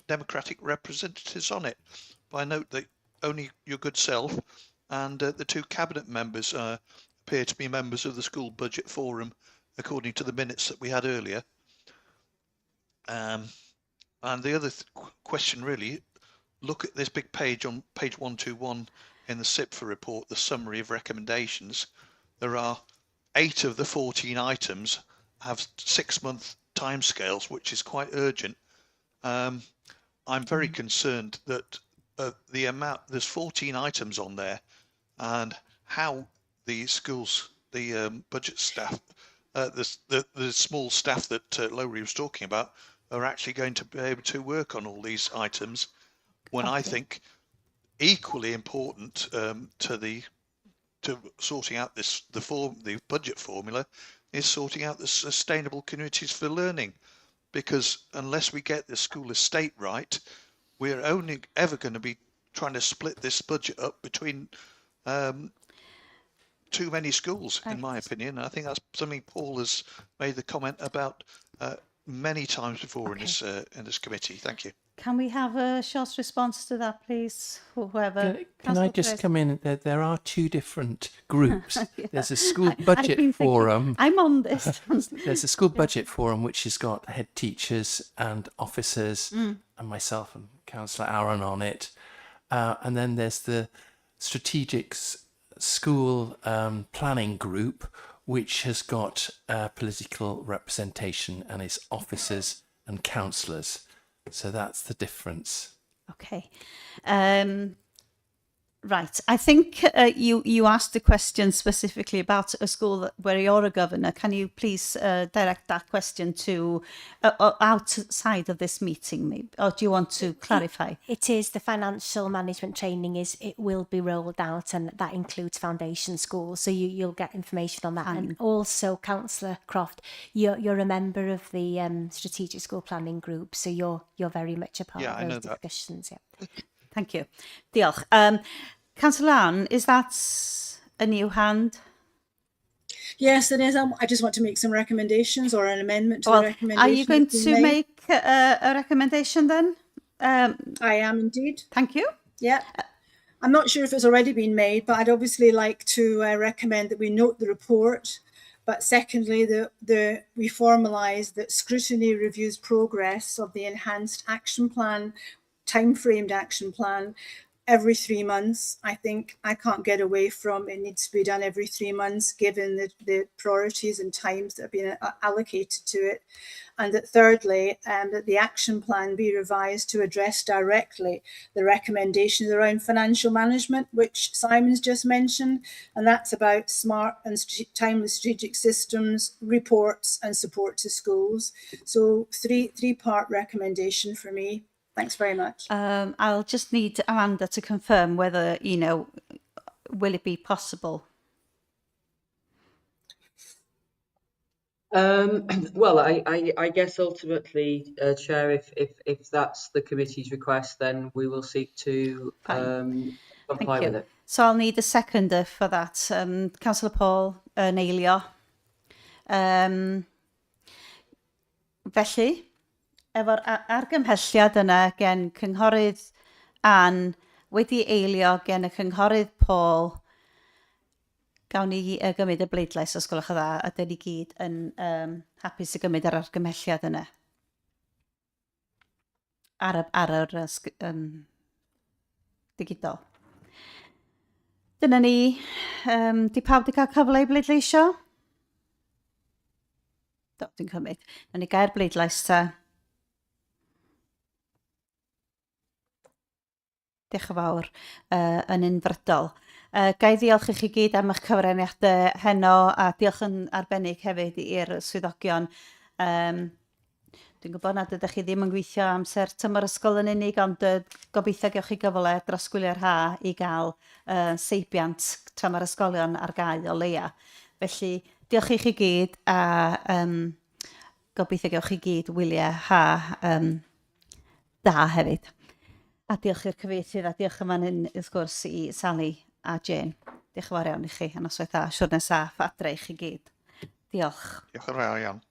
democratic representatives on it. But I note that only your good self and the two cabinet members appear to be members of the school budget forum, according to the minutes that we had earlier. And the other question really, look at this big page on page 121 in the SIPFA report, the summary of recommendations. There are 8 of the 14 items have 6-month timescales, which is quite urgent. I'm very concerned that the amount, there's 14 items on there, and how the schools, the budget staff, the small staff that Lowry was talking about, are actually going to be able to work on all these items, when I think equally important to sorting out the budget formula is sorting out the sustainable communities for learning, because unless we get the school estate right, we're only ever going to be trying to split this budget up between too many schools, in my opinion. I think that's something Paul has made the comment about many times before in this committee. Thank you. Can we have a short response to that, please? Whoever. Can I just come in? There are 2 different groups. There's a school budget forum. I'm on this. There's a school budget forum which has got head teachers and officers and myself and Councillor Aaron on it. And then there's the strategic school planning group, which has got political representation and its officers and councillors. So that's the difference. Okay. Right. I think you asked a question specifically about a school where you're a governor. Can you please direct that question to outside of this meeting, maybe? Or do you want to clarify? It is the financial management training. It will be rolled out, and that includes foundation schools. So you'll get information on that. And also, Councillor Croft, you're a member of the strategic school planning group, so you're very much a part of those discussions. Yeah. Thank you. Diolch. Councillor Ann, is that a new hand? Yes, it is. I just want to make some recommendations or an amendment to the recommendation. Are you going to make a recommendation then? I am indeed. Thank you. Yeah. I'm not sure if it's already been made, but I'd obviously like to recommend that we note the report. But secondly, we formalise that scrutiny reviews progress of the enhanced action plan, time-framed action plan, every 3 months. I think I can't get away from it needs to be done every 3 months, given the priorities and times that have been allocated to it. And that thirdly, that the action plan be revised to address directly the recommendations around financial management, which Simon's just mentioned, and that's about smart and timely strategic systems, reports and support to schools. So three-part recommendation for me. Thanks very much. I'll just need Amanda to confirm whether, will it be possible? Well, I guess ultimately, Chair, if that's the committee's request, then we will seek to comply with it. So I'll need a seconder for that. Councillor Paul yn eilio. Felly, efo'r argymhelliad yna gen cynghorydd Ann wedi eilio gen y cynghorydd Paul, gawn ni gymryd y bleidlais os gwelwch yn dda, a dyn ni gyd yn hapus i gymryd yr argymhelliad yna. Ar yr digidol. Dyna ni, di pawb di cael cyfle i bleidleisio? Do, dwi'n cymryd. Dyna ni gael bleidlais ta. Diolch yn fawr yn unfrydol. Ga i ddiolch i chi gyd am eich cyfraniadau heno a diolch yn arbennig hefyd i'r swyddogion. Dwi'n gwybod nad ydych chi ddim yn gweithio amser tymor ysgol yn unig, ond gobeithio gewch chi gyfle dros gwylio'r ha i gael seibiant tymor ysgolion ar gael o leia. Felly diolch i chi gyd a gobeithio gewch chi gyd wyliau ha da hefyd. A diolch i'r cyfieithydd a diolch yma'n hyn wrth gwrs i Sally a Jane. Diolch yn fawr iawn i chi. A noswaith dda, siwrne saff adre i chi gyd. Diolch. Diolch yn fawr iawn.